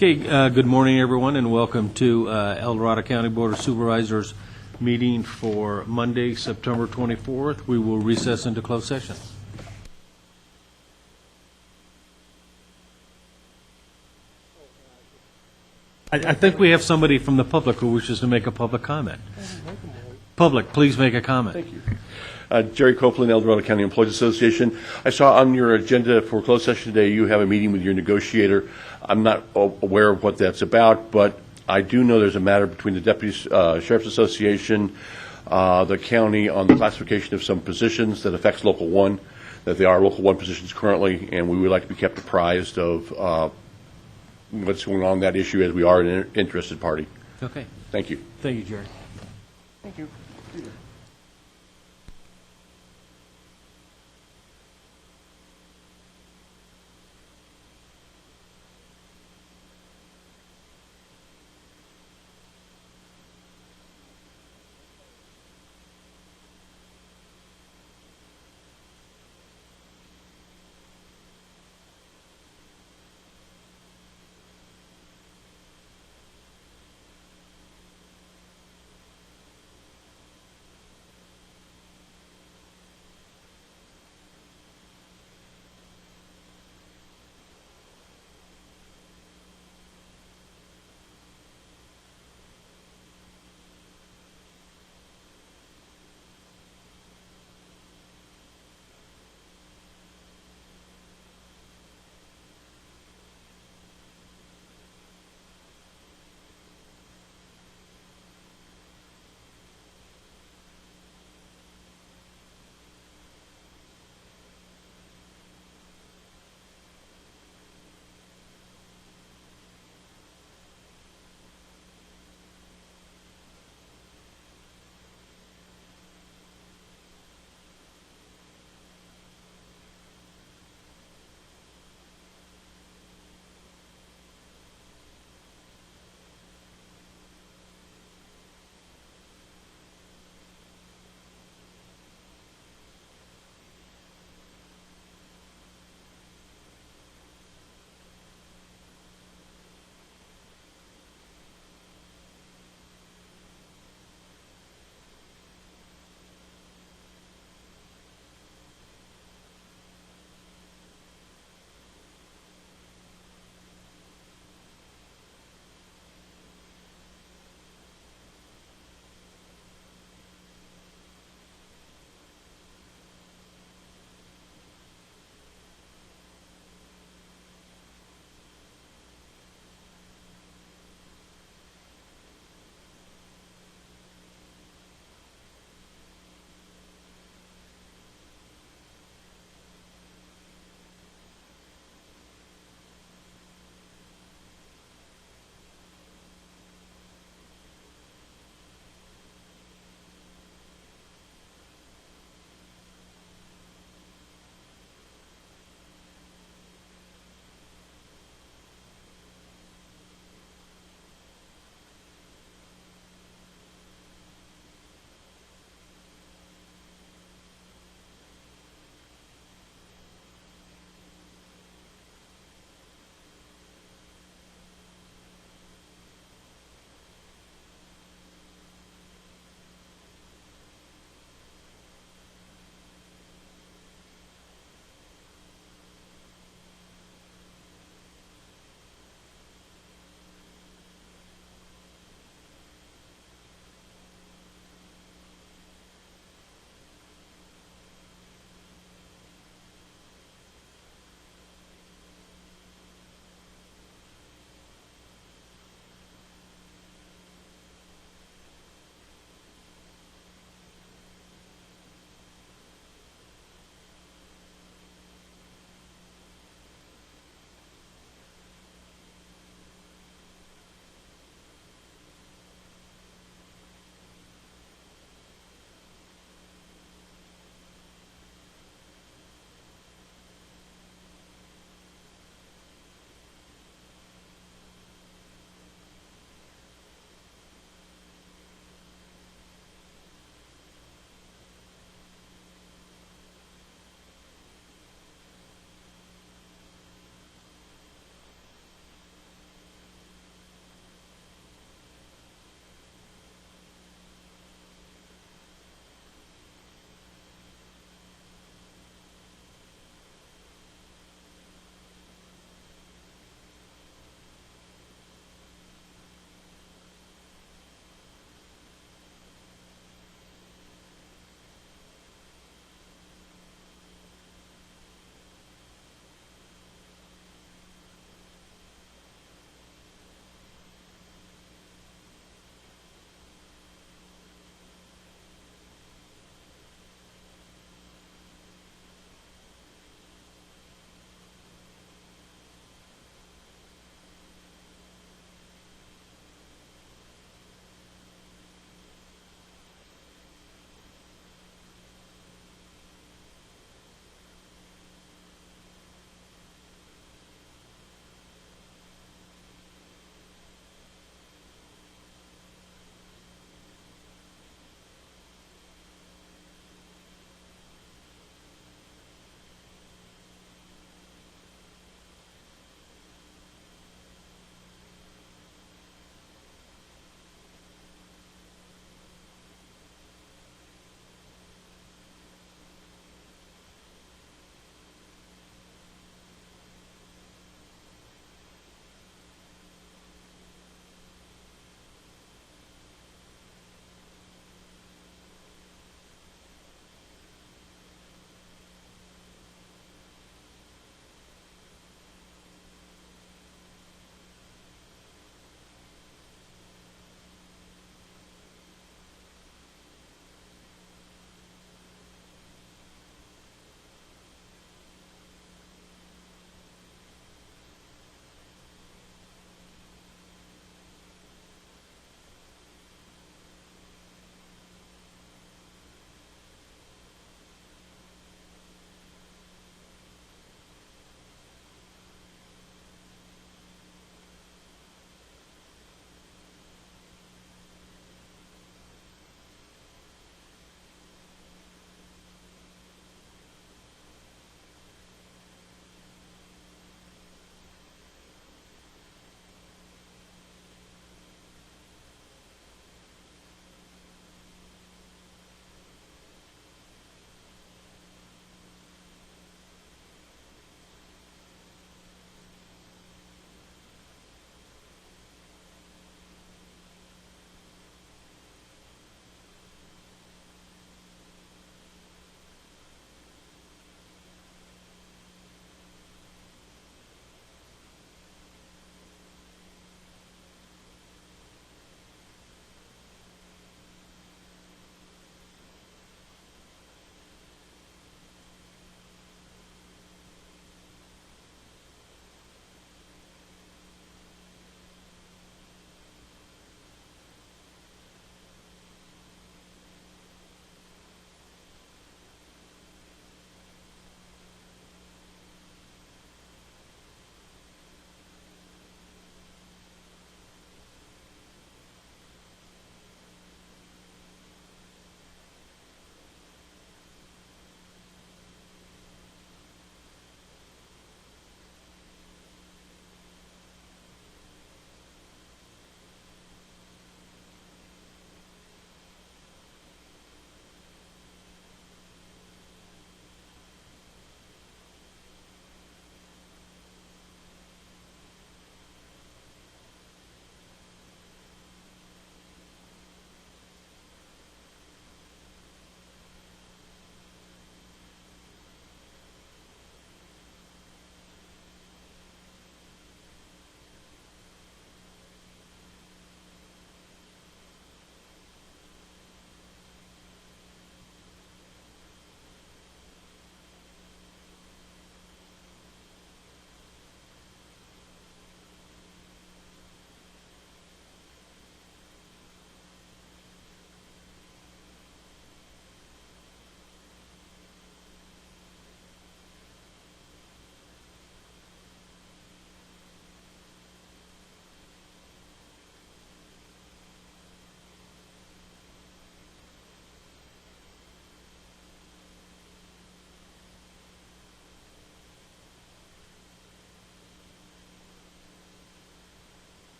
Okay, good morning, everyone, and welcome to Dorado County Board of Supervisors meeting for Monday, September 24th. We will recess into closed session. I think we have somebody from the public who wishes to make a public comment. Public, please make a comment. Thank you. Jerry Copeland, Dorado County Employees Association. I saw on your agenda for closed session today you have a meeting with your negotiator. I'm not aware of what that's about, but I do know there's a matter between the Deputy Sheriff's Association, the county on the classification of some positions that affects Local 1, that they are Local 1 positions currently, and we would like to be kept apprised of what's going on in that issue as we are an interested party. Okay. Thank you. Thank you, Jerry. Thank you.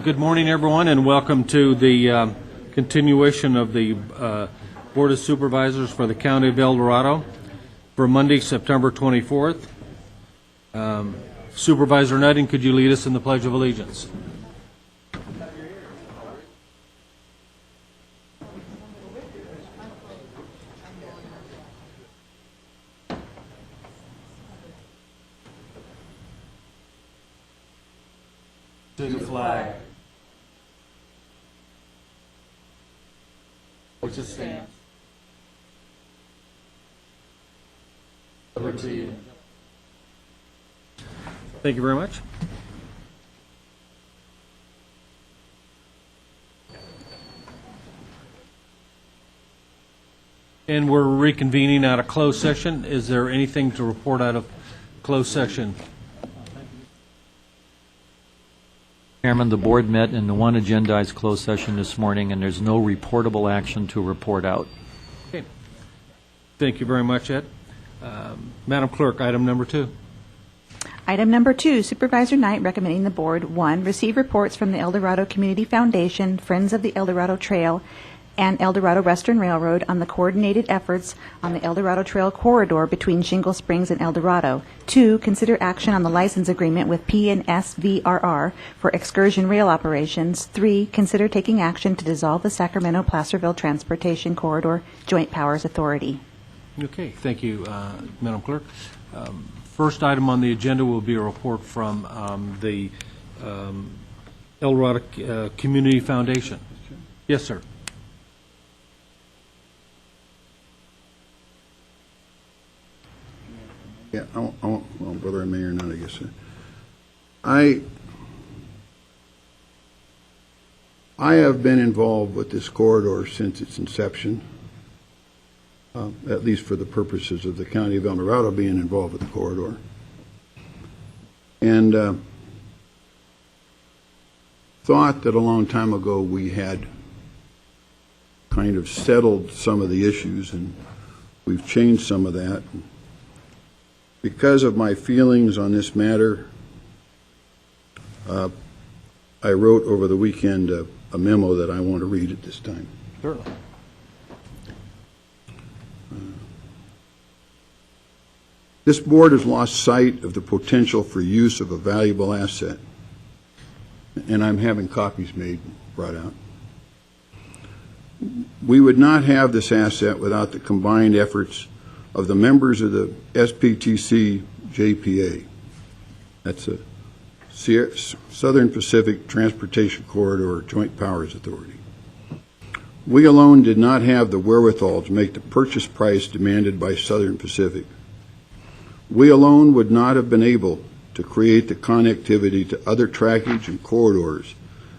Good morning, everyone, and welcome to the continuation of the Board of Supervisors for the County of El Dorado for Monday, September 24th. Supervisor Knight, could you lead us in the Pledge of Allegiance? To the flag, which stands, liberty. Thank you very much. And we're reconvening out of closed session. Is there anything to report out of closed session? Chairman, the board met in the one agendized closed session this morning, and there's no reportable action to report out. Okay. Thank you very much, Ed. Madam Clerk, item number 2. Item number 2, Supervisor Knight recommending the board, 1, receive reports from the El Dorado Community Foundation, Friends of the El Dorado Trail, and El Dorado Western Railroad on the coordinated efforts on the El Dorado Trail corridor between Shingle Springs and El Dorado. 2, consider action on the license agreement with PNSVRR for Excursion rail operations. 3, consider taking action to dissolve the Sacramento Placerville Transportation Corridor Joint Powers Authority. Okay, thank you, Madam Clerk. First item on the agenda will be a report from the El Dorado Community Foundation. Yes, sir. Yeah, well, whether I may or not, I guess. I have been involved with this corridor since its inception, at least for the purposes of the County of El Dorado being involved with the corridor. And thought that a long time ago we had kind of settled some of the issues, and we've changed some of that. Because of my feelings on this matter, I wrote over the weekend a memo that I want to read at this time. Certainly. This board has lost sight of the potential for use of a valuable asset, and I'm having copies made, brought out. We would not have this asset without the combined efforts of the members of the SPTC JPA. That's a Southern Pacific Transportation Corridor Joint Powers Authority. We alone did not have the wherewithal to make the purchase price demanded by Southern Pacific. We alone would not have been able to create the connectivity to other trackage and corridors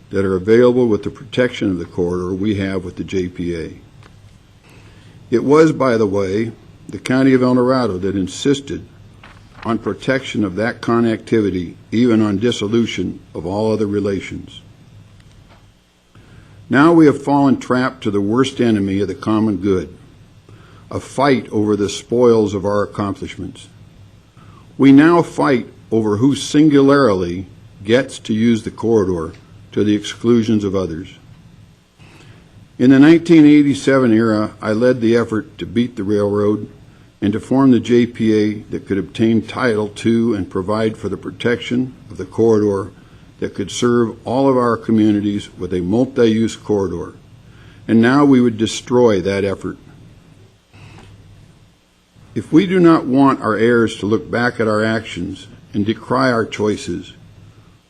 that are available with the protection of the corridor we have with the JPA. It was, by the way, the County of El Dorado that insisted on protection of that connectivity, even on dissolution of all other relations. Now we have fallen trapped to the worst enemy of the common good, a fight over the spoils of our accomplishments. We now fight over who singularly gets to use the corridor to the exclusions of others. In the 1987 era, I led the effort to beat the railroad and to form the JPA that could obtain title to and provide for the protection of the corridor that could serve all of our communities with a multi-use corridor. And now we would destroy that effort. If we do not want our heirs to look back at our actions and decry our choices,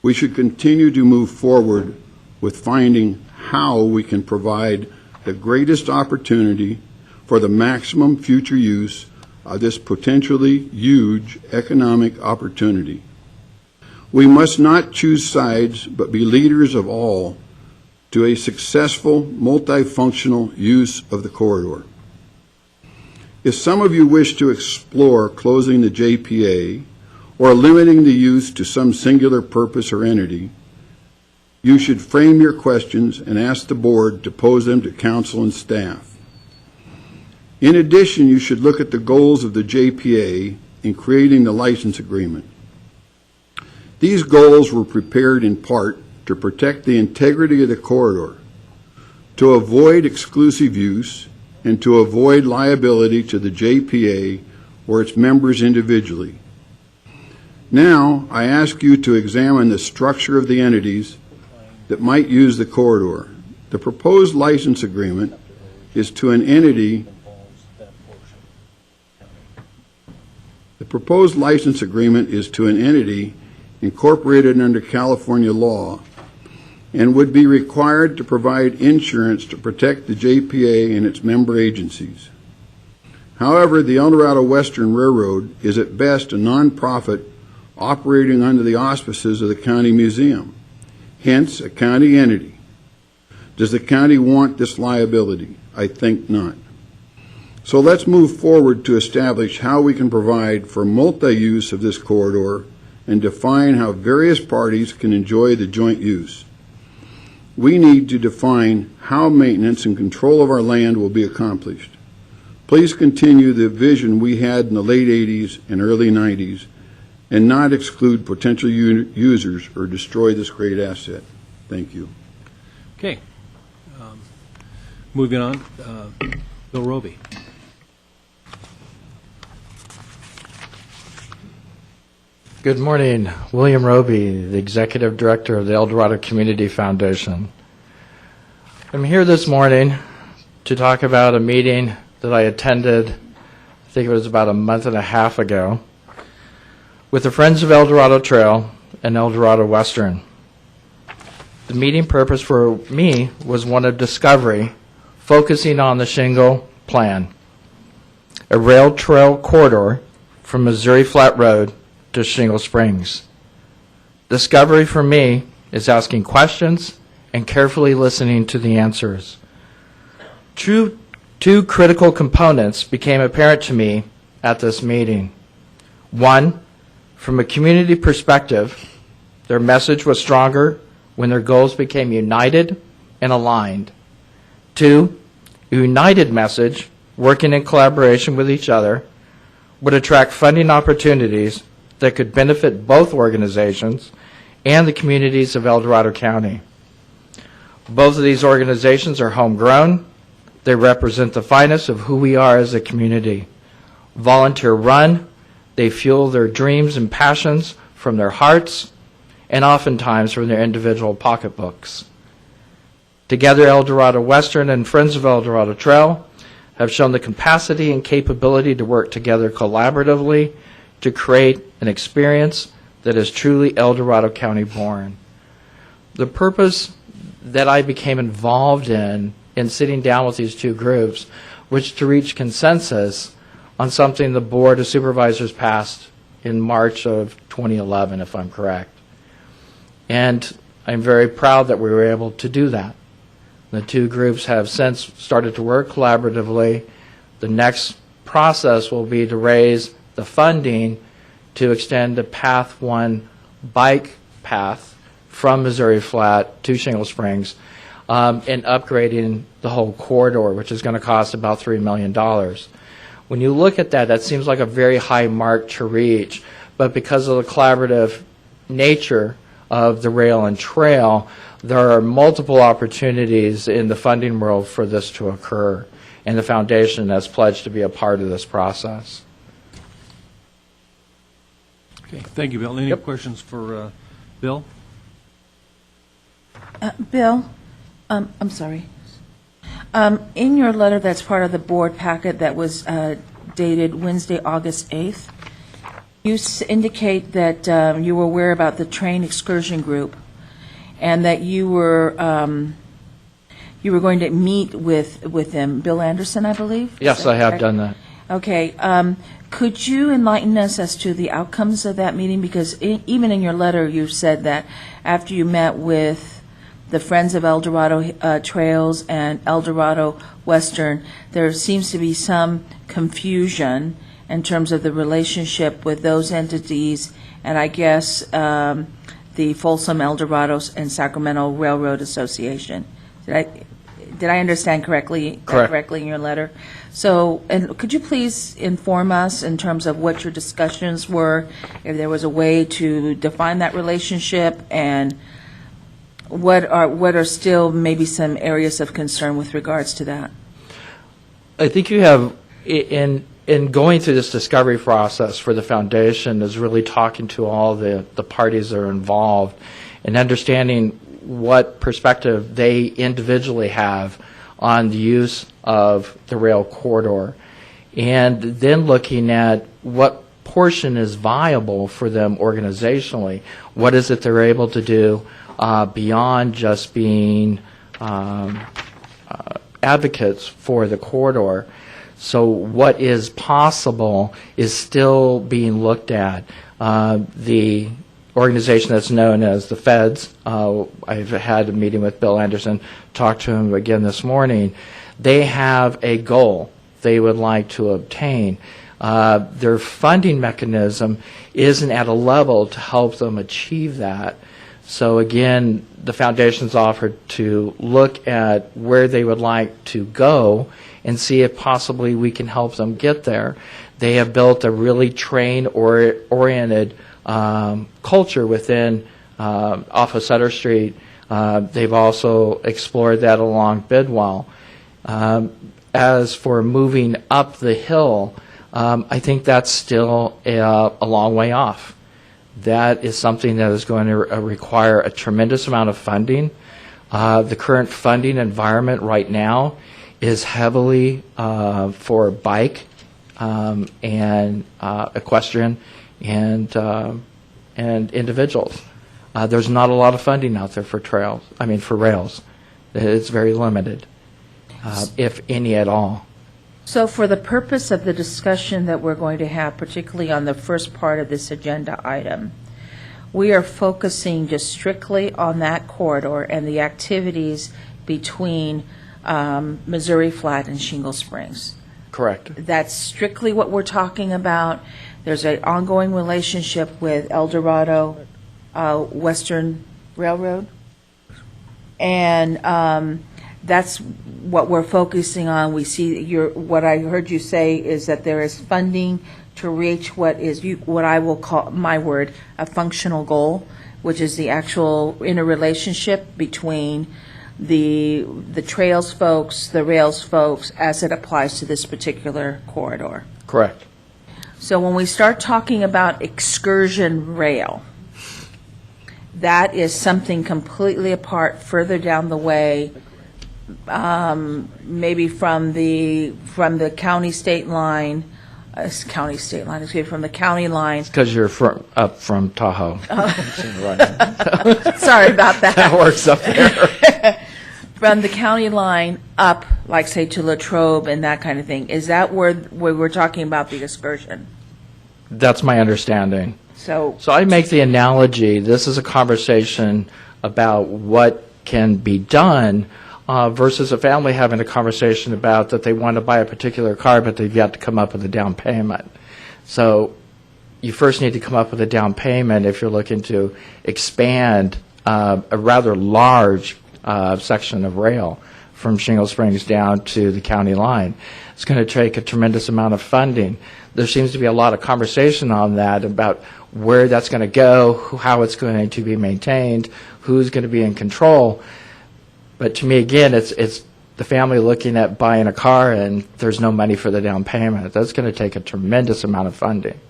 we should continue to move forward with finding how we can provide the greatest opportunity for the maximum future use of this potentially huge economic opportunity. We must not choose sides, but be leaders of all to a successful multifunctional use of the corridor. If some of you wish to explore closing the JPA or limiting the use to some singular purpose or entity, you should frame your questions and ask the board to pose them to council and staff. In addition, you should look at the goals of the JPA in creating the license agreement. These goals were prepared in part to protect the integrity of the corridor, to avoid exclusive use, and to avoid liability to the JPA or its members individually. Now, I ask you to examine the structure of the entities that might use the corridor. The proposed license agreement is to an entity. The proposed license agreement is to an entity incorporated under California law and would be required to provide insurance to protect the JPA and its member agencies. However, the Dorado Western Railroad is at best a nonprofit operating under the auspices of the county museum, hence a county entity. Does the county want this liability? I think not. So let's move forward to establish how we can provide for multi-use of this corridor and define how various parties can enjoy the joint use. We need to define how maintenance and control of our land will be accomplished. Please continue the vision we had in the late 80s and early 90s and not exclude potential users or destroy this great asset. Thank you. Okay. Moving on, Bill Robe. Good morning. William Robe, the Executive Director of the Dorado Community Foundation. I'm here this morning to talk about a meeting that I attended, I think it was about a month and a half ago, with the Friends of Dorado Trail and Dorado Western. The meeting purpose for me was one of discovery, focusing on the Shingle plan, a rail trail corridor from Missouri Flat Road to Shingle Springs. Discovery for me is asking questions and carefully listening to the answers. Two critical components became apparent to me at this meeting. One, from a community perspective, their message was stronger when their goals became united and aligned. Two, a united message, working in collaboration with each other, would attract funding opportunities that could benefit both organizations and the communities of Dorado County. Both of these organizations are homegrown. They represent the finest of who we are as a community. Volunteer run, they fuel their dreams and passions from their hearts and oftentimes from their individual pocketbooks. Together, Dorado Western and Friends of Dorado Trail have shown the capacity and capability to work together collaboratively to create an experience that is truly Dorado County born. The purpose that I became involved in sitting down with these two groups was to reach consensus on something the Board of Supervisors passed in March of 2011, if I'm correct. And I'm very proud that we were able to do that. The two groups have since started to work collaboratively. The next process will be to raise the funding to extend the Path 1 bike path from Missouri Flat to Shingle Springs and upgrading the whole corridor, which is going to cost about $3 million. When you look at that, that seems like a very high mark to reach, but because of the collaborative nature of the rail and trail, there are multiple opportunities in the funding world for this to occur, and the foundation has pledged to be a part of this process. Okay, thank you, Bill. Any questions for Bill? Bill, I'm sorry. In your letter that's part of the board packet that was dated Wednesday, August 8th, you indicate that you were aware about the train excursion group and that you were going to meet with them. Bill Anderson, I believe? Yes, I have done that. Okay. Could you enlighten us as to the outcomes of that meeting? Because even in your letter, you said that after you met with the Friends of El Dorado Trails and El Dorado Western, there seems to be some confusion in terms of the relationship with those entities, and I guess the Folsom El Dorado and Sacramento Railroad Association. Did I understand correctly in your letter? So, and could you please inform us in terms of what your discussions were, if there was a way to define that relationship, and what are still maybe some areas of concern with regards to that? I think you have, in going through this discovery process for the foundation, is really talking to all the parties that are involved and understanding what perspective they individually have on the use of the rail corridor, and then looking at what portion is viable for them organizationally. What is it they're able to do beyond just being advocates for the corridor? So what is possible is still being looked at. The organization that's known as the Feds, I've had a meeting with Bill Anderson, talked to him again this morning. They have a goal they would like to obtain. Their funding mechanism isn't at a level to help them achieve that. So again, the foundation's offered to look at where they would like to go and see if possibly we can help them get there. They have built a really train-oriented culture within off of Sutter Street. They've also explored that along Bidwell. As for moving up the hill, I think that's still a long way off. That is something that is going to require a tremendous amount of funding. The current funding environment right now is heavily for bike and equestrian and individuals. There's not a lot of funding out there for for rails. It's very limited, if any at all. So for the purpose of the discussion that we're going to have, particularly on the first part of this agenda item, we are focusing just strictly on that corridor and the activities between Missouri Flat and Shingle Springs. Correct. That's strictly what we're talking about. There's an ongoing relationship with El Dorado Western Railroad, and that's what we're focusing on. We see what I heard you say is that there is funding to reach what I will call, my word, a functional goal, which is the actual interrelationship between the trails folks, the rails folks, as it applies to this particular corridor. Correct. So when we start talking about excursion rail, that is something completely apart, further down the way, maybe from the county state line, from the county line. Because you're up from Tahoe. Sorry about that. That works up there. From the county line up, like say to Latrobe and that kind of thing. Is that where we're talking about the excursion? That's my understanding. So I make the analogy, this is a conversation about what can be done versus a family having a conversation about that they want to buy a particular car, but they've got to come up with a down payment. So you first need to come up with a down payment if you're looking to expand a rather large section of rail from Shingle Springs down to the county line. It's going to take a tremendous amount of funding. There seems to be a lot of conversation on that about where that's going to go, how it's going to be maintained, who's going to be in control. But to me, again, it's the family looking at buying a car and there's no money for the down payment. That's going to take a tremendous amount of funding.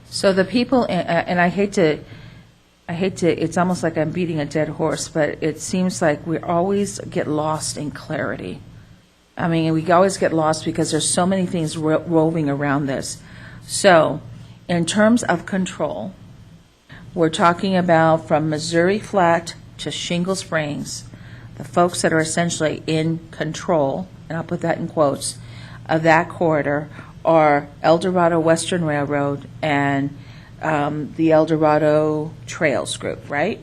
So the people, and I hate to, it's almost like I'm beating a dead horse, but it seems like we always get lost in clarity. I mean, we always get lost because there's so many things roving around this. So, in terms of control, we're talking about from Missouri Flat to Shingle Springs, the folks that are essentially in control, and I'll put that in quotes, of that corridor are El Dorado Western Railroad and the El Dorado Trails group, right?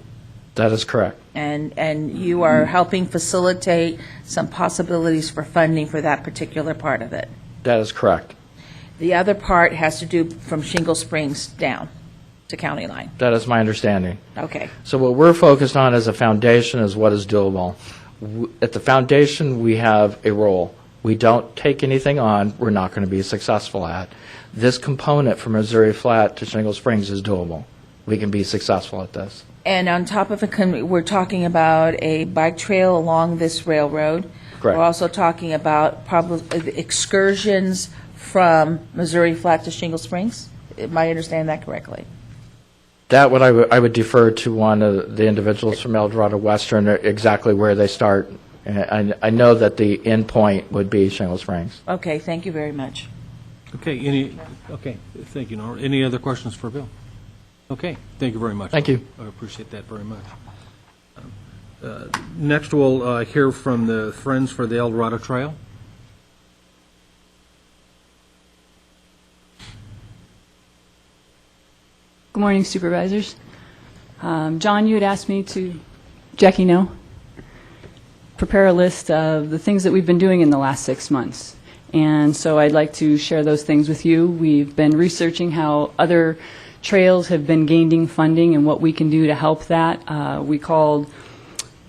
That is correct. And you are helping facilitate some possibilities for funding for that particular part of it. That is correct. The other part has to do from Shingle Springs down to County Line. That is my understanding. Okay. So what we're focused on as a foundation is what is doable. At the foundation, we have a role. We don't take anything on we're not going to be successful at. This component from Missouri Flat to Shingle Springs is doable. We can be successful at this. And on top of it, we're talking about a bike trail along this railroad. Correct. We're also talking about probably excursions from Missouri Flat to Shingle Springs. Am I understanding that correctly? That I would defer to one of the individuals from El Dorado Western exactly where they start. And I know that the end point would be Shingle Springs. Okay, thank you very much. Okay, thank you, Nora. Any other questions for Bill? Okay, thank you very much. Thank you. I appreciate that very much. Next, we'll hear from the Friends for the El Dorado Trail. Good morning, Supervisors. John, you had asked me to, Jackie, no? Prepare a list of the things that we've been doing in the last 6 months. And so I'd like to share those things with you. We've been researching how other trails have been gaining funding and what we can do to help that. We called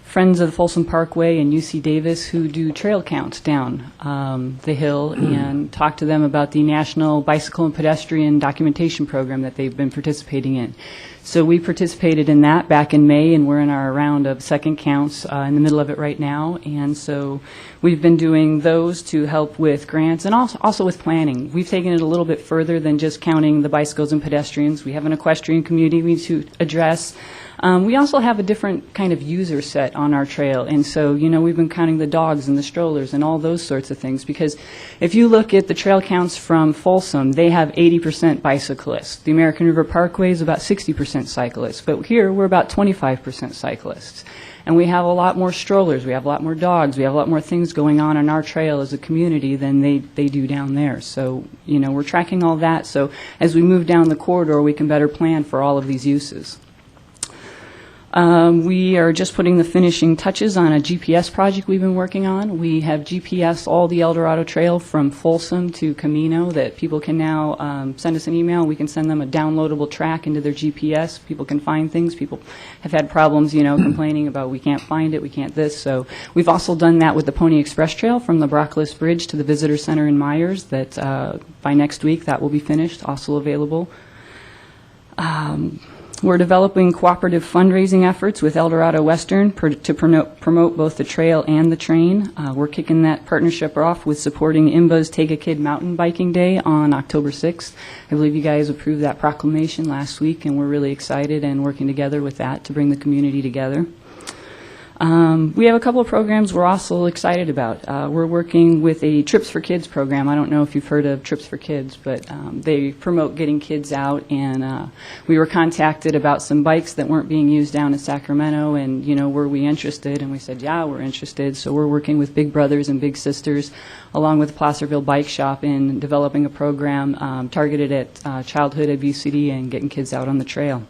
Friends of the Folsom Parkway and UC Davis, who do trail counts down the hill, and talked to them about the National Bicycle and Pedestrian Documentation Program that they've been participating in. So we participated in that back in May, and we're in our round of second counts in the middle of it right now. And so we've been doing those to help with grants and also with planning. We've taken it a little bit further than just counting the bicycles and pedestrians. We have an equestrian community we need to address. We also have a different kind of user set on our trail, and so, we've been counting the dogs and the strollers and all those sorts of things, because if you look at the trail counts from Folsom, they have 80% bicyclists. The American River Parkway is about 60% cyclists, but here we're about 25% cyclists. And we have a lot more strollers, we have a lot more dogs, we have a lot more things going on our trail as a community than they do down there. So, we're tracking all that, so as we move down the corridor, we can better plan for all of these uses. We are just putting the finishing touches on a GPS project we've been working on. We have GPS all the El Dorado Trail from Folsom to Camino that people can now send us an email. We can send them a downloadable track into their GPS. People can find things. People have had problems, complaining about we can't find it, we can't this. So we've also done that with the Pony Express Trail from the Brockless Bridge to the Visitor Center in Myers. That by next week that will be finished, also available. We're developing cooperative fundraising efforts with El Dorado Western to promote both the trail and the train. We're kicking that partnership off with supporting IMBA's Take a Kid Mountain Biking Day on October 6th. I believe you guys approved that proclamation last week, and we're really excited and working together with that to bring the community together. We have a couple of programs we're also excited about. We're working with a Trips for Kids program. I don't know if you've heard of Trips for Kids, but they promote getting kids out, and we were contacted about some bikes that weren't being used down in Sacramento, and, were we interested? And we said, yeah, we're interested. So we're working with Big Brothers and Big Sisters, along with the Placerville Bike Shop, in developing a program targeted at childhood obesity and getting kids out on the trail.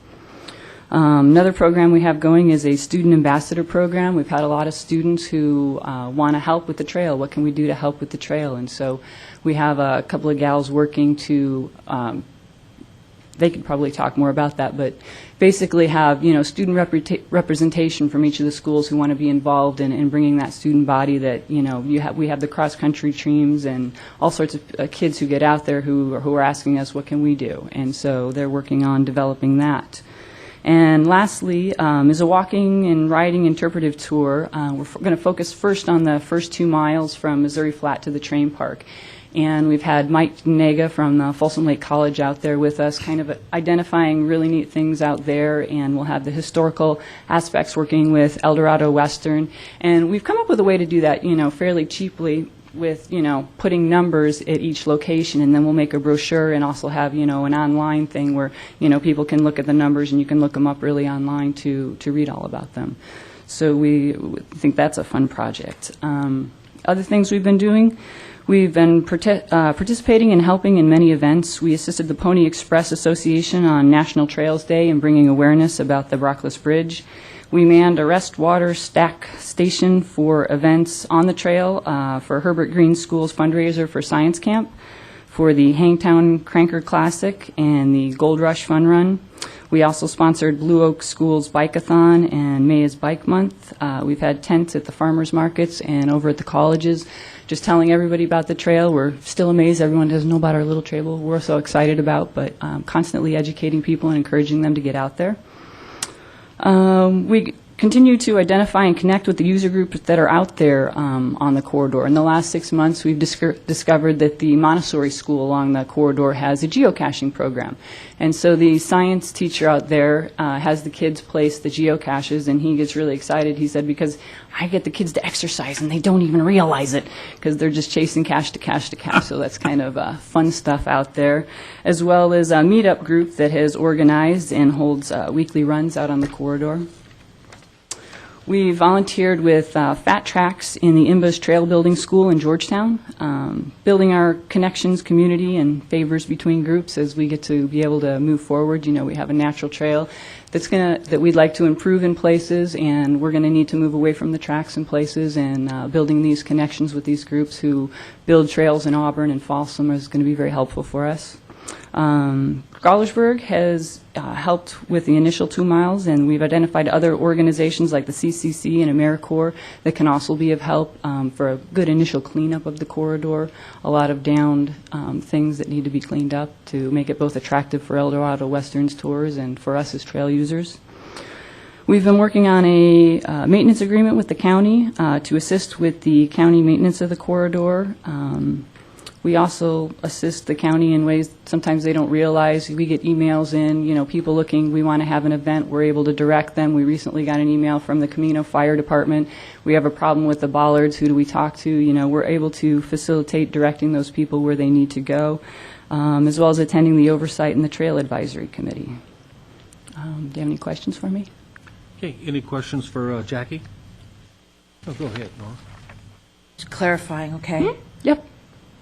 Another program we have going is a student ambassador program. We've had a lot of students who want to help with the trail. What can we do to help with the trail? And so we have a couple of gals working to, they could probably talk more about that, but basically have, student representation from each of the schools who want to be involved in bringing that student body that, we have the cross-country teams and all sorts of kids who get out there who are asking us, what can we do? And so they're working on developing that. And lastly is a walking and riding interpretive tour. We're going to focus first on the first 2 miles from Missouri Flat to the train park. And we've had Mike Nega from the Folsom Lake College out there with us, kind of identifying really neat things out there. And we'll have the historical aspects working with El Dorado Western. And we've come up with a way to do that, fairly cheaply, with, putting numbers at each location, and then we'll make a brochure and also have, an online thing where, people can look at the numbers and you can look them up really online to read all about them. So we think that's a fun project. Other things we've been doing, we've been participating and helping in many events. We assisted the Pony Express Association on National Trails Day and bringing awareness about the Brockless Bridge. We manned a rest water stack station for events on the trail for Herbert Green School's fundraiser for Science Camp, for the Hangtown Cranker Classic and the Gold Rush Fun Run. We also sponsored Blue Oak School's Bike-a-thon and May is Bike Month. We've had tents at the farmers markets and over at the colleges, just telling everybody about the trail. We're still amazed everyone doesn't know about our little trail we're so excited about, but constantly educating people and encouraging them to get out there. We continue to identify and connect with the user groups that are out there on the corridor. In the last 6 months, we've discovered that the Montessori school along the corridor has a geocaching program. And so the science teacher out there has the kids place the geocaches, and he gets really excited. He said, because I get the kids to exercise, and they don't even realize it, because they're just chasing cache to cache to cache. So that's kind of fun stuff out there, as well as a meetup group that has organized and holds weekly runs out on the corridor. We volunteered with Fat Tracks in the Imbos Trail Building School in Georgetown, building our connections, community, and favors between groups as we get to be able to move forward. You know, we have a natural trail that we'd like to improve in places, and we're going to need to move away from the tracks in places, and building these connections with these groups who build trails in Auburn and Folsom is going to be very helpful for us. Gallersburg has helped with the initial 2 miles, and we've identified other organizations like the CCC and AmeriCorps that can also be of help for a good initial cleanup of the corridor, a lot of downed things that need to be cleaned up to make it both attractive for Eldorado Western's tours and for us as trail users. We've been working on a maintenance agreement with the county to assist with the county maintenance of the corridor. We also assist the county in ways sometimes they don't realize. We get emails in, you know, people looking, we want to have an event, we're able to direct them. We recently got an email from the Camino Fire Department. We have a problem with the bollards, who do we talk to? You know, we're able to facilitate directing those people where they need to go, as well as attending the oversight and the Trail Advisory Committee. Do you have any questions for me? Okay, any questions for Jackie? Oh, go ahead, Nora. Just clarifying, okay? Yep.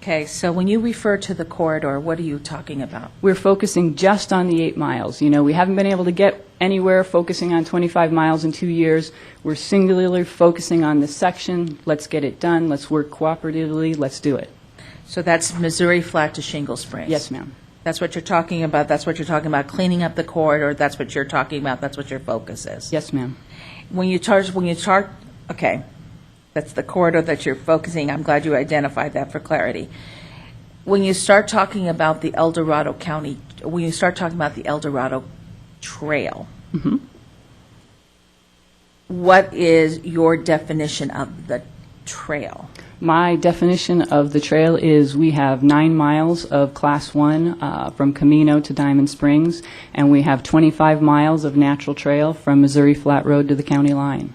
Okay, so when you refer to the corridor, what are you talking about? We're focusing just on the 8 miles. You know, we haven't been able to get anywhere focusing on 25 miles in 2 years. We're singularly focusing on this section. Let's get it done. Let's work cooperatively. Let's do it. So that's Missouri Flat to Shingle Springs? Yes, ma'am. That's what you're talking about? That's what you're talking about, cleaning up the corridor? That's what you're talking about? That's what your focus is? Yes, ma'am. When you okay, that's the corridor that you're focusing. I'm glad you identified that for clarity. When you start talking about the Eldorado County, when you start talking about the Eldorado Trail, what is your definition of the trail? My definition of the trail is we have 9 miles of Class 1 from Camino to Diamond Springs, and we have 25 miles of natural trail from Missouri Flat Road to the county line.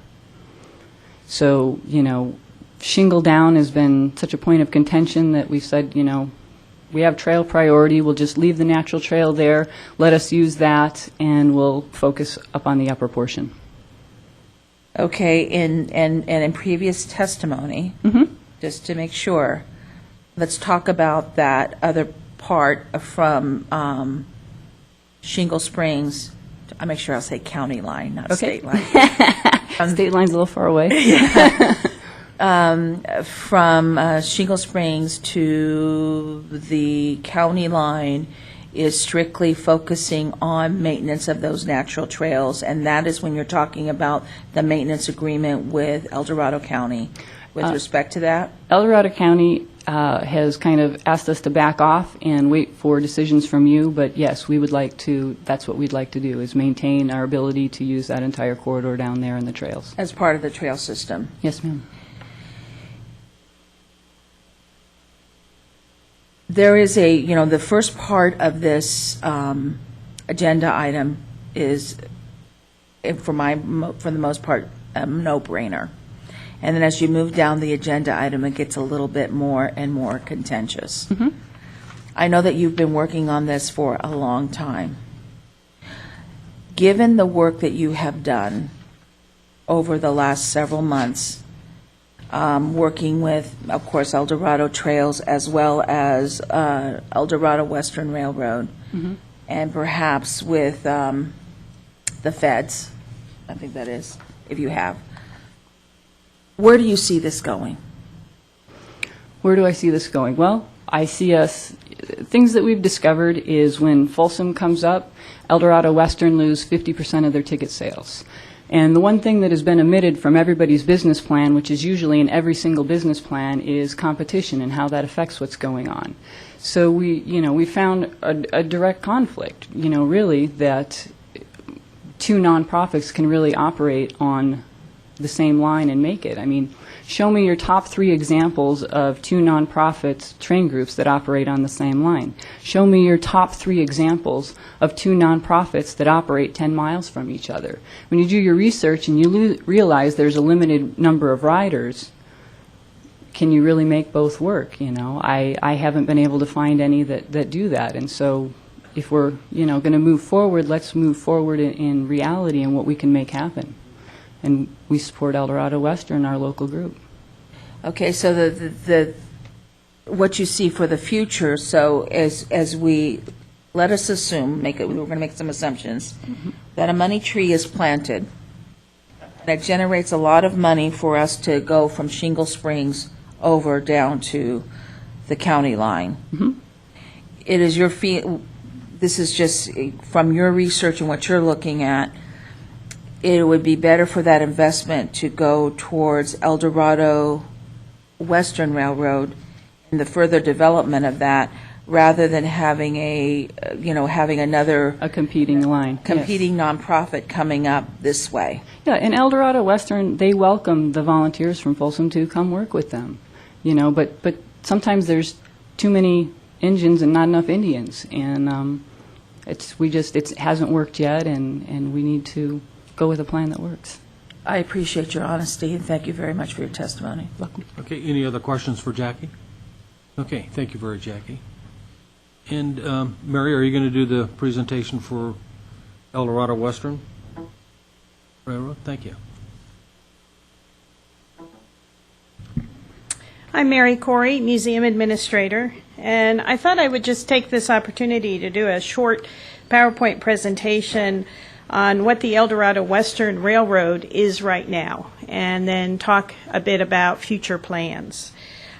So, you know, Shingle down has been such a point of contention that we've said, you know, we have trail priority. We'll just leave the natural trail there. Let us use that, and we'll focus up on the upper portion. Okay, and in previous testimony, just to make sure, let's talk about that other part from Shingle Springs. I'll make sure I'll say county line, not Okay. state line. State line's a little far away. From Shingle Springs to the county line is strictly focusing on maintenance of those natural trails, and that is when you're talking about the maintenance agreement with Eldorado County with respect to that? Eldorado County has kind of asked us to back off and wait for decisions from you, but yes, we would like to, that's what we'd like to do, is maintain our ability to use that entire corridor down there in the trails. As part of the trail system. Yes, ma'am. There is a, you know, the first part of this agenda item is, for the most part, a no-brainer. And then as you move down the agenda item, it gets a little bit more and more contentious. I know that you've been working on this for a long time. Given the work that you have done over the last several months, working with, of course, Eldorado Trails as well as Eldorado Western Railroad, and perhaps with the feds, I think that is. if you have. Where do you see this going? Where do I see this going? Well, I see us, things that we've discovered is when Folsom comes up, Eldorado Western lose 50% of their ticket sales. And the one thing that has been omitted from everybody's business plan, which is usually in every single business plan, is competition and how that affects what's going on. So we found a direct conflict, really, that two nonprofits can really operate on the same line and make it. I mean, show me your top 3 examples of two nonprofits train groups that operate on the same line. Show me your top 3 examples of two nonprofits that operate 10 miles from each other. When you do your research and you realize there's a limited number of riders, can you really make both work? I haven't been able to find any that do that. And so if we're going to move forward, let's move forward in reality and what we can make happen. And we support Eldorado Western, our local group. Okay, so the what you see for the future, so as we, let us assume, we're going to make some assumptions, that a money tree is planted that generates a lot of money for us to go from Shingle Springs over down to the county line. It is your this is just from your research and what you're looking at, it would be better for that investment to go towards Eldorado Western Railroad and the further development of that, rather than having having another A competing line. competing nonprofit coming up this way. Yeah, and Eldorado Western, they welcome the volunteers from Folsom to come work with them. But sometimes there's too many engines and not enough Indians, and it hasn't worked yet, and we need to go with a plan that works. I appreciate your honesty, and thank you very much for your testimony. Okay, any other questions for Jackie? Okay, thank you very Jackie. And Mary, are you going to do the presentation for Eldorado Western Railroad? Thank you. I'm Mary Corey, Museum Administrator, and I thought I would just take this opportunity to do a short PowerPoint presentation on what the Eldorado Western Railroad is right now, and then talk a bit about future plans.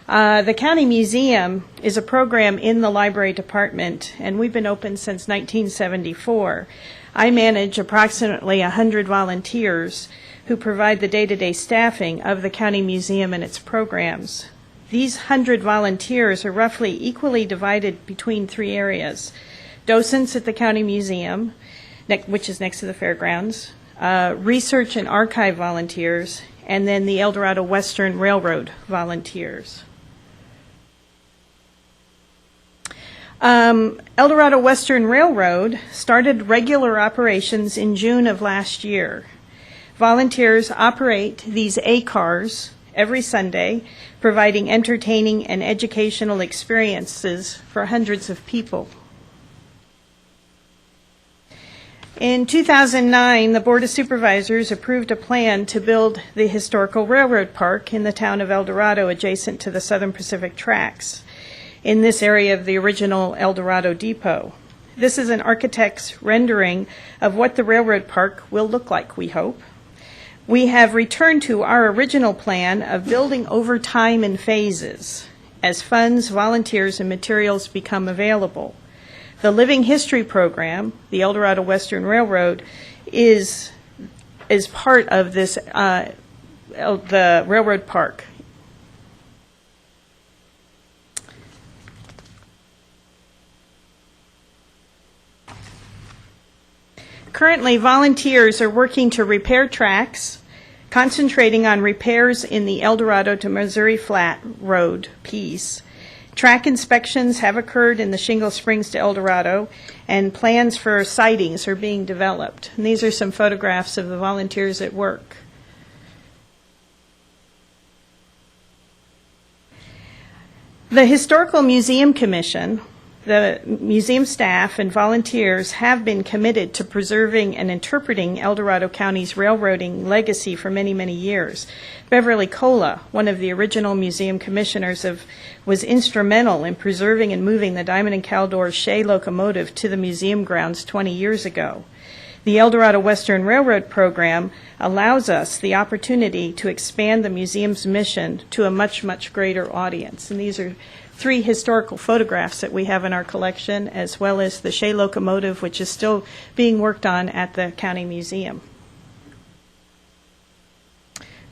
The County Museum is a program in the Library Department, and we've been open since 1974. I manage approximately 100 volunteers who provide the day-to-day staffing of the County Museum and its programs. These 100 volunteers are roughly equally divided between 3 areas: docents at the County Museum, which is next to the fairgrounds, research and archive volunteers, and then the Eldorado Western Railroad volunteers. Eldorado Western Railroad started regular operations in June of last year. Volunteers operate these A cars every Sunday, providing entertaining and educational experiences for hundreds of people. In 2009, the Board of Supervisors approved a plan to build the historical railroad park in the town of El Dorado, adjacent to the Southern Pacific Tracks, in this area of the original El Dorado Depot. This is an architect's rendering of what the railroad park will look like, we hope. We have returned to our original plan of building over time in phases as funds, volunteers, and materials become available. The Living History Program, the Eldorado Western Railroad, is part of this, the railroad park. Currently, volunteers are working to repair tracks, concentrating on repairs in the El Dorado to Missouri Flat Road piece. Track inspections have occurred in the Shingle Springs to El Dorado, and plans for sidings are being developed. And these are some photographs of the volunteers at work. The Historical Museum Commission, the museum staff and volunteers have been committed to preserving and interpreting El Dorado County's railroading legacy for many, many years. Beverly Cola, one of the original museum commissioners, was instrumental in preserving and moving the Diamond and Caldor Shea locomotive to the museum grounds 20 years ago. The El Dorado Western Railroad program allows us the opportunity to expand the museum's mission to a much, much greater audience. And these are 3 historical photographs that we have in our collection, as well as the Shea locomotive, which is still being worked on at the county museum.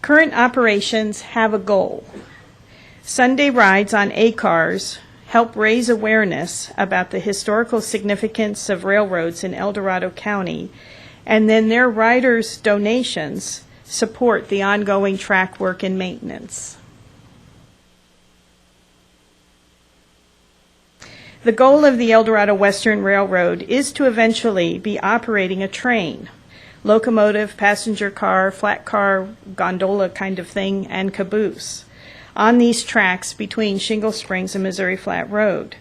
Current operations have a goal. Sunday rides on A cars help raise awareness about the historical significance of railroads in El Dorado County, and then their riders' donations support the ongoing track work and maintenance. The goal of the El Dorado Western Railroad is to eventually be operating a train, locomotive, passenger car, flat car, gondola kind of thing, and caboose on these tracks between Shingle Springs and Missouri Flat Road.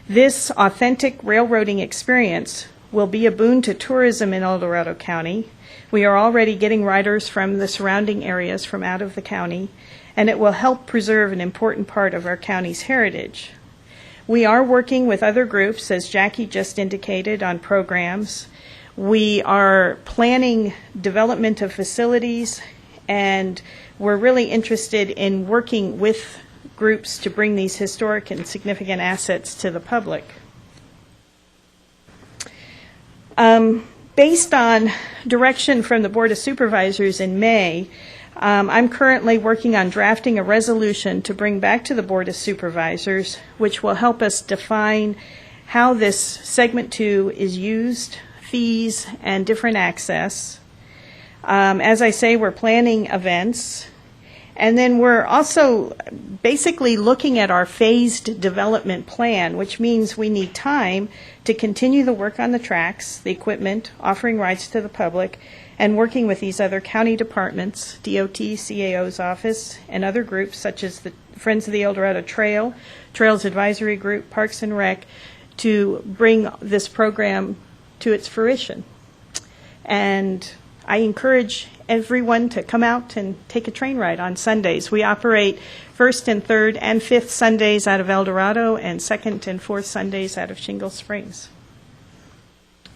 This authentic railroading experience will be a boon to tourism in El Dorado County. We are already getting riders from the surrounding areas from out of the county, and it will help preserve an important part of our county's heritage. We are working with other groups, as Jackie just indicated, on programs. We are planning development of facilities, and we're really interested in working with groups to bring these historic and significant assets to the public. Based on direction from the Board of Supervisors in May, I'm currently working on drafting a resolution to bring back to the Board of Supervisors, which will help us define how this Segment 2 is used, fees, and different access. As I say, we're planning events. And then we're also basically looking at our phased development plan, which means we need time to continue the work on the tracks, the equipment, offering rides to the public, and working with these other county departments, DOT, CAO's office, and other groups such as the Friends of the El Dorado Trail, Trails Advisory Group, Parks and Rec, to bring this program to its fruition. And I encourage everyone to come out and take a train ride on Sundays. We operate first and third and fifth Sundays out of El Dorado and second and fourth Sundays out of Shingle Springs.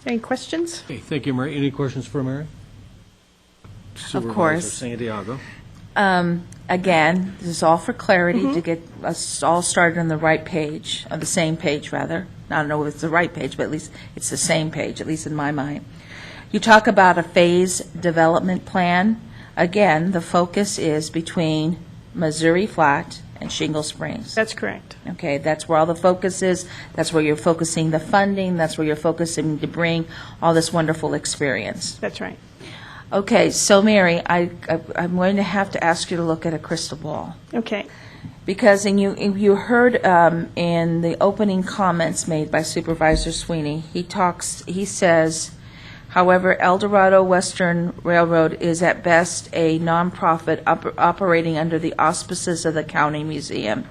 Any questions? Okay, thank you, Mary. Any questions for Mary? Supervisor course. Santiago. Again, this is all for clarity to get us all started on the right page, on the same page, rather. I don't know if it's the right page, but at least it's the same page, at least in my mind. You talk about a phase development plan. Again, the focus is between Missouri Flat and Shingle Springs. That's correct. Okay, that's where all the focus is. That's where you're focusing the funding. That's where you're focusing to bring all this wonderful experience. That's right. Okay, so Mary, I'm going to have to ask you to look at a crystal ball. Okay. Because you heard in the opening comments made by Supervisor Sweeney, he says, however, El Dorado Western Railroad is at best a nonprofit operating under the auspices of the county museum,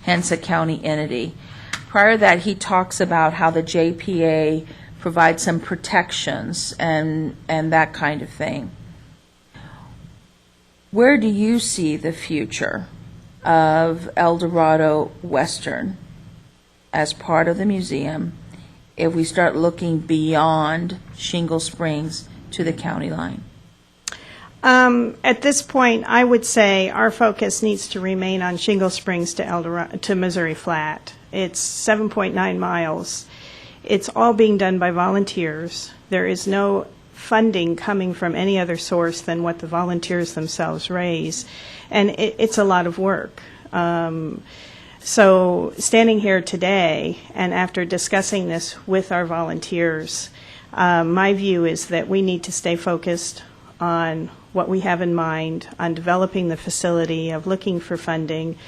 hence a county entity. Prior to that, he talks about how the JPA provides some protections and that kind of thing. Where do you see the future of El Dorado Western as part of the museum if we start looking beyond Shingle Springs to the county line? At this point, I would say our focus needs to remain on Shingle Springs to Missouri Flat. It's 7.9 miles. It's all being done by volunteers. There is no funding coming from any other source than what the volunteers themselves raise, and it's a lot of work. So standing here today, and after discussing this with our volunteers, my view is that we need to stay focused on what we have in mind, on developing the facility, of looking for funding,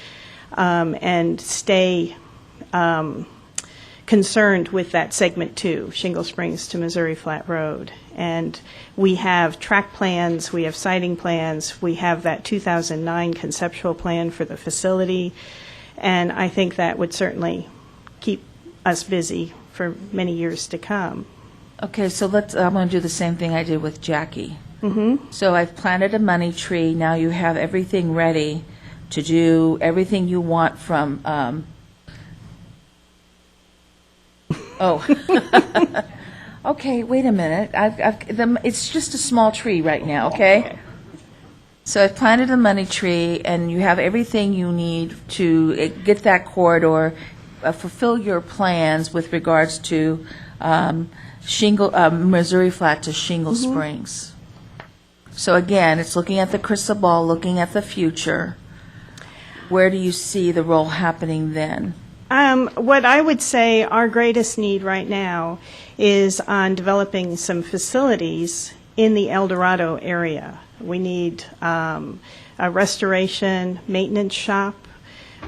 and stay concerned with that Segment 2, Shingle Springs to Missouri Flat Road. And we have track plans, we have siting plans, we have that 2009 conceptual plan for the facility, and I think that would certainly keep us busy for many years to come. Okay, so I'm going to do the same thing I did with Jackie. So I've planted a money tree. Now you have everything ready to do everything you want from Okay, wait a minute. It's just a small tree right now, okay? So I've planted a money tree, and you have everything you need to get that corridor, fulfill your plans with regards to Missouri Flat to Shingle Springs. So again, it's looking at the crystal ball, looking at the future. Where do you see the role happening then? What I would say our greatest need right now is on developing some facilities in the El Dorado area. We need a restoration maintenance shop.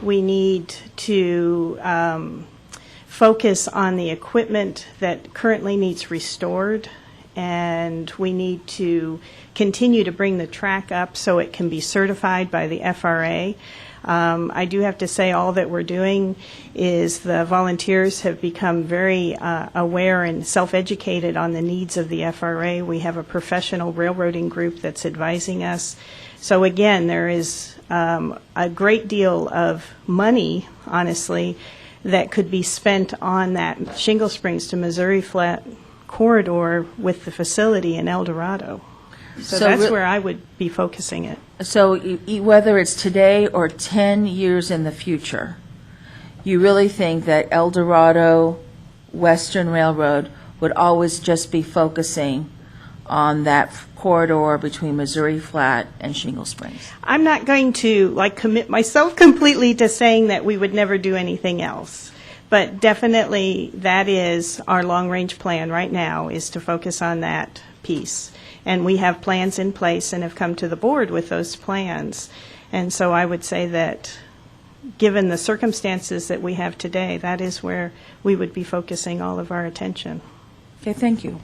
We need to focus on the equipment that currently needs restored, and we need to continue to bring the track up so it can be certified by the FRA. I do have to say all that we're doing is the volunteers have become very aware and self-educated on the needs of the FRA. We have a professional railroading group that's advising us. So again, there is a great deal of money, honestly, that could be spent on that Shingle Springs to Missouri Flat corridor with the facility in El Dorado. So that's where I would be focusing it. So whether it's today or 10 years in the future, you really think that El Dorado Western Railroad would always just be focusing on that corridor between Missouri Flat and Shingle Springs? I'm not going to commit myself completely to saying that we would never do anything else. But definitely that is our long-range plan right now, is to focus on that piece. And we have plans in place and have come to the board with those plans. And so I would say that given the circumstances that we have today, that is where we would be focusing all of our attention. Okay, thank you.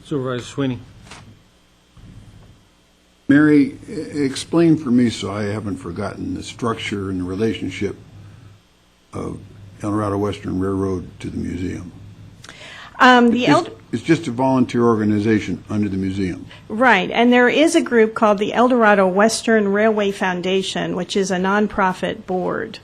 Supervisor Sweeney. Mary, explain for me, so I haven't forgotten, the structure and the relationship of El Dorado Western Railroad to the museum. It's just a volunteer organization under the museum. Right, and there is a group called the El Dorado Western Railway Foundation, which is a nonprofit board,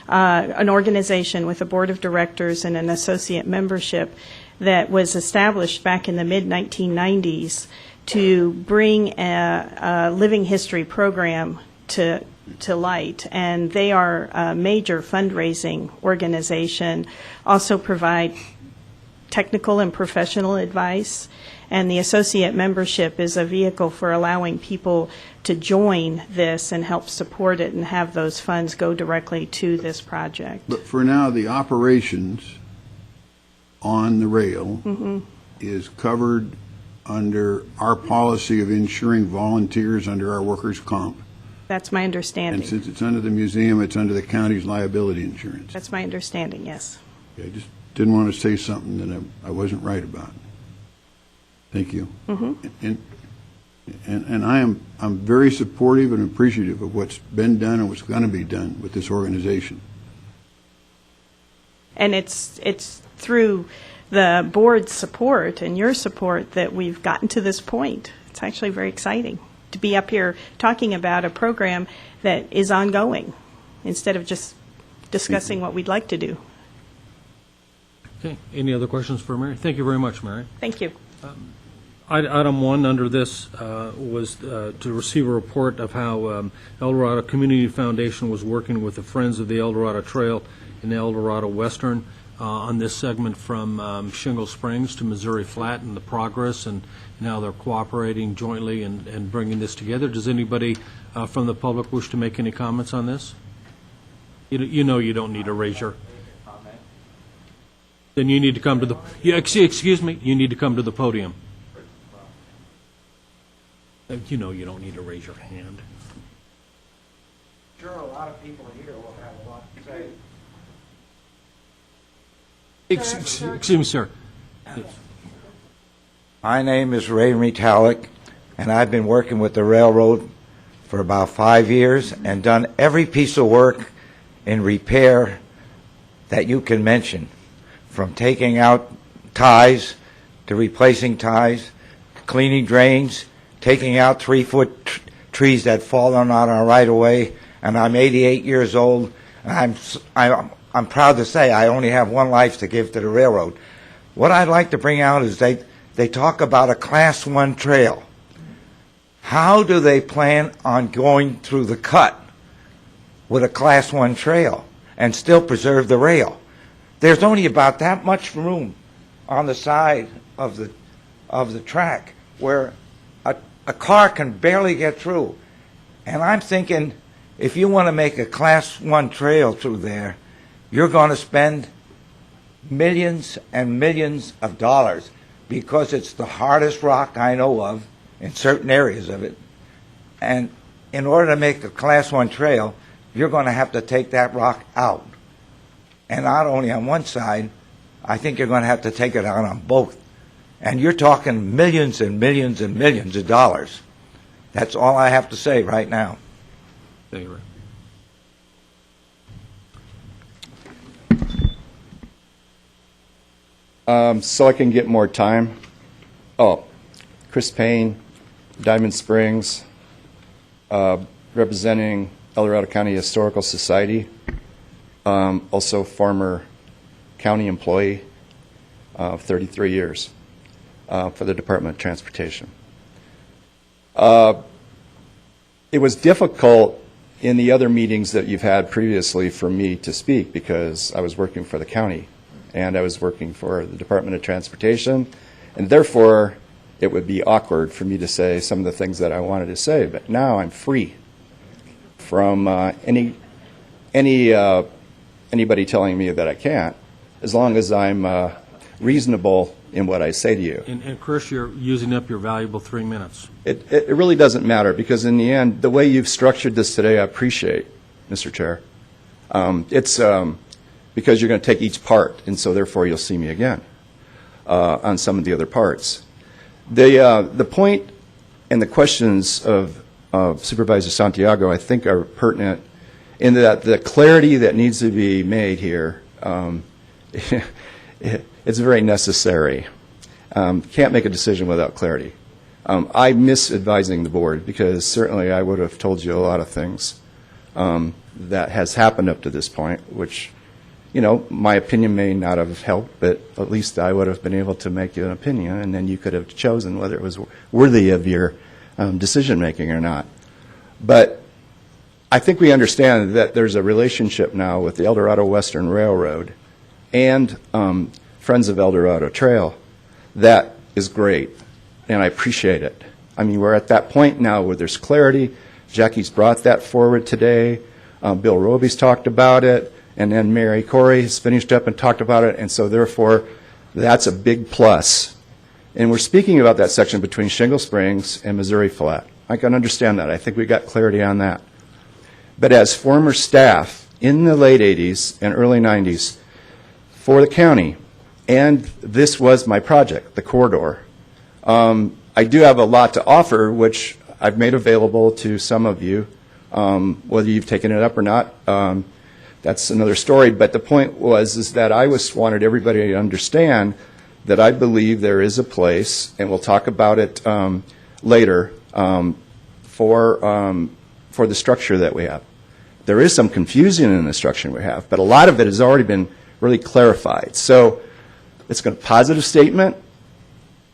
an organization with a board of directors and an associate membership that was established back in the mid-1990s to bring a living history program to light, and they are a major fundraising organization, also provide technical and professional advice, and the associate membership is a vehicle for allowing people to join this and help support it and have those funds go directly to this project. But for now, the operations on the rail is covered under our policy of insuring volunteers under our workers' comp. That's my understanding. And since it's under the museum, it's under the county's liability insurance. That's my understanding, yes. I just didn't want to say something that I wasn't right about. Thank you. And I'm very supportive and appreciative of what's been done and what's going to be done with this organization. And it's through the board's support and your support that we've gotten to this point. It's actually very exciting to be up here talking about a program that is ongoing instead of just discussing what we'd like to do. Okay. Any other questions for Mary? Thank you very much, Mary. Thank you. Item 1 under this was to receive a report of how El Dorado Community Foundation was working with the Friends of the El Dorado Trail and El Dorado Western on this segment from Shingle Springs to Missouri Flat, and the progress and how they're cooperating jointly and bringing this together. Does anybody from the public wish to make any comments on this? You know you don't need to raise your... Then you need to come to the... excuse me. You need to come to the podium. You know you don't need to raise your hand. Sure, a lot of people here will have a lot to say. Excuse me, sir. My name is Ray Retallack, and I've been working with the railroad for about 5 years and done every piece of work in repair that you can mention, from taking out ties to replacing ties, cleaning drains, taking out 3-foot trees that fallen on our right-of-way. And I'm 88 years old, and I'm proud to say I only have one life to give to the railroad. What I'd like to bring out is they talk about a Class 1 trail. How do they plan on going through the cut with a Class 1 trail and still preserve the rail? There's only about that much room on the side of the track where a car can barely get through. And I'm thinking, if you want to make a Class 1 trail through there, you're going to spend millions and millions of dollars because it's the hardest rock I know of in certain areas of it. And in order to make a Class 1 trail, you're going to have to take that rock out. And not only on one side, I think you're going to have to take it out on both. And you're talking millions and millions and millions of dollars. That's all I have to say right now. Thank you, Rick. So I can get more time. Oh, Chris Payne, Diamond Springs, representing Dorado County Historical Society, also former county employee of 33 years for the Department of Transportation. It was difficult in the other meetings that you've had previously for me to speak because I was working for the county and I was working for the Department of Transportation, and therefore it would be awkward for me to say some of the things that I wanted to say. But now I'm free from anybody telling me that I can't, as long as I'm reasonable in what I say to you. And Chris, you're using up your valuable 3 minutes. It really doesn't matter, because in the end, the way you've structured this today, I appreciate, Mr. Chair. It's because you're going to take each part, and so therefore you'll see me again on some of the other parts. The point and the questions of Supervisor Santiago, I think, are pertinent in that the clarity that needs to be made here, it's very necessary. Can't make a decision without clarity. I miss advising the board because certainly I would have told you a lot of things that has happened up to this point, which, you know, my opinion may not have helped, but at least I would have been able to make you an opinion, and then you could have chosen whether it was worthy of your decision making or not. But I think we understand that there's a relationship now with the El Dorado Western Railroad and Friends of El Dorado Trail that is great, and I appreciate it. I mean, we're at that point now where there's clarity. Jackie's brought that forward today. Bill Robe's talked about it, and then Mary Corey has finished up and talked about it, and so therefore that's a big plus. And we're speaking about that section between Shingle Springs and Missouri Flat. I can understand that. I think we got clarity on that. But as former staff in the late 80s and early 90s for the county, and this was my project, the corridor, I do have a lot to offer, which I've made available to some of you. Whether you've taken it up or not, that's another story. But the point is that I wanted everybody to understand that I believe there is a place, and we'll talk about it later, for the structure that we have. There is some confusion in the structure we have, but a lot of it has already been really clarified. So it's a positive statement.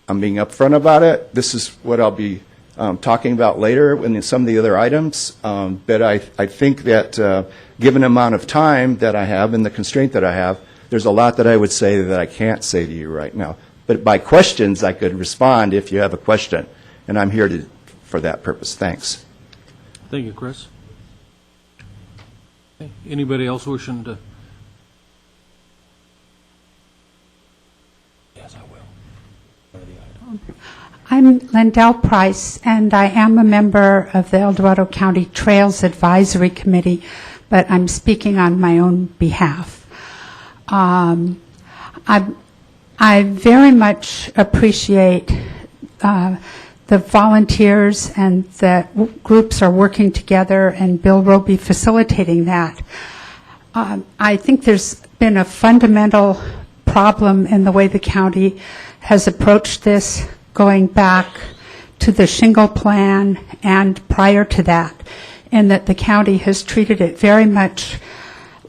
I'm being upfront about it. This is what I'll be talking about later in some of the other items. But I think that given the amount of time that I have and the constraint that I have, there's a lot that I would say that I can't say to you right now. But by questions, I could respond if you have a question, and I'm here for that purpose. Thanks. Thank you, Chris. Okay. Anybody else wishing to? Yes, I will. I'm Lendell Price, and I am a member of the El Dorado County Trails Advisory Committee, but I'm speaking on my own behalf. I very much appreciate the volunteers and that groups are working together, and Bill Robe facilitating that. I think there's been a fundamental problem in the way the county has approached this, going back to the Shingle plan and prior to that, in that the county has treated it very much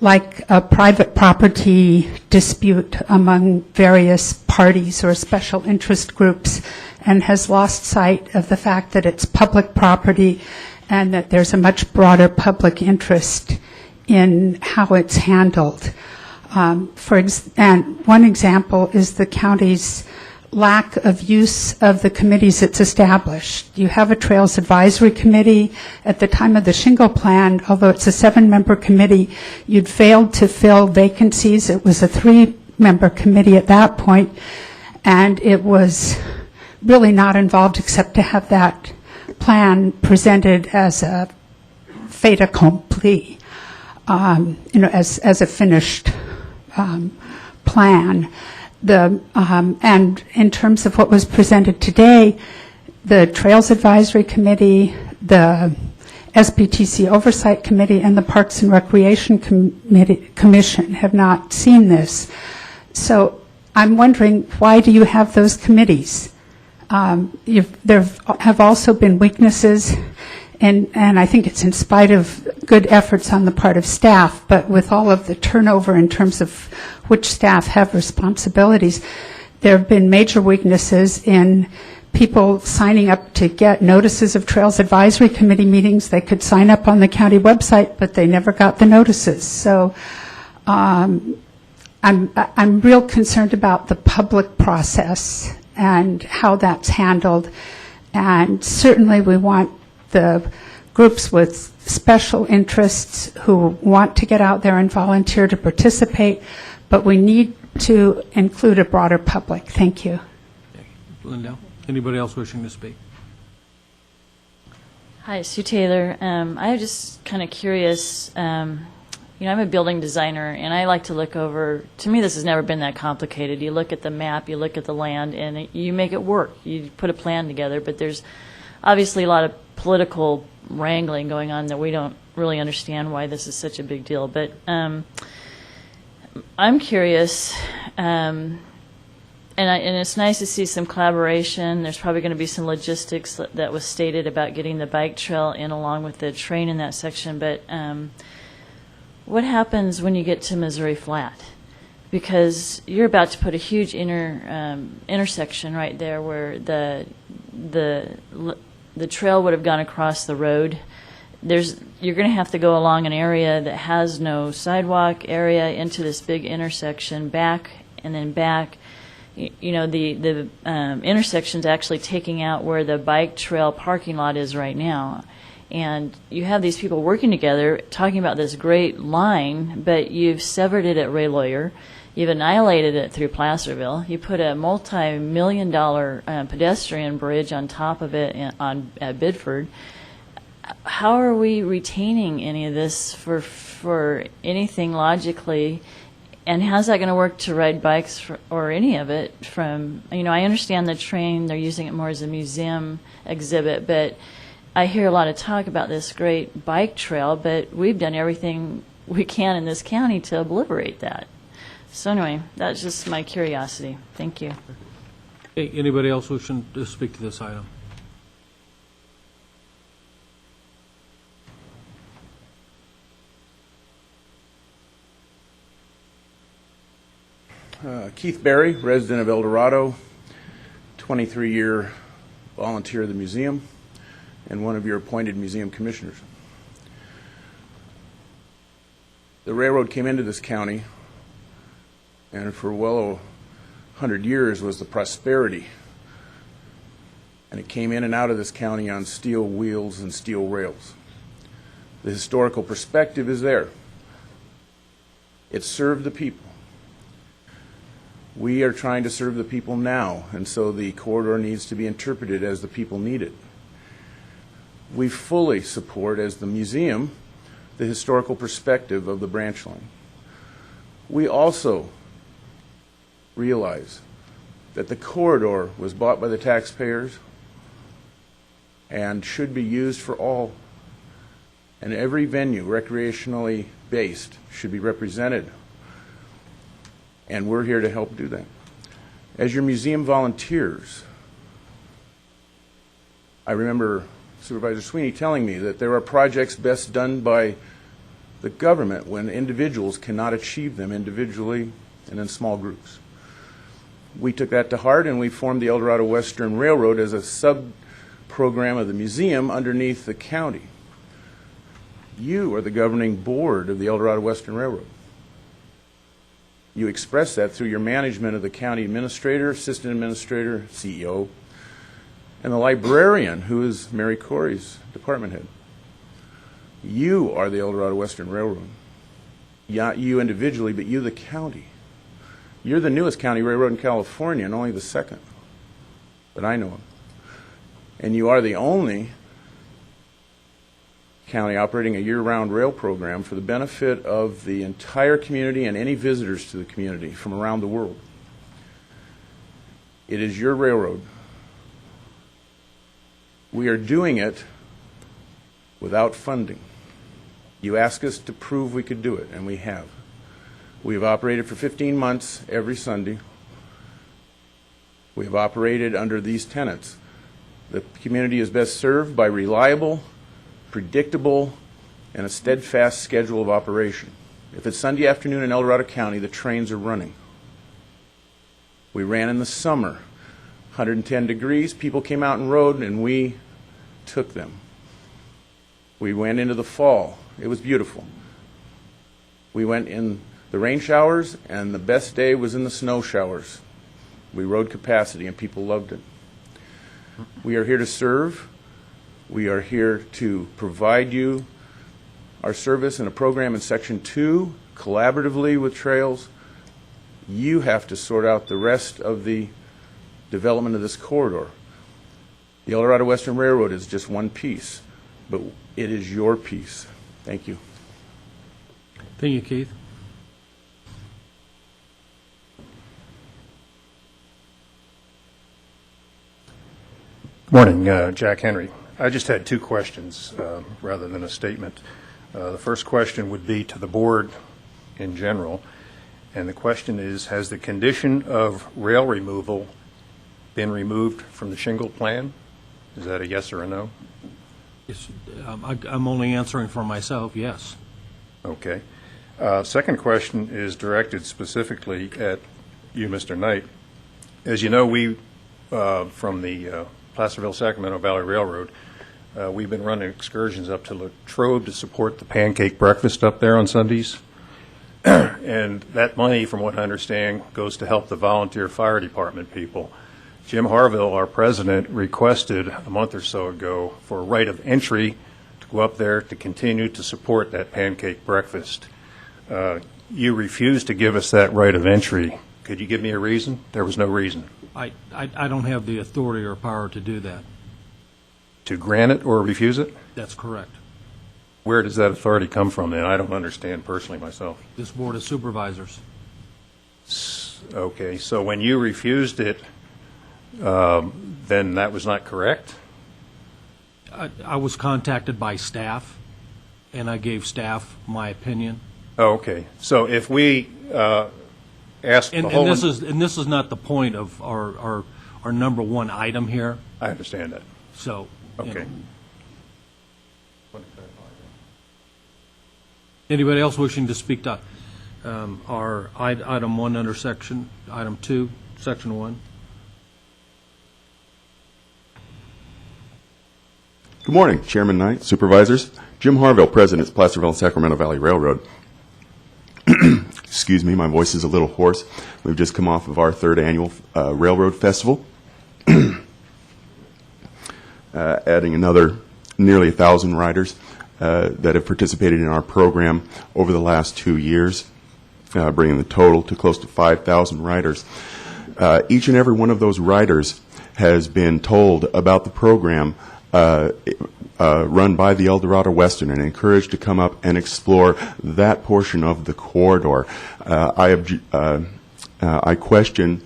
like a private property dispute among various parties or special interest groups, and has lost sight of the fact that it's public property and that there's a much broader public interest in how it's handled. And one example is the county's lack of use of the committees it's established. You have a Trails Advisory Committee. At the time of the Shingle Plan, although it's a 7-member committee, you'd failed to fill vacancies. It was a 3-member committee at that point, and it was really not involved except to have that plan presented as a fait accompli, as a finished plan. And in terms of what was presented today, the Trails Advisory Committee, the SPTC Oversight Committee, and the Parks and Recreation Commission have not seen this. So I'm wondering, why do you have those committees? There have also been weaknesses, and I think it's in spite of good efforts on the part of staff, but with all of the turnover in terms of which staff have responsibilities, there have been major weaknesses in people signing up to get notices of Trails Advisory Committee meetings. They could sign up on the county website, but they never got the notices. So I'm real concerned about the public process and how that's handled. And certainly we want the groups with special interests who want to get out there and volunteer to participate, but we need to include a broader public. Thank you. Lindell, anybody else wishing to speak? Hi, Sue Taylor. I'm just kind of curious. I'm a building designer, and I like to look over. To me, this has never been that complicated. You look at the map, you look at the land, and you make it work. You put a plan together, but there's obviously a lot of political wrangling going on that we don't really understand why this is such a big deal. But I'm curious, and it's nice to see some collaboration. There's probably going to be some logistics that was stated about getting the bike trail in along with the train in that section. But what happens when you get to Missouri Flat? Because you're about to put a huge intersection right there where the trail would have gone across the road. You're going to have to go along an area that has no sidewalk area into this big intersection, back and then back. The intersection's actually taking out where the bike trail parking lot is right now. And you have these people working together talking about this great line, but you've severed it at Ray Lawyer. You've annihilated it through Placerville. You put a multi-million-dollar pedestrian bridge on top of it at Bidford. How are we retaining any of this for anything logically? And how's that going to work to ride bikes or any of it from, I understand the train, they're using it more as a museum exhibit, but I hear a lot of talk about this great bike trail, but we've done everything we can in this county to obliterate that. So anyway, that's just my curiosity. Thank you. Hey, anybody else wishing to speak to this item? Keith Berry, resident of El Dorado, 23-year volunteer of the museum, and one of your appointed museum commissioners. The railroad came into this county, and for well over 100 years was the prosperity. And it came in and out of this county on steel wheels and steel rails. The historical perspective is there. It served the people. We are trying to serve the people now, and so the corridor needs to be interpreted as the people need it. We fully support, as the museum, the historical perspective of the branch line. We also realize that the corridor was bought by the taxpayers and should be used for all, and every venue recreationally based should be represented. And we're here to help do that. As your museum volunteers, I remember Supervisor Sweeney telling me that there are projects best done by the government when individuals cannot achieve them individually and in small groups. We took that to heart, and we formed the Eldorado Western Railroad as a sub-program of the museum underneath the county. You are the governing board of the Eldorado Western Railroad. You express that through your management of the county administrator, assistant administrator, CEO, and the librarian, who is Mary Corey's department head. You are the Eldorado Western Railroad. Not you individually, but you, the county. You're the newest county railroad in California, and only the second that I know of. And you are the only county operating a year-round rail program for the benefit of the entire community and any visitors to the community from around the world. It is your railroad. We are doing it without funding. You asked us to prove we could do it, and we have. We have operated for 15 months every Sunday. We have operated under these tenets. The community is best served by reliable, predictable, and a steadfast schedule of operation. If it's Sunday afternoon in El Dorado County, the trains are running. We ran in the summer, 110 degrees, people came out and rode, and we took them. We went into the fall. It was beautiful. We went in the rain showers, and the best day was in the snow showers. We rode capacity, and people loved it. We are here to serve. We are here to provide you our service in a program in Section 2, collaboratively with Trails. You have to sort out the rest of the development of this corridor. The El Dorado Western Railroad is just one piece, but it is your piece. Thank you. Thank you, Keith. Morning, Jack Henry. I just had two questions rather than a statement. The first question would be to the board in general, and the question is, has the condition of rail removal been removed from the Shingle plan? Is that a yes or a no? Yes, I'm only answering for myself, yes. Okay. Second question is directed specifically at you, Mr. Knight. As you know, we, from the Placerville Sacramento Valley Railroad, we've been running excursions up to Robe to support the pancake breakfast up there on Sundays. And that money, from what I understand, goes to help the volunteer fire department people. Jim Harville, our president, requested a month or so ago for a right of entry to go up there to continue to support that pancake breakfast. You refused to give us that right of entry. Could you give me a reason? There was no reason. I don't have the authority or power to do that. To grant it or refuse it? That's correct. Where does that authority come from then? I don't understand personally myself. This Board of Supervisors. Okay, so when you refused it, then that was not correct? I was contacted by staff, and I gave staff my opinion. Oh, okay. So if we ask the whole... And this is not the point of our number one item here. I understand that. So... Okay. Anybody else wishing to speak to our item 1 under item 2, section 1? Good morning, Chairman Knight, Supervisors. Jim Harville, President, Placerville and Sacramento Valley Railroad. Excuse me, my voice is a little hoarse. We've just come off of our third annual Railroad Festival. Adding another nearly 1,000 riders that have participated in our program over the last 2 years, bringing the total to close to 5,000 riders. Each and every one of those riders has been told about the program run by the El Dorado Western and encouraged to come up and explore that portion of the corridor. I question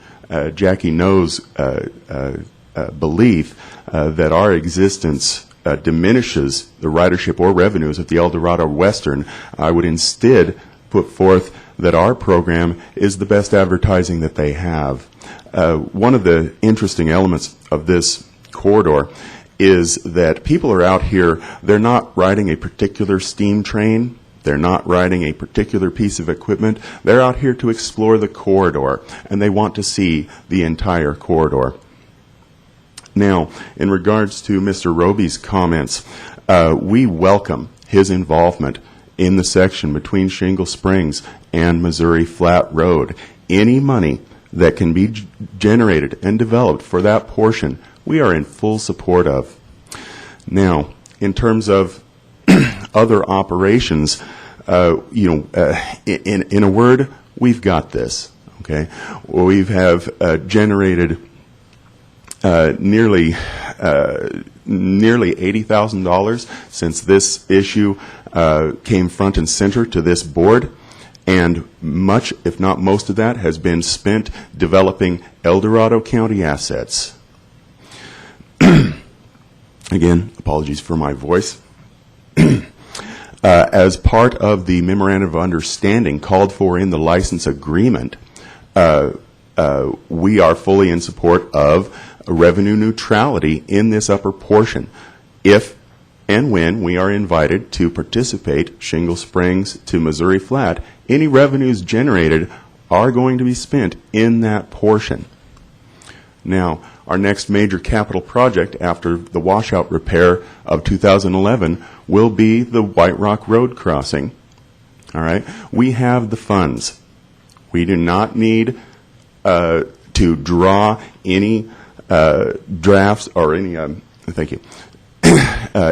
Jackie No's belief that our existence diminishes the ridership or revenues of the El Dorado Western. I would instead put forth that our program is the best advertising that they have. One of the interesting elements of this corridor is that people are out here, they're not riding a particular steam train, They're not riding a particular piece of equipment. They're out here to explore the corridor, and they want to see the entire corridor. Now, in regards to Mr. Roby's comments, we welcome his involvement in the section between Shingle Springs and Missouri Flat Road. Any money that can be generated and developed for that portion, we are in full support of. Now, in terms of other operations, in a word, we've got this. Okay, we have generated nearly $80,000 since this issue came front and center to this board, and much, if not most of that, has been spent developing El Dorado County assets. Again, apologies for my voice. As part of the memorandum of understanding called for in the license agreement, we are fully in support of revenue neutrality in this upper portion if and when we are invited to participate Shingle Springs to Missouri Flat. Any revenues generated are going to be spent in that portion. Now, our next major capital project after the washout repair of 2011 will be the White Rock Road crossing. All right, we have the funds. We do not need to draw any drafts or any thank you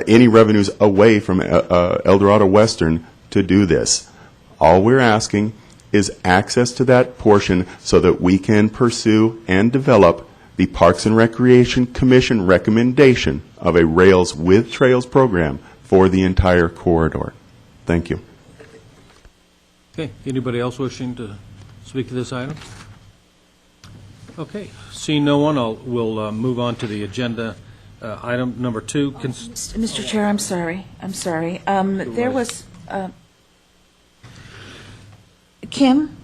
any revenues away from El Dorado Western to do this. All we're asking is access to that portion so that we can pursue and develop the Parks and Recreation Commission recommendation of a Rails with Trails program for the entire corridor. Thank you. Okay, anybody else wishing to speak to this item? Okay, seeing no one, we'll move on to the agenda. Item number 2. Mr. Chair, I'm sorry. There was, Kim,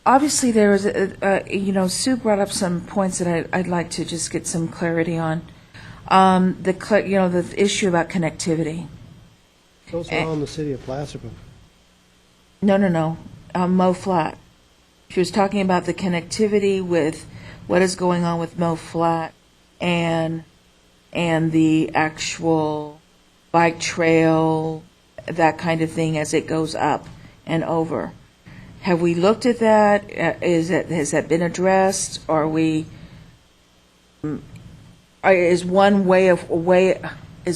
obviously there was, Sue brought up some points that I'd like to just get some clarity on. The issue about connectivity. Those are all in the city of Placerville. No. Mo Flat. She was talking about the connectivity with what is going on with Mo Flat and the actual bike trail, that kind of thing as it goes up and over. Have we looked at that? Has that been addressed? Is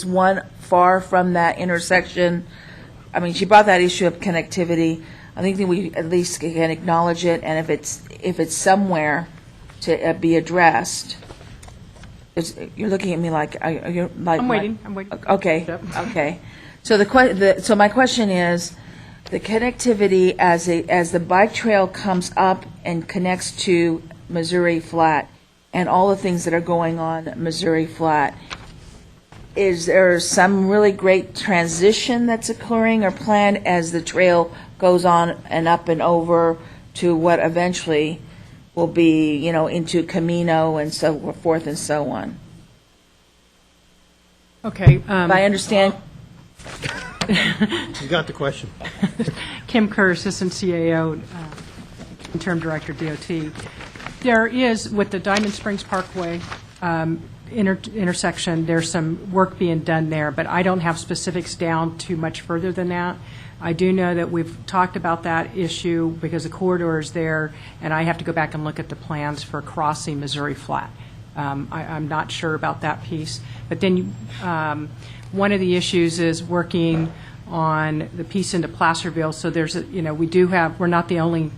one far from that intersection? I mean, she brought that issue of connectivity. I think that we at least can acknowledge it, and if it's somewhere to be addressed. You're looking at me like you're like. I'm waiting. Okay. Yep. Okay. So so my question is, the connectivity as the bike trail comes up and connects to Missouri Flat, and all the things that are going on at Missouri Flat. Is there some really great transition that's occurring or planned as the trail goes on and up and over to what eventually will be, into Camino and so forth and so on? Okay. I understand. You got the question. Kim Kerr, Assistant CAO, Interim Director, DOT. There is, with the Diamond Springs Parkway intersection, there's some work being done there, but I don't have specifics down too much further than that. I do know that we've talked about that issue because the corridor is there, and I have to go back and look at the plans for crossing Missouri Flat. I'm not sure about that piece. But then one of the issues is working on the piece into Placerville. So there's, we're not the only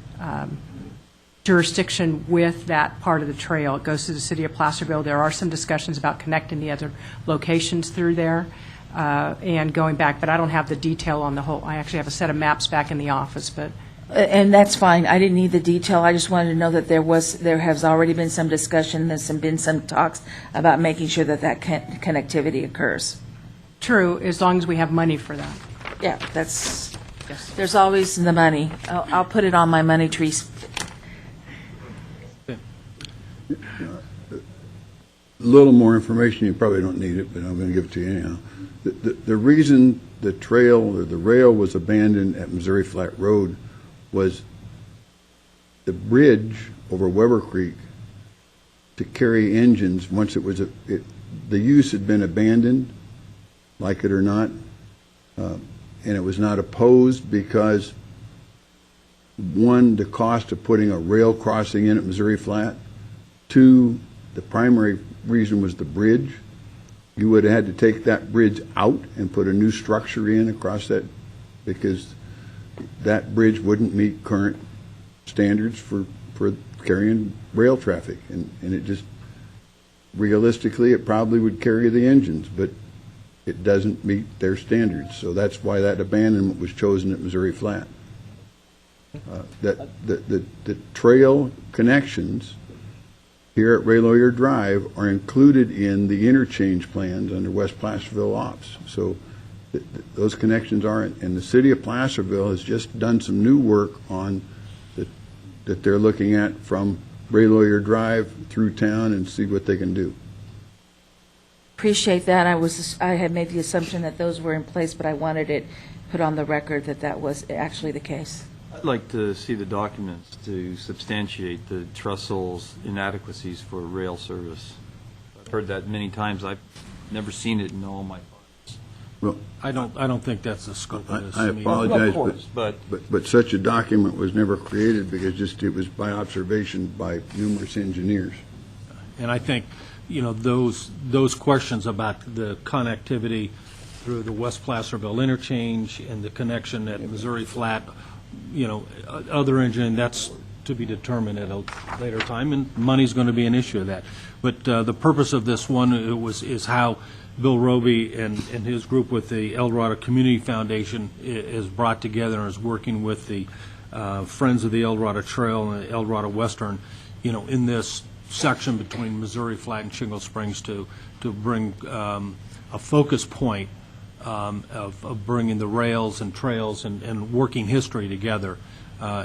jurisdiction with that part of the trail. It goes to the city of Placerville. There are some discussions about connecting the other locations through there and going back, but I don't have the detail on the whole. I actually have a set of maps back in the office, but. And that's fine. I didn't need the detail. I just wanted to know that there has already been some discussion, there's been some talks about making sure that connectivity occurs. True, as long as we have money for that. Yeah, yes. There's always the money. I'll put it on my money tree. A little more information, you probably don't need it, but I'm going to give it to you anyhow. The reason the trail or the rail was abandoned at Missouri Flat Road was the bridge over Weber Creek to carry engines, once it was, the use had been abandoned, like it or not, and it was not opposed because, one, the cost of putting a rail crossing in at Missouri Flat, two, the primary reason was the bridge. You would have had to take that bridge out and put a new structure in across that, because that bridge wouldn't meet current standards for carrying rail traffic. And it just, realistically, it probably would carry the engines, but it doesn't meet their standards. So that's why that abandonment was chosen at Missouri Flat. The trail connections here at Ray Lawyer Drive are included in the interchange plans under West Placerville Ops. So those connections are, and the city of Placerville has just done some new work on that they're looking at from Ray Lawyer Drive through town and see what they can do. Appreciate that. I had made the assumption that those were in place, but I wanted it put on the record that that was actually the case. I'd like to see the documents to substantiate the trestles inadequacies for rail service. I've heard that many times. I've never seen it in all my files. Well, I don't think that's the scope of this. I apologize, Of course, but such a document was never created because it was by observation by numerous engineers. And I think, those questions about the connectivity through the West Placerville interchange and the connection at Missouri Flat, other engineering, that's to be determined at a later time, and money's going to be an issue of that. But the purpose of this one is how Bill Robe and his group with the Dorado Community Foundation is brought together and is working with the Friends of the Dorado Trail and the Dorado Western, in this section between Missouri Flat and Shingle Springs to bring a focus point of bringing the rails and trails and working history together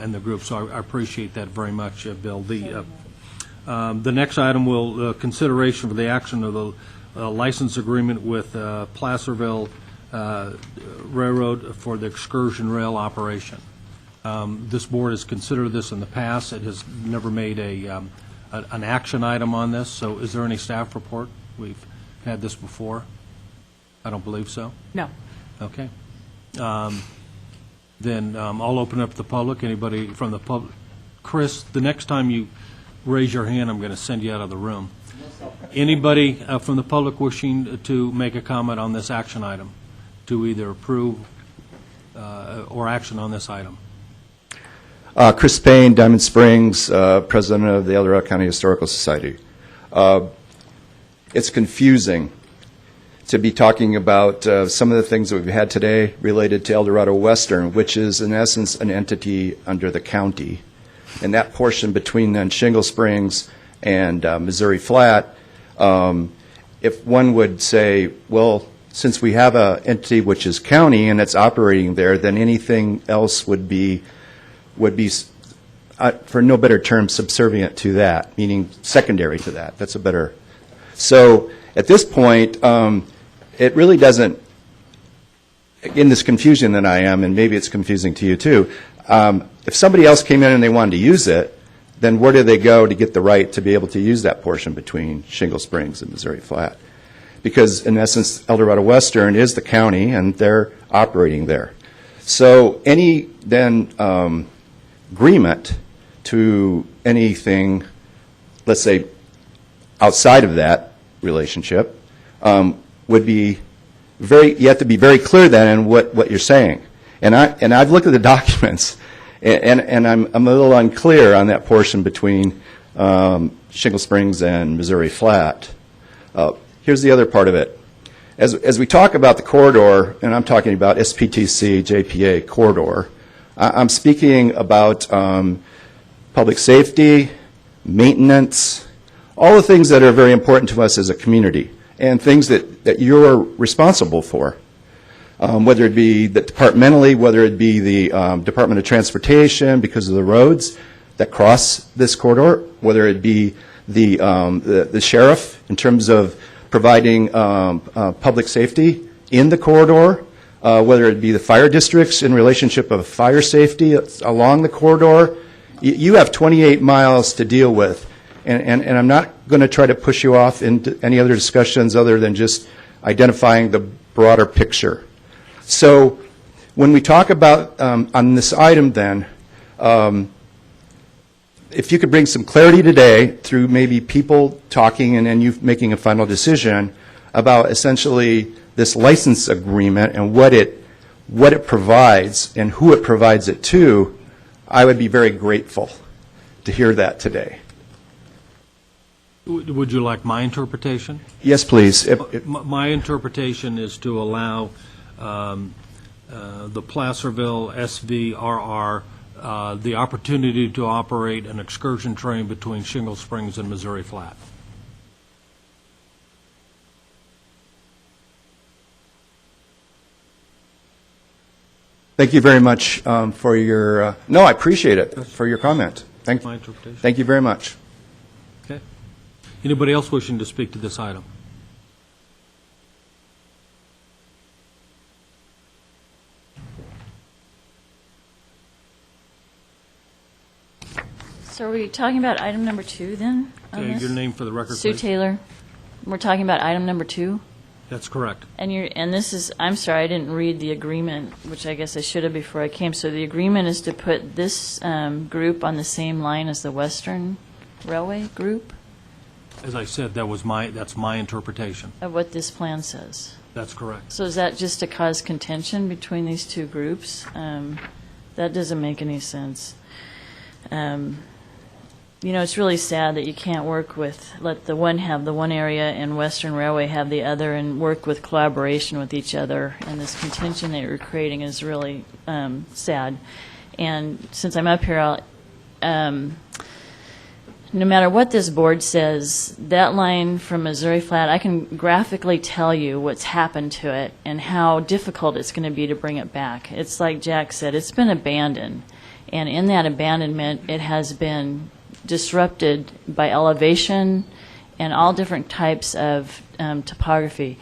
in the group. So I appreciate that very much, Bill. The next item will consideration for the action of the license agreement with Placerville Railroad for the Excursion rail operation. This board has considered this in the past. It has never made an action item on this. So is there any staff report? We've had this before. I don't believe so. No. Okay. Then I'll open up the public. Anybody from the public? Chris, the next time you raise your hand, I'm going to send you out of the room. Anybody from the public wishing to make a comment on this action item, to either approve or action on this item? Chris Payne, Diamond Springs, president of the Dorado County Historical Society. It's confusing to be talking about some of the things that we've had today related to Dorado Western, which is in essence an entity under the county. And that portion between then Shingle Springs and Missouri Flat, if one would say, well, since we have an entity which is county and it's operating there, then anything else would be for no better term, subservient to that, meaning secondary to that. That's a better. So at this point, it really doesn't, in this confusion that I am, and maybe it's confusing to you too, if somebody else came in and they wanted to use it, then where do they go to get the right to be able to use that portion between Shingle Springs and Missouri Flat? Because in essence, Dorado Western is the county and they're operating there. So any then agreement to anything, let's say, outside of that relationship would be you have to be very clear then in what you're saying. And I've looked at the documents, and I'm a little unclear on that portion between Shingle Springs and Missouri Flat. Here's the other part of it. As we talk about the corridor, and I'm talking about SPTC, JPA corridor, I'm speaking about public safety, maintenance, all the things that are very important to us as a community, and things that you're responsible for. Whether it be departmentally, whether it be the Department of Transportation because of the roads that cross this corridor, whether it be the sheriff in terms of providing public safety in the corridor, whether it be the fire districts in relationship of fire safety along the corridor. You have 28 miles to deal with, and I'm not going to try to push you off into any other discussions other than just identifying the broader picture. So when we talk about on this item then, if you could bring some clarity today through maybe people talking and then you making a final decision about essentially this license agreement and what it provides and who it provides it to, I would be very grateful to hear that today. Would you like my interpretation? Yes, please. My interpretation is to allow the Placerville SVRR the opportunity to operate an excursion train between Shingle Springs and Missouri Flat. Thank you very much for your, no, I appreciate it, for your comment. Thank you very much. Okay. Anybody else wishing to speak to this item? So are we talking about item number 2 then? on this? Your name for the record, Sue please. Taylor. We're talking about item number 2? That's correct. And this is, I'm sorry, I didn't read the agreement, which I guess I should have before I came. So the agreement is to put this group on the same line as the Western Railway group As I said, that's my interpretation. of what this plan says. That's correct. So is that just to cause contention between these two groups? That doesn't make any sense. You know, it's really sad that you can't work with, let the one have the one area and Western Railway have the other and work with collaboration with each other. And this contention that you're creating is really sad. And since I'm up here, no matter what this board says, that line from Missouri Flat, I can graphically tell you what's happened to it and how difficult it's going to be to bring it back. It's like Jack said, it's been abandoned. And in that abandonment, it has been disrupted by elevation and all different types of topography.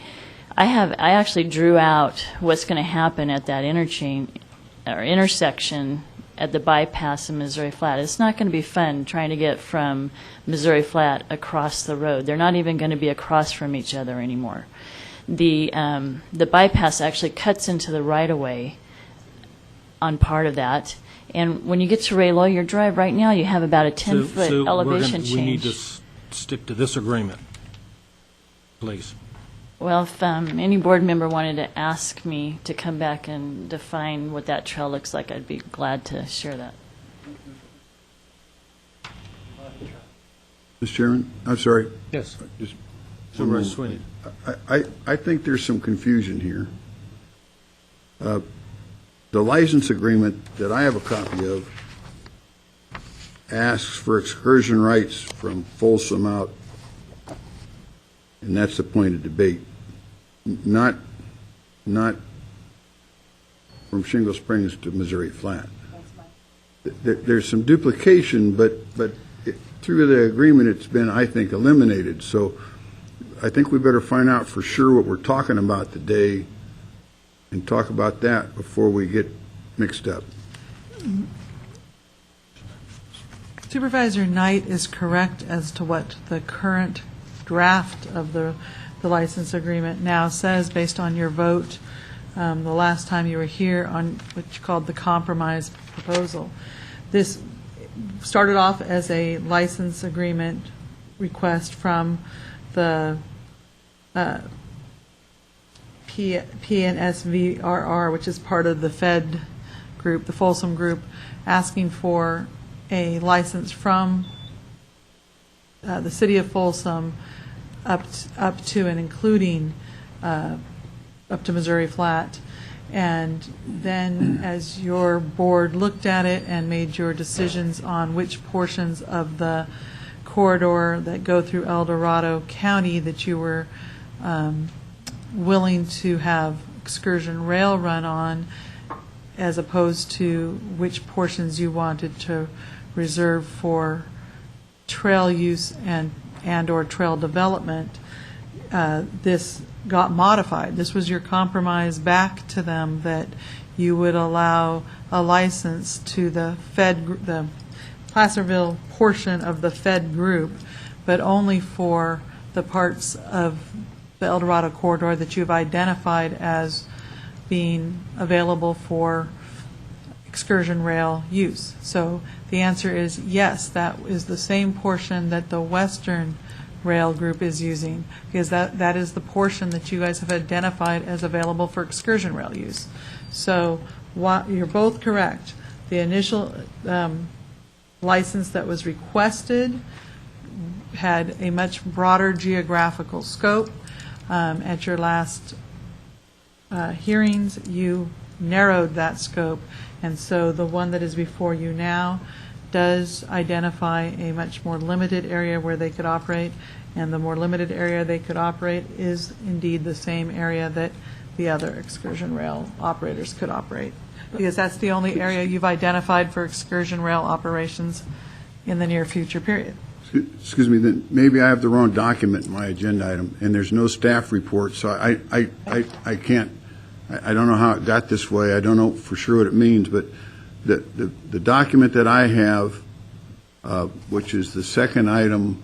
I actually drew out what's going to happen at that interchange or intersection at the bypass in Missouri Flat. It's not going to be fun trying to get from Missouri Flat across the road. They're not even going to be across from each other anymore. The bypass actually cuts into the right-of-way on part of that. And when you get to Ray Lawyer Drive right now, you have about a 10-foot elevation change. We need to stick to this agreement, please. Well, if any board member wanted to ask me to come back and define what that trail looks like, I'd be glad to share that. Mr. Chairman, I'm sorry. Yes. Just Supervisor Sweeney. I think there's some confusion here. The license agreement that I have a copy of asks for excursion rights from Folsom out, and that's the point of debate. Not from Shingle Springs to Missouri Flat. There's some duplication, but through the agreement it's been, I think, eliminated. So I think we better find out for sure what we're talking about today and talk about that before we get mixed up. Supervisor Knight is correct as to what the current draft of the license agreement now says based on your vote the last time you were here on what you called the compromise proposal. This started off as a license agreement request from the PNSVRR, which is part of the Fed group, the Folsom group, asking for a license from the city of Folsom up to and including up to Missouri Flat. And then as your board looked at it and made your decisions on which portions of the corridor that go through El Dorado County that you were willing to have excursion rail run on, as opposed to which portions you wanted to reserve for trail use and or trail development, this got modified. This was your compromise back to them that you would allow a license to the the Placerville portion of the Fed group, but only for the parts of the El Dorado corridor that you've identified as being available for excursion rail use. So the answer is yes, that is the same portion that the Western Rail group is using, because that is the portion that you guys have identified as available for excursion rail use. So you're both correct. The initial license that was requested had a much broader geographical scope. At your last hearings, you narrowed that scope, and so the one that is before you now does identify a much more limited area where they could operate, and the more limited area they could operate is indeed the same area that the other excursion rail operators could operate, because that's the only area you've identified for excursion rail operations in the near future period. Excuse me, then maybe I have the wrong document in my agenda item, and there's no staff report, so I can't, I don't know how it got this way. I don't know for sure what it means, but the document that I have, which is the second item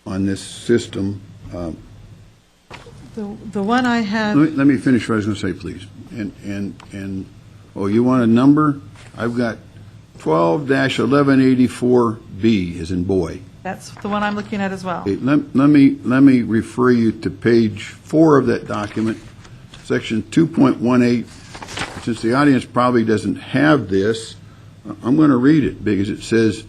on this system. The one I have. Let me finish what I was going to say, please. And you want a number? I've got 12-1184B as in boy. That's the one I'm looking at as well. Okay, let me refer you to page 4 of that document, section 2.18. Since the audience probably doesn't have this, I'm going to read it because it says,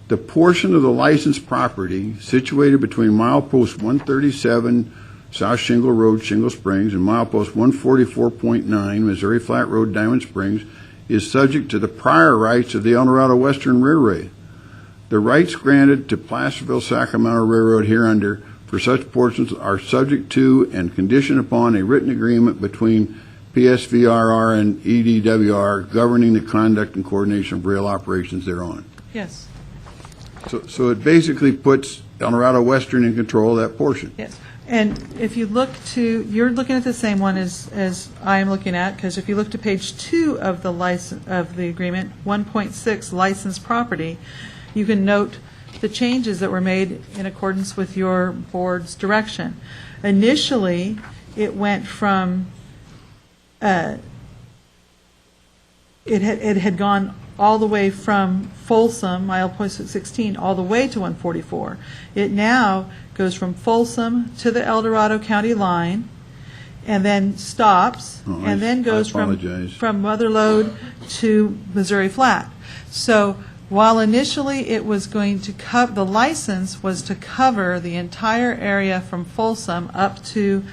the portion of the licensed property situated between milepost 137 South Shingle Road, Shingle Springs, and milepost 144.9 Missouri Flat Road, Diamond Springs, is subject to the prior rights of the El Dorado Western Railway. The rights granted to Placerville Sacramento Railroad hereunder for such portions are subject to and conditioned upon a written agreement between PSVRR and EDWR governing the conduct and coordination of rail operations thereon. Yes. So it basically puts El Dorado Western in control of that portion. Yes. And if you look to, you're looking at the same one as I am looking at, because if you look to page 2 of the license of the agreement, 1.6 licensed property, you can note the changes that were made in accordance with your board's direction. Initially, it went from it had gone all the way from Folsom, milepost 16, all the way to 144. It now goes from Folsom to the El Dorado County line, and then stops, and then goes from Motherlode to Missouri Flat. So while initially it was going to cover, the license was to cover the entire area from Folsom up to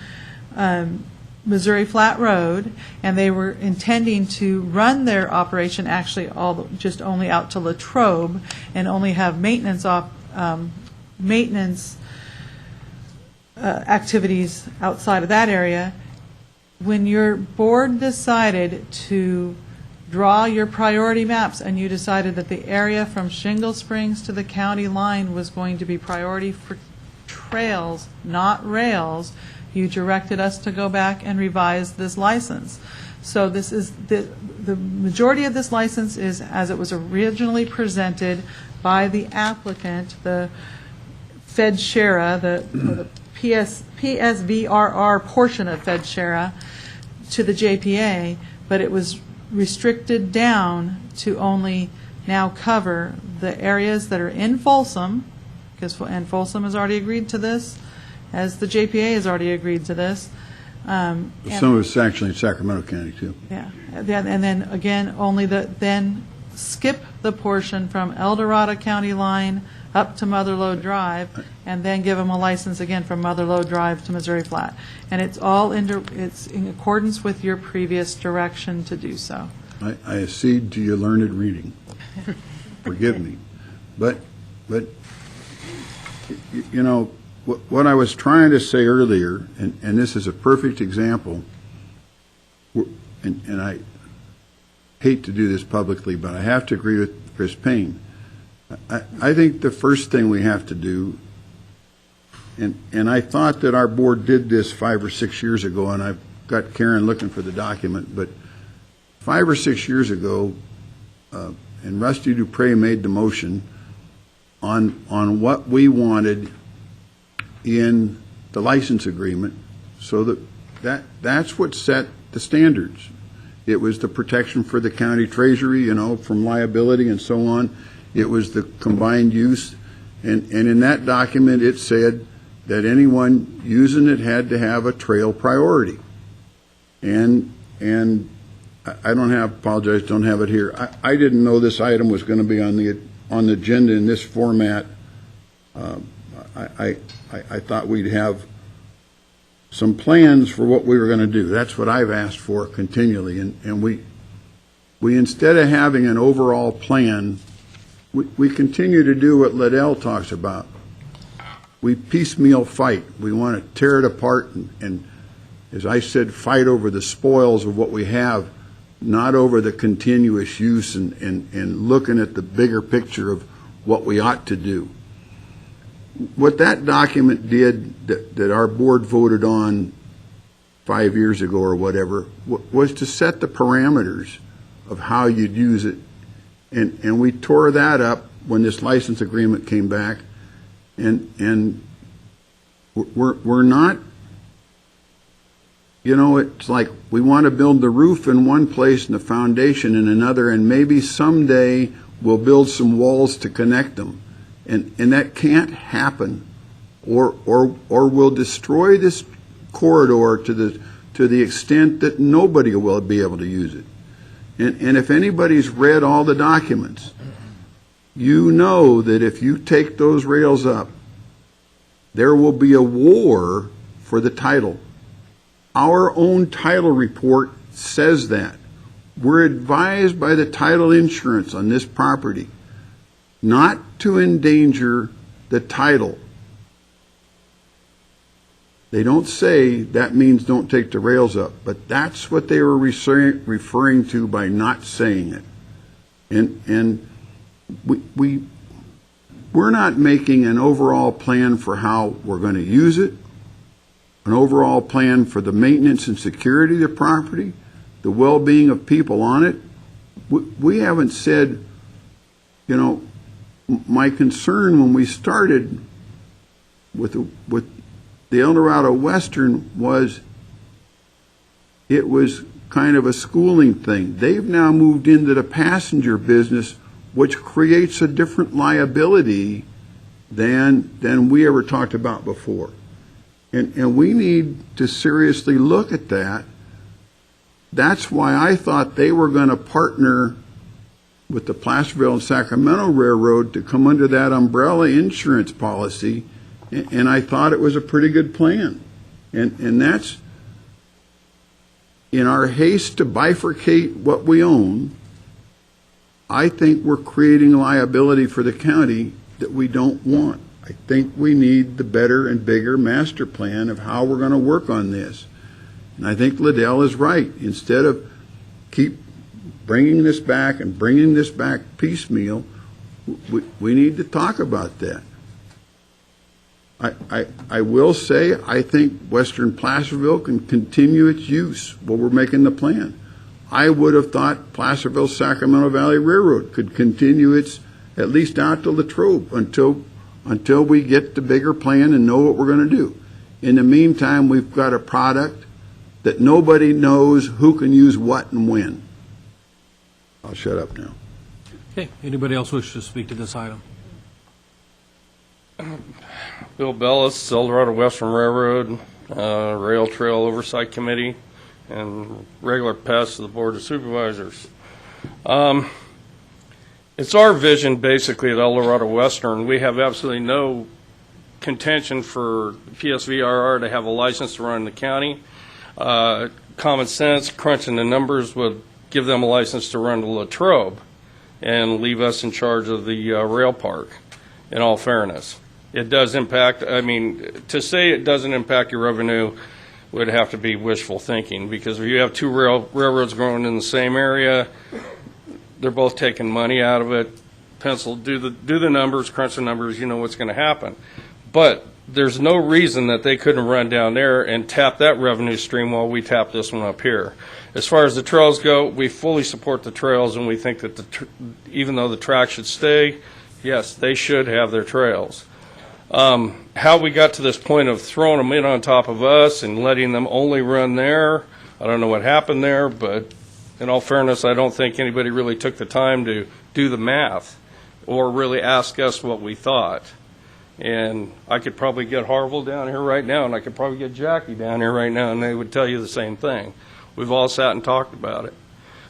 Missouri Flat Road, and they were intending to run their operation actually just only out to Latrobe and only have maintenance activities outside of that area. When your board decided to draw your priority maps and you decided that the area from Shingle Springs to the county line was going to be priority for trails, not rails, you directed us to go back and revise this license. So this is the majority of this license is as it was originally presented by the applicant, the Fed Shara, the PSVRR portion of Fed Shara, to the JPA, but it was restricted down to only now cover the areas that are in Folsom, and Folsom has already agreed to this, as the JPA has already agreed to this. Some of it's actually in Sacramento County, too. Yeah, and then again, only then skip the portion from El Dorado County line up to Motherlode Drive, and then give them a license again from Motherlode Drive to Missouri Flat. And it's all it's in accordance with your previous direction to do so. I accede to your learned reading. Forgive me. But you know, what I was trying to say earlier, and this is a perfect example, and I hate to do this publicly, but I have to agree with Chris Payne. I think the first thing we have to do And I thought that our board did this 5 or 6 years ago, and I've got Karen looking for the document, but 5 or 6 years ago, and Rusty Dupre made the motion on what we wanted in the license agreement, so that's what set the standards. It was the protection for the county treasury, from liability and so on. It was the combined use. And in that document, it said that anyone using it had to have a trail priority. And I don't have it here. I didn't know this item was going to be on the agenda in this format. I thought we'd have some plans for what we were going to do. That's what I've asked for continually. And we instead of having an overall plan, we continue to do what Liddell talks about. We piecemeal fight. We want to tear it apart and, as I said, fight over the spoils of what we have, not over the continuous use and looking at the bigger picture of what we ought to do. What that document did that our board voted on 5 years ago or whatever was to set the parameters of how you'd use it. And we tore that up when this license agreement came back. And we're not, it's like we want to build the roof in one place and the foundation in another, and maybe someday we'll build some walls to connect them. And that can't happen, or we'll destroy this corridor to the extent that nobody will be able to use it. And if anybody's read all the documents, you know that if you take those rails up, there will be a war for the title. Our own title report says that. We're advised by the title insurance on this property not to endanger the title. They don't say that means don't take the rails up, but that's what they were referring to by not saying it. And we're not making an overall plan for how we're going to use it, an overall plan for the maintenance and security of the property, the well-being of people on it. We haven't said, my concern when we started with the El Dorado Western was it was kind of a schooling thing. They've now moved into the passenger business, which creates a different liability than we ever talked about before. And we need to seriously look at that. That's why I thought they were going to partner with the Placerville and Sacramento Railroad to come under that umbrella insurance policy, and I thought it was a pretty good plan. And that's, in our haste to bifurcate what we own, I think we're creating liability for the county that we don't want. I think we need the better and bigger master plan of how we're going to work on this. And I think Liddell is right. Instead of keep bringing this back piecemeal, we need to talk about that. I will say I think Western Placerville can continue its use while we're making the plan. I would have thought Placerville-Sacramento Valley Railroad could continue its, at least out to Latrobe, until we get the bigger plan and know what we're going to do. In the meantime, we've got a product that nobody knows who can use what and when. I'll shut up now. Okay. Anybody else wish to speak to this item? Bill Bellis, El Dorado Western Railroad, Rail Trail Oversight Committee, and regular pest of the Board of Supervisors. It's our vision, basically, at El Dorado Western. We have absolutely no contention for PSVRR to have a license to run in the county. Common sense, crunching the numbers, would give them a license to run to Latrobe and leave us in charge of the rail park, in all fairness. It does impact, to say it doesn't impact your revenue would have to be wishful thinking, because if you have two railroads growing in the same area, they're both taking money out of it. Do the numbers, crunch the numbers, you know what's going to happen. But there's no reason that they couldn't run down there and tap that revenue stream while we tap this one up here. As far as the trails go, we fully support the trails, and we think that even though the track should stay, yes, they should have their trails. How we got to this point of throwing them in on top of us and letting them only run there, I don't know what happened there, but in all fairness, I don't think anybody really took the time to do the math or really ask us what we thought. And I could probably get Harville down here right now, and I could probably get Jackie down here right now, and they would tell you the same thing. We've all sat and talked about it.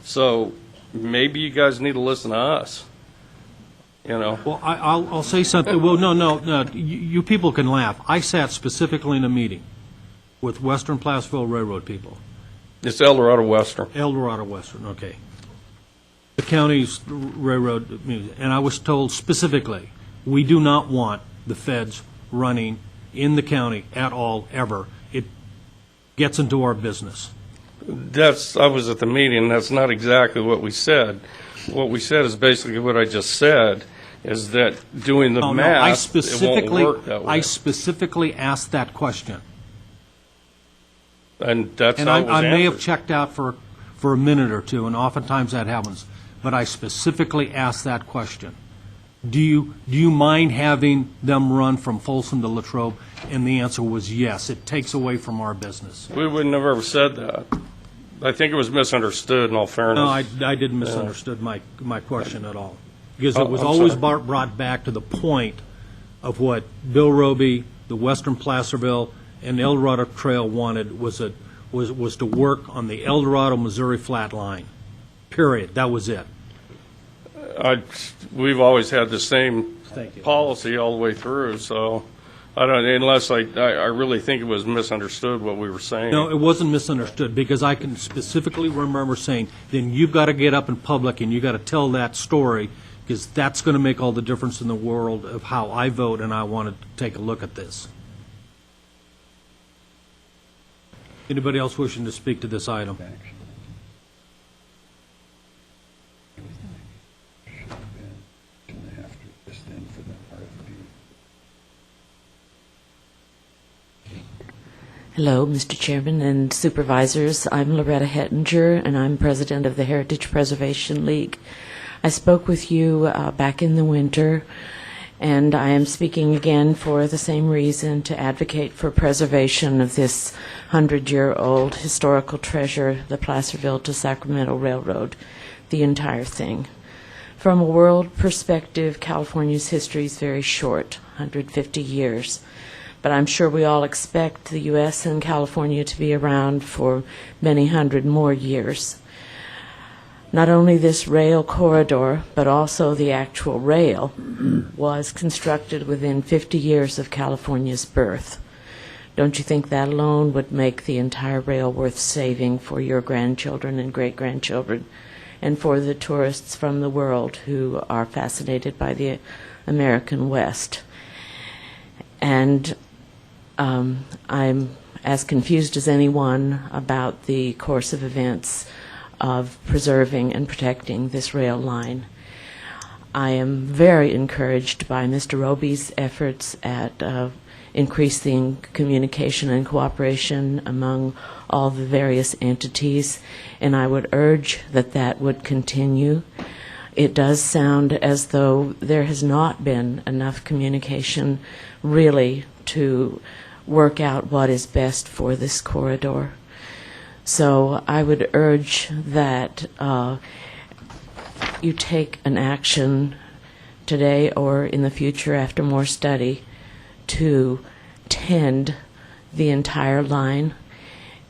So maybe you guys need to listen to us. You know. Well, I'll say something. Well, no. You people can laugh. I sat specifically in a meeting with Western Placerville Railroad people. It's El Dorado Western. El Dorado Western, okay. The county's railroad, and I was told specifically, we do not want the feds running in the county at all, ever. It gets into our business. I was at the meeting. That's not exactly what we said. What we said is basically what I just said, is that doing the math, it won't work that way. I specifically asked that question. And that's and how it was I may have answered. checked out for a minute or two, and oftentimes that happens. But I specifically asked that question. Do you mind having them run from Folsom to Latrobe? And the answer was yes. It takes away from our business. We would never have said that. I think it was misunderstood, in all fairness. No, I didn't misunderstood my question at all. Because Oh, it was I'm always sorry. brought back to the point of what Bill Robe, the Western Placerville, and El Dorado Trail wanted was to work on the El Dorado, Missouri flat line. Period. That was it. We've always had the same Thank you. policy all the way through, so I don't, unless I really think it was misunderstood what we were saying. No, it wasn't misunderstood, because I can specifically remember saying, then you've got to get up in public and you've got to tell that story, because that's going to make all the difference in the world of how I vote, and I want to take a look at this. Anybody else wishing to speak to this item? Hello, Mr. Chairman and Supervisors. I'm Loretta Hephinger, and I'm president of the Heritage Preservation League. I spoke with you back in the winter, and I am speaking again for the same reason, to advocate for preservation of this 100-year-old historical treasure, the Placerville to Sacramento Railroad, the entire thing. From a world perspective, California's history is very short, 150 years. But I'm sure we all expect the U.S. and California to be around for many hundred more years. Not only this rail corridor, but also the actual rail was constructed within 50 years of California's birth. Don't you think that alone would make the entire rail worth saving for your grandchildren and great-grandchildren, and for the tourists from the world who are fascinated by the American West? And I'm as confused as anyone about the course of events of preserving and protecting this rail line. I am very encouraged by Mr. Roby's efforts at increasing communication and cooperation among all the various entities, and I would urge that that would continue. It does sound as though there has not been enough communication really to work out what is best for this corridor. So I would urge that you take an action today or in the future after more study to tend the entire line.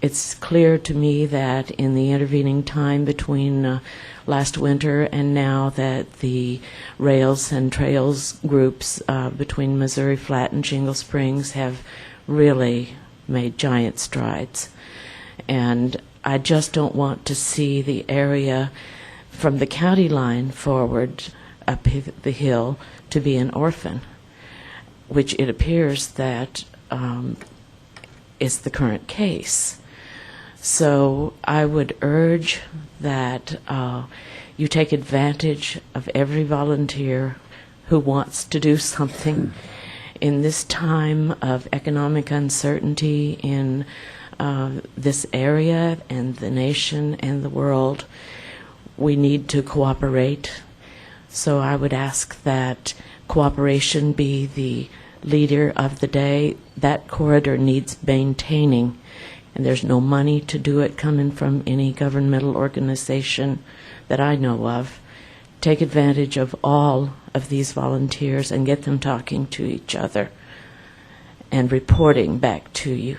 It's clear to me that in the intervening time between last winter and now, that the rails and trails groups between Missouri Flat and Shingle Springs have really made giant strides. And I just don't want to see the area from the county line forward up the hill to be an orphan, which it appears that is the current case. So I would urge that you take advantage of every volunteer who wants to do something in this time of economic uncertainty in this area and the nation and the world, we need to cooperate. So I would ask that cooperation be the leader of the day. That corridor needs maintaining, and there's no money to do it coming from any governmental organization that I know of. Take advantage of all of these volunteers and get them talking to each other and reporting back to you.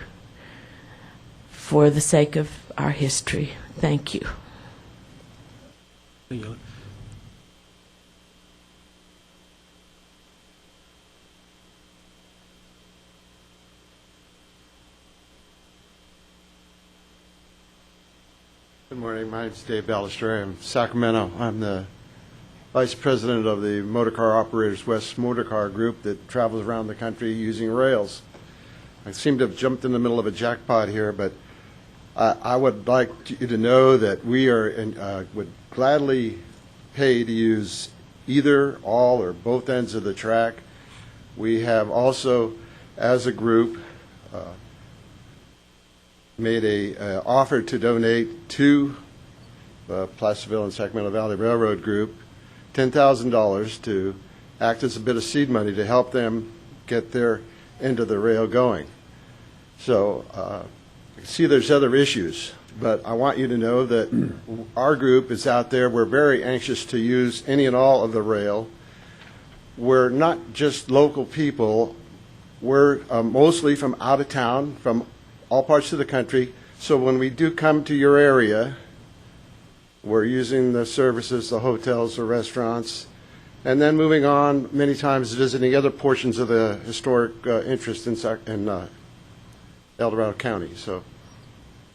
For the sake of our history, thank you. Thank you. Good morning. My name is Dave Ballister. I'm Sacramento. I'm the Vice President of the Motorcar Operators West Motorcar Group that travels around the country using rails. I seem to have jumped in the middle of a jackpot here, but I would like you to know that we would gladly pay to use either, all, or both ends of the track. We have also, as a group, made a offer to donate to the Placerville and Sacramento Valley Railroad Group $10,000 to act as a bit of seed money to help them get their end of the rail going. So I see there's other issues, but I want you to know that our group is out there. We're very anxious to use any and all of the rail. We're not just local people. We're mostly from out of town, from all parts of the country. So when we do come to your area, we're using the services, the hotels, the restaurants, and then moving on many times visiting other portions of the historic interest in El Dorado County. So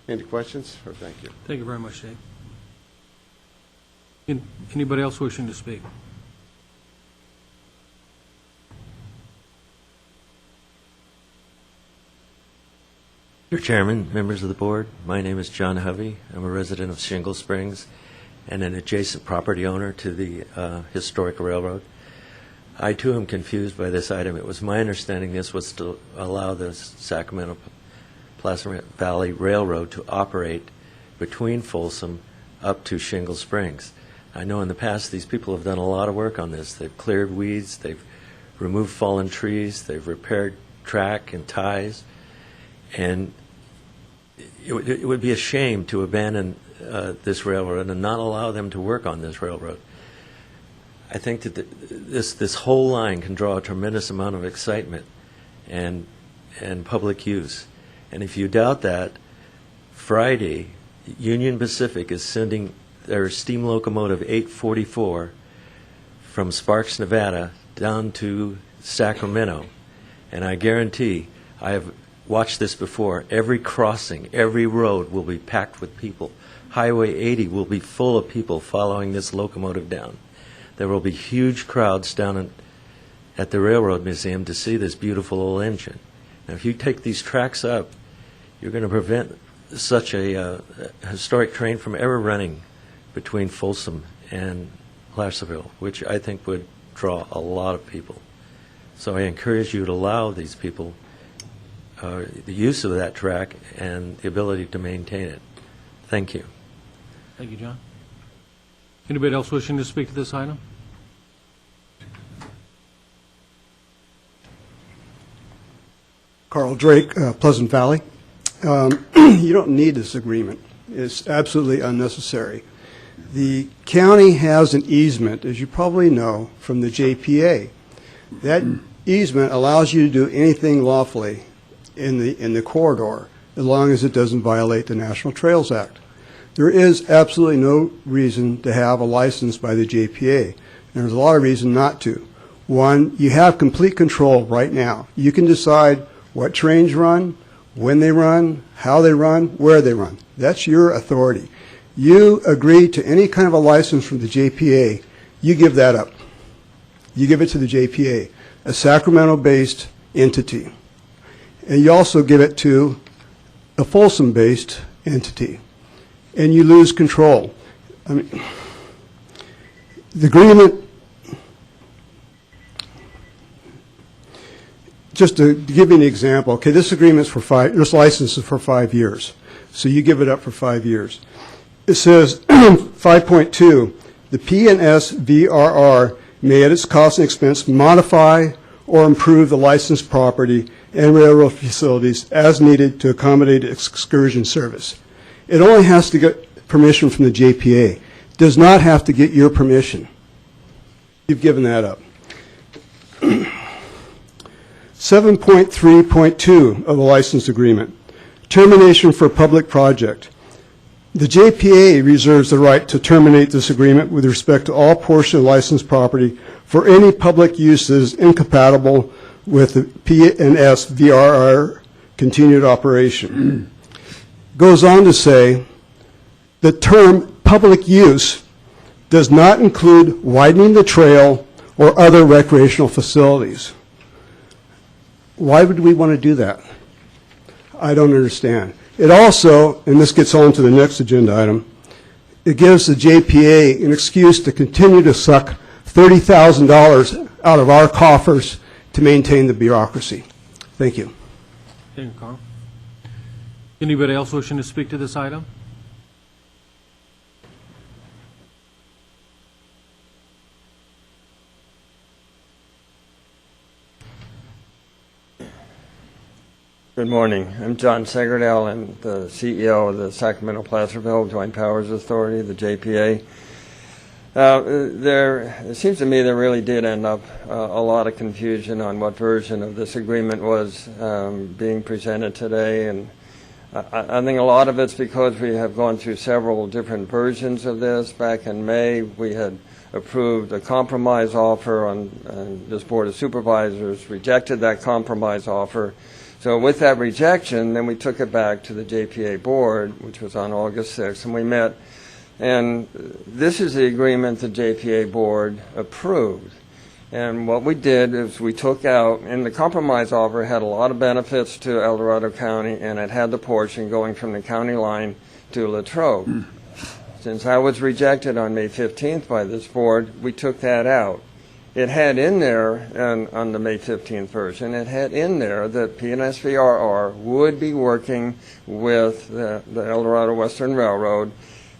any questions? Or thank you. Thank you very much, Dave. Anybody else wishing to speak? Mr. Chairman, members of the board, my name is John Hovey. I'm a resident of Shingle Springs and an adjacent property owner to the historic railroad. I too am confused by this item. It was my understanding this was to allow the Sacramento Placerville Valley Railroad to operate between Folsom up to Shingle Springs. I know in the past these people have done a lot of work on this. They've cleared weeds, they've removed fallen trees, they've repaired track and ties, and it would be a shame to abandon this railroad and not allow them to work on this railroad. I think that this whole line can draw a tremendous amount of excitement and public use. And if you doubt that, Friday, Union Pacific is sending their steam locomotive 844 from Sparks, Nevada, down to Sacramento. And I guarantee, I have watched this before, every crossing, every road will be packed with people. Highway 80 will be full of people following this locomotive down. There will be huge crowds down at the Railroad Museum to see this beautiful old engine. Now, if you take these tracks up, you're going to prevent such a historic train from ever running between Folsom and Placerville, which I think would draw a lot of people. So I encourage you to allow these people the use of that track and the ability to maintain it. Thank you. Thank you, John. Anybody else wishing to speak to this item? Carl Drake, Pleasant Valley. You don't need this agreement. It's absolutely unnecessary. The county has an easement, as you probably know, from the JPA. That easement allows you to do anything lawfully in the corridor, as long as it doesn't violate the National Trails Act. There is absolutely no reason to have a license by the JPA. There's a lot of reason not to. One, you have complete control right now. You can decide what trains run, when they run, how they run, where they run. That's your authority. You agree to any kind of a license from the JPA, you give that up. You give it to the JPA, a Sacramento-based entity. And you also give it to a Folsom-based entity. And you lose control. I mean, the agreement, just to give you an example, okay, this agreement's for this license is for 5 years. So you give it up for 5 years. It says 5.2, the P&S VRR may at its cost and expense modify or improve the licensed property and railroad facilities as needed to accommodate excursion service. It only has to get permission from the JPA. It does not have to get your permission. You've given that up. 7.3.2 of the license agreement, termination for public project. The JPA reserves the right to terminate this agreement with respect to all portion of licensed property for any public uses incompatible with the P&S VRR continued operation. Goes on to say the term public use does not include widening the trail or other recreational facilities. Why would we want to do that? I don't understand. It also, and this gets on to the next agenda item, it gives the JPA an excuse to continue to suck $30,000 out of our coffers to maintain the bureaucracy. Thank you. Thank you, Carl. Anybody else wishing to speak to this item? Good morning. I'm John Segerdell. I'm the CEO of the Sacramento Placerville Joint Powers Authority, the JPA. It seems to me there really did end up a lot of confusion on what version of this agreement was being presented today, and I think a lot of it's because we have gone through several different versions of this. Back in May, we had approved a compromise offer on this Board of Supervisors, rejected that compromise offer. So with that rejection, then we took it back to the JPA board, which was on August 6th, and we met. And this is the agreement the JPA board approved. And what we did is we took out, and the compromise offer had a lot of benefits to El Dorado County, and it had the portion going from the county line to Latrobe. Since I was rejected on May 15th by this board, we took that out. It had in there, on the May 15th version, it had in there that PNSVRR would be working with the El Dorado Western Railroad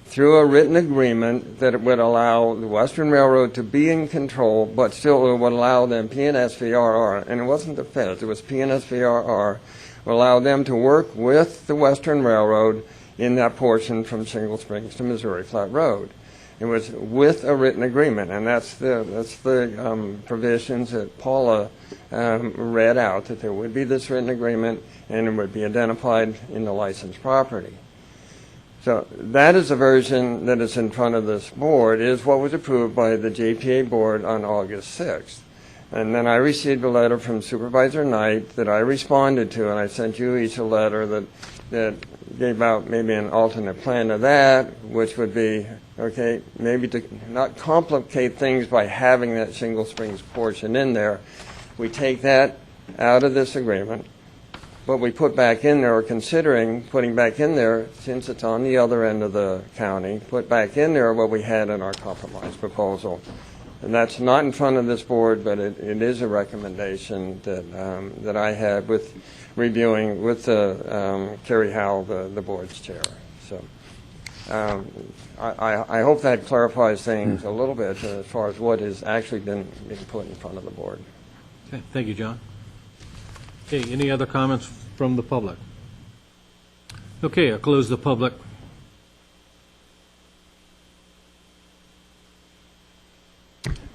through a written agreement that it would allow the Western Railroad to be in control, but still it would allow them, PNSVRR, and it wasn't the feds, it was PNSVRR, would allow them to work with the Western Railroad in that portion from Shingle Springs to Missouri Flat Road. It was with a written agreement, and that's the provisions that Paula read out, that there would be this written agreement and it would be identified in the licensed property. So that is the version that is in front of this board, is what was approved by the JPA board on August 6th. And then I received a letter from Supervisor Knight that I responded to, and I sent you each a letter that gave out maybe an alternate plan to that, which would be, okay, maybe to not complicate things by having that Shingle Springs portion in there. We take that out of this agreement, but we put back in there, or considering putting back in there, since it's on the other end of the county, put back in there what we had in our compromise proposal. And that's not in front of this board, but it is a recommendation that I had with reviewing with Carrie Howell, the board's chair. So I hope that clarifies things a little bit as far as what has actually been put in front of the board. Okay, thank you, John. Okay, any other comments from the public? Okay, I'll close the public.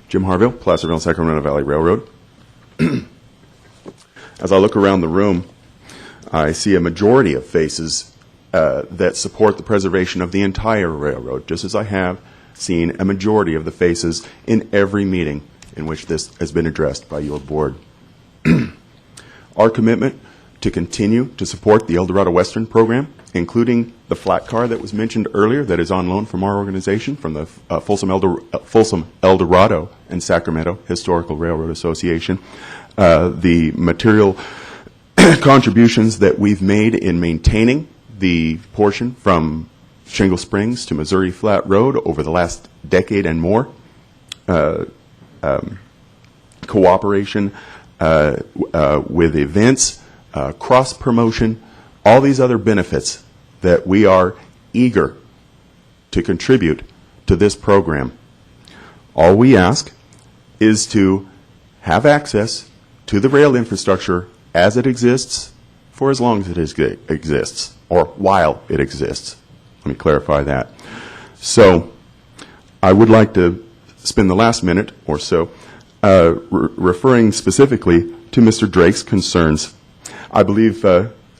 Jim Harville, Placerville, Sacramento Valley Railroad. As I look around the room, I see a majority of faces that support the preservation of the entire railroad, just as I have seen a majority of the faces in every meeting in which this has been addressed by your board. Our commitment to continue to support the El Dorado Western program, including the flat car that was mentioned earlier that is on loan from our organization, from the Folsom El Dorado and Sacramento Historical Railroad Association, the material contributions that we've made in maintaining the portion from Shingle Springs to Missouri Flat Road over the last decade and more, cooperation with events, cross-promotion, all these other benefits that we are eager to contribute to this program. All we ask is to have access to the rail infrastructure as it exists for as long as it exists, or while it exists. Let me clarify that. So I would like to spend the last minute or so referring specifically to Mr. Drake's concerns. I believe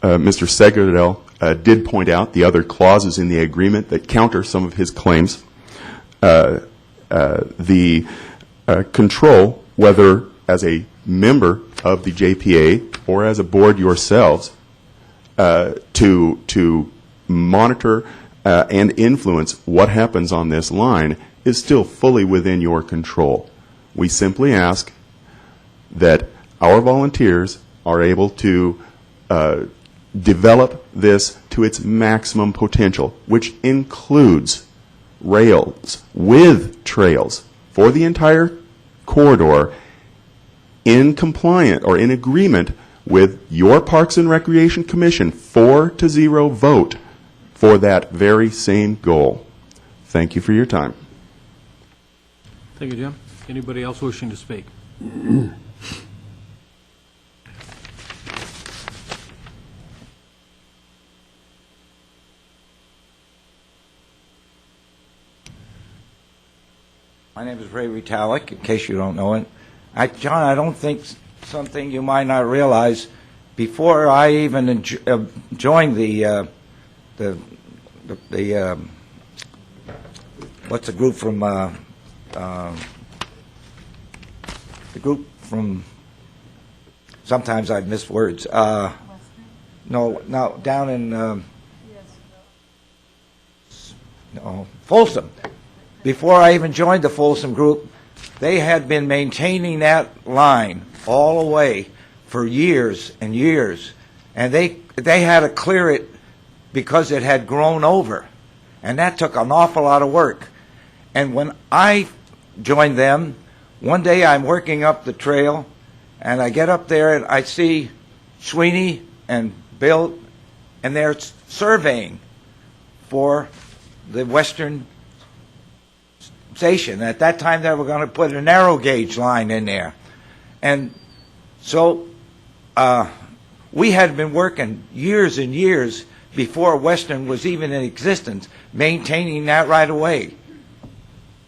Mr. Segerdell did point out the other clauses in the agreement that counter some of his claims. The control, whether as a member of the JPA or as a board yourselves, to monitor and influence what happens on this line is still fully within your control. We simply ask that our volunteers are able to develop this to its maximum potential, which includes rails with trails for the entire corridor in compliant or in agreement with your Parks and Recreation Commission 4-0 vote for that very same goal. Thank you for your time. Thank you, Jim. Anybody else wishing to speak? My name is Ray Retallack, in case you don't know it. John, I don't think something you might not realize. Before I even joined the what's the group from sometimes I miss words. No, down in Folsom. Before I even joined the Folsom group, they had been maintaining that line all the way for years and years, and they had to clear it because it had grown over, and that took an awful lot of work. And when I joined them, one day I'm working up the trail, and I get up there and I see Sweeney and Bill, and they're surveying for the western station. At that time, they were going to put a narrow gauge line in there. And so we had been working years and years before Western was even in existence, maintaining that right away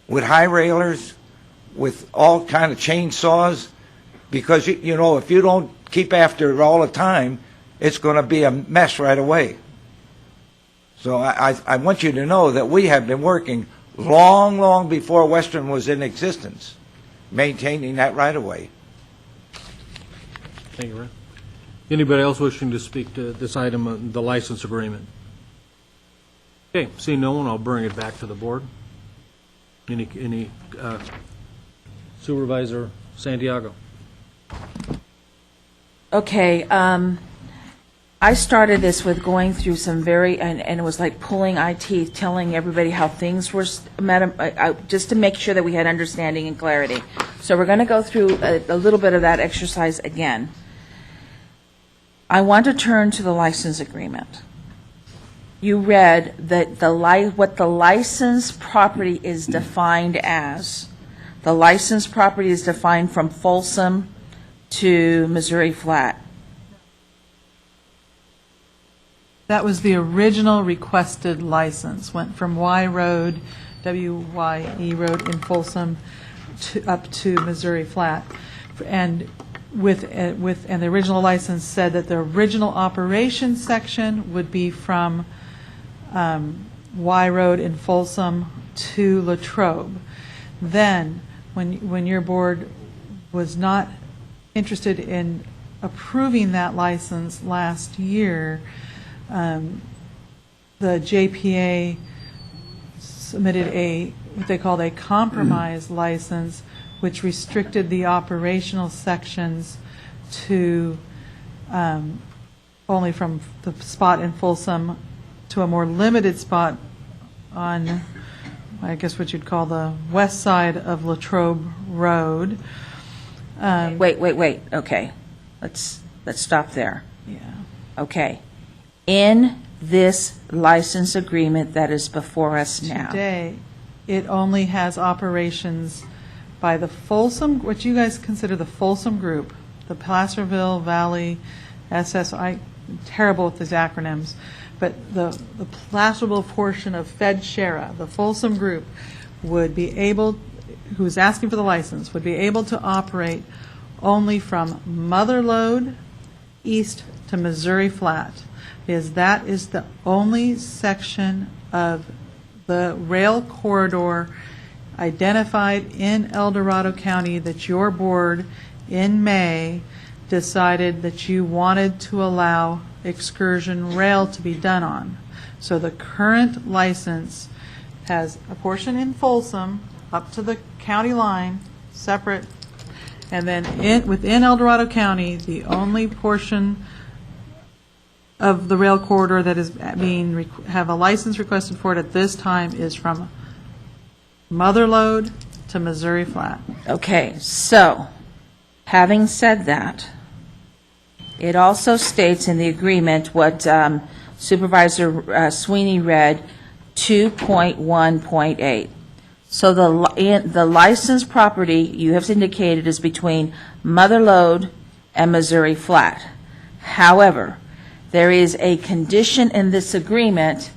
with high railers, with all kind of chainsaws, because, you know, if you don't keep after it all the time, it's going to be a mess right away. So I want you to know that we have been working long before Western was in existence, maintaining that right-of-way. Thank you, Ray. Anybody else wishing to speak to this item, the license agreement? Okay, seeing no one, I'll bring it back to the board. Any Supervisor Santiago? Okay, I started this with going through some and it was like pulling eye teeth, telling everybody how things were, just to make sure that we had understanding and clarity. So we're going to go through a little bit of that exercise again. I want to turn to the license agreement. You read that what the licensed property is defined as. The licensed property is defined from Folsom to Missouri Flat. That was the original requested license, went from Y Road, W-Y-E Road in Folsom up to Missouri Flat. And the original license said that the original operations section would be from Y Road in Folsom to Latrobe. Then, when your board was not interested in approving that license last year, the JPA submitted what they called a compromise license, which restricted the operational sections to only from the spot in Folsom to a more limited spot on, I guess what you'd call the west side of Latrobe Road. Wait, okay. Let's stop there. Yeah. Okay. In this license agreement that is before us now. Today, it only has operations by the Folsom, what you guys consider the Folsom Group, the Placerville Valley SSI, terrible with these acronyms, but the Placerville portion of FedShera, the Folsom Group, would be able, who's asking for the license, would be able to operate only from Mother Lode east to Missouri Flat, because that is the only section of the rail corridor identified in El Dorado County that your board in May decided that you wanted to allow excursion rail to be done on. So the current license has a portion in Folsom up to the county line, separate, and then within El Dorado County, the only portion of the rail corridor that is have a license requested for it at this time is from Mother Lode to Missouri Flat. Okay, so having said that, it also states in the agreement what Supervisor Sweeney read, 2.1.8. So the licensed property you have indicated is between Mother Lode and Missouri Flat. However, there is a condition in this agreement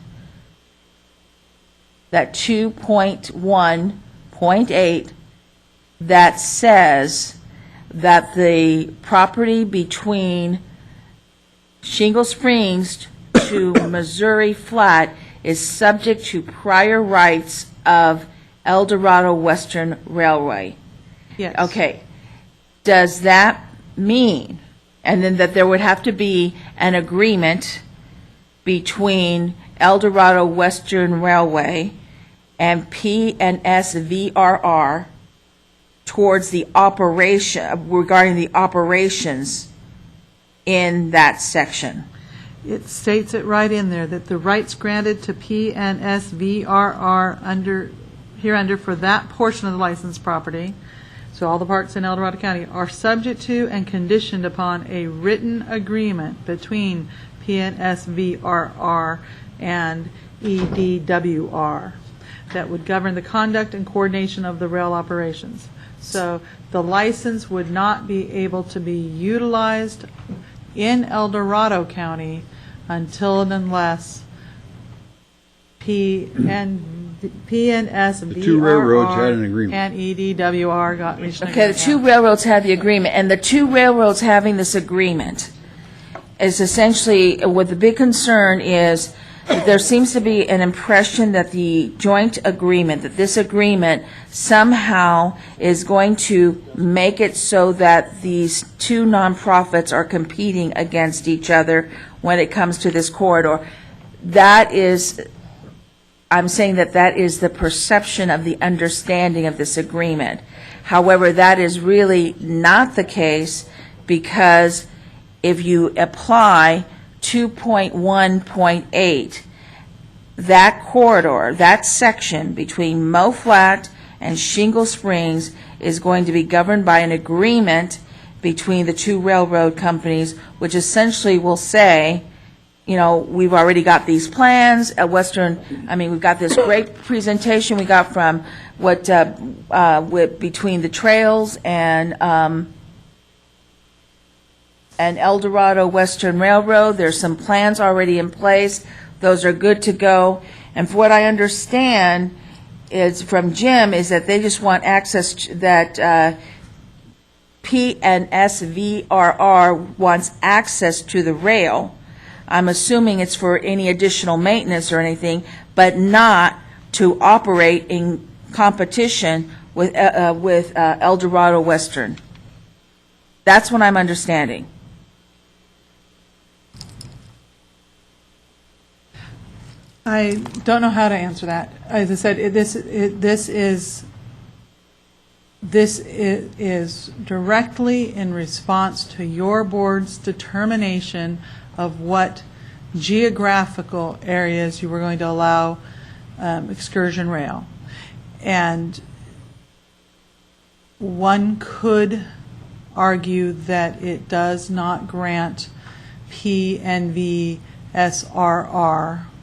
that 2.1.8 that says that the property between Shingle Springs to Missouri Flat is subject to prior rights of El Dorado Western Railway. Yes. Okay. Does that mean, and then that there would have to be an agreement between El Dorado Western Railway and P&S VRR towards the operation, regarding the operations in that section? It states it right in there that the rights granted to P&S VRR hereunder for that portion of the licensed property, so all the parts in El Dorado County, are subject to and conditioned upon a written agreement between P&S VRR and EDWR that would govern the conduct and coordination of the rail operations. So the license would not be able to be utilized in El Dorado County until and unless P&S The two railroads had an agreement. and EDWR got reached an Okay, the agreement. two railroads had the agreement, and the two railroads having this agreement is essentially, what the big concern is, that there seems to be an impression that the joint agreement, that this agreement somehow is going to make it so that these two nonprofits are competing against each other when it comes to this corridor. That is, I'm saying that that is the perception of the understanding of this agreement. However, that is really not the case, because if you apply 2.1.8, that corridor, that section between Mo Flat and Shingle Springs is going to be governed by an agreement between the two railroad companies, which essentially will say, you know, we've already got these plans at we've got this great presentation we got from between the trails and El Dorado Western Railroad. There's some plans already in place. Those are good to go. And for what I understand is from Jim is that they just want access that P&S VRR wants access to the rail. I'm assuming it's for any additional maintenance or anything, but not to operate in competition with El Dorado Western. That's what I'm understanding. I don't know how to answer that. As I said, this is directly in response to your board's determination of what geographical areas you were going to allow excursion rail. And one could argue that it does not grant PNVSRR,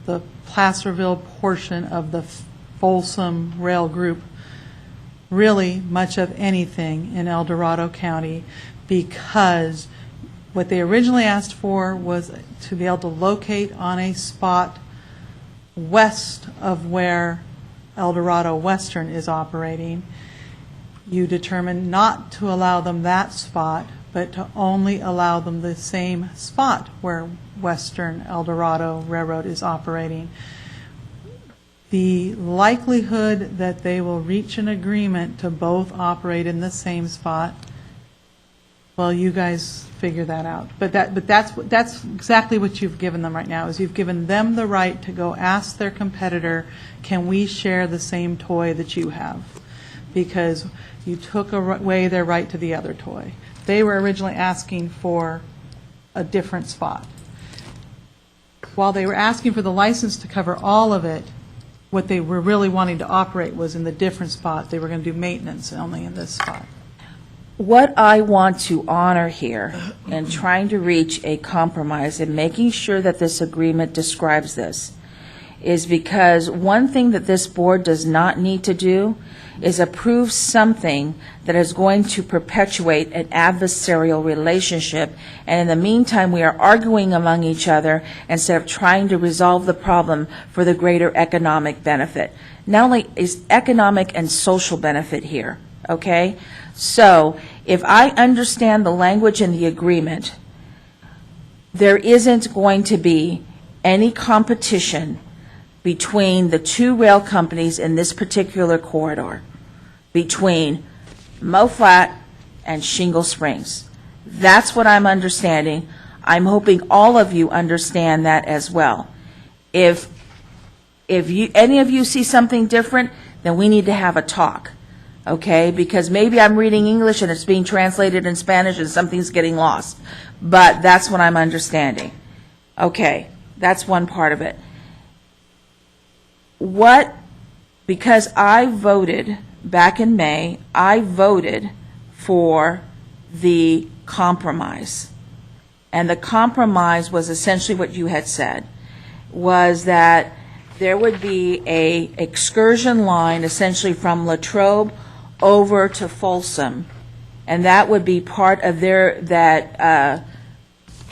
the Placerville portion of the Folsom Rail Group, really much of anything in El Dorado County, because what they originally asked for was to be able to locate on a spot west of where El Dorado Western is operating. You determined not to allow them that spot, but to only allow them the same spot where Western El Dorado Railroad is operating. The likelihood that they will reach an agreement to both operate in the same spot, well, you guys figure that out. But that's exactly what you've given them right now, is you've given them the right to go ask their competitor, can we share the same toy that you have? Because you took away their right to the other toy. They were originally asking for a different spot. While they were asking for the license to cover all of it, what they were really wanting to operate was in the different spot. They were going to do maintenance only in this spot. What I want to honor here in trying to reach a compromise and making sure that this agreement describes this is because one thing that this board does not need to do is approve something that is going to perpetuate an adversarial relationship, and in the meantime we are arguing among each other instead of trying to resolve the problem for the greater economic benefit. Not only is economic and social benefit here, okay? So if I understand the language in the agreement, there isn't going to be any competition between the two rail companies in this particular corridor, between Moflat and Shingle Springs. That's what I'm understanding. I'm hoping all of you understand that as well. If any of you see something different, then we need to have a talk, okay? Because maybe I'm reading English and it's being translated in Spanish and something's getting lost. But that's what I'm understanding. Okay, that's one part of it. Because I voted back in May, I voted for the compromise. And the compromise was essentially what you had said, was that there would be a excursion line essentially from Latrobe over to Folsom, and that would be part of that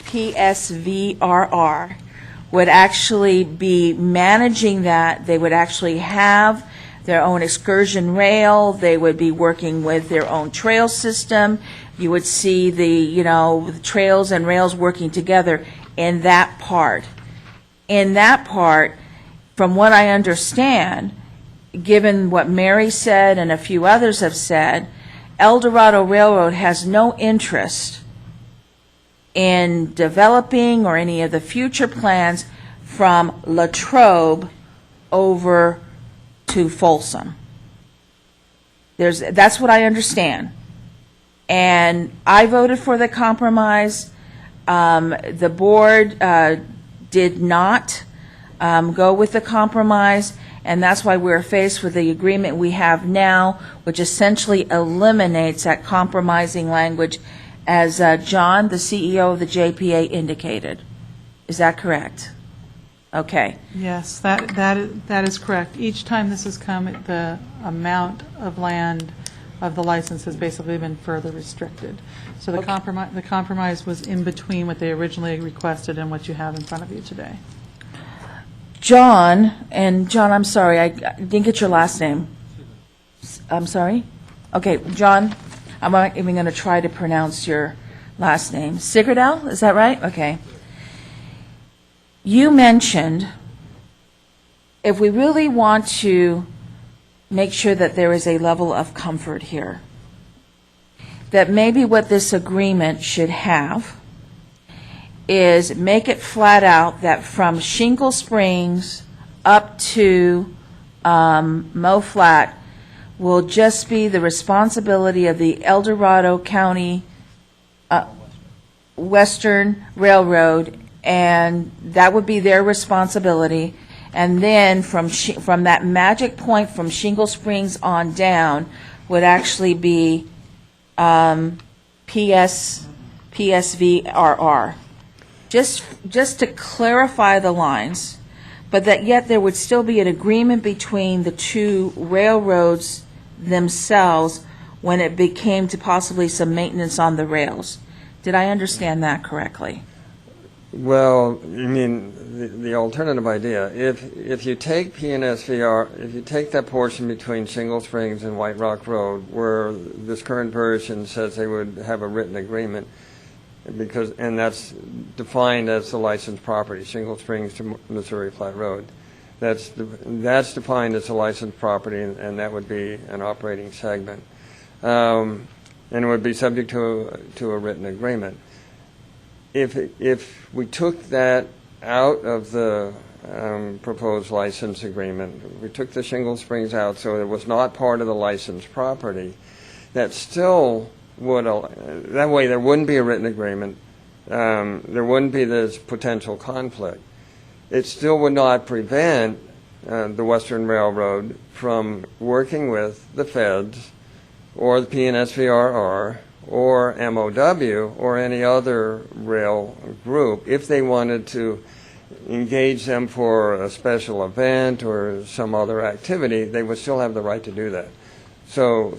PSVRR would actually be managing that. They would actually have their own excursion rail. They would be working with their own trail system. You would see the trails and rails working together in that part. In that part, from what I understand, given what Mary said and a few others have said, El Dorado Railroad has no interest in developing or any of the future plans from Latrobe over to Folsom. That's what I understand. And I voted for the compromise. The board did not go with the compromise, and that's why we're faced with the agreement we have now, which essentially eliminates that compromising language, as John, the CEO of the JPA, indicated. Is that correct? Okay. Yes, that is correct. Each time this has come, the amount of land of the license has basically been further restricted. So the compromise was in between what they originally requested and what you have in front of you today. John, I'm sorry, I didn't get your last name. I'm sorry? Okay, John, I'm not even going to try to pronounce your last name. Segerdell, is that right? Okay. You mentioned if we really want to make sure that there is a level of comfort here, that maybe what this agreement should have is make it flat out that from Shingle Springs up to Moflat will just be the responsibility of the El Dorado County Western Railroad, and that would be their responsibility. And then from that magic point from Shingle Springs on down would actually be PSVRR. Just to clarify the lines, but that yet there would still be an agreement between the two railroads themselves when it became to possibly some maintenance on the rails. Did I understand that correctly? Well, you mean the alternative idea. If you take PNSVR, if you take that portion between Shingle Springs and White Rock Road, where this current version says they would have a written agreement, and that's defined as the licensed property, Shingle Springs to Missouri Flat Road. That's defined as a licensed property, and that would be an operating segment. And it would be subject to a written agreement. If we took that out of the proposed license agreement, we took the Shingle Springs out so it was not part of the licensed property, that still would, that way there wouldn't be a written agreement, there wouldn't be this potential conflict. It still would not prevent the Western Railroad from working with the feds or the PNSVRR or MOW or any other rail group if they wanted to engage them for a special event or some other activity. They would still have the right to do that. So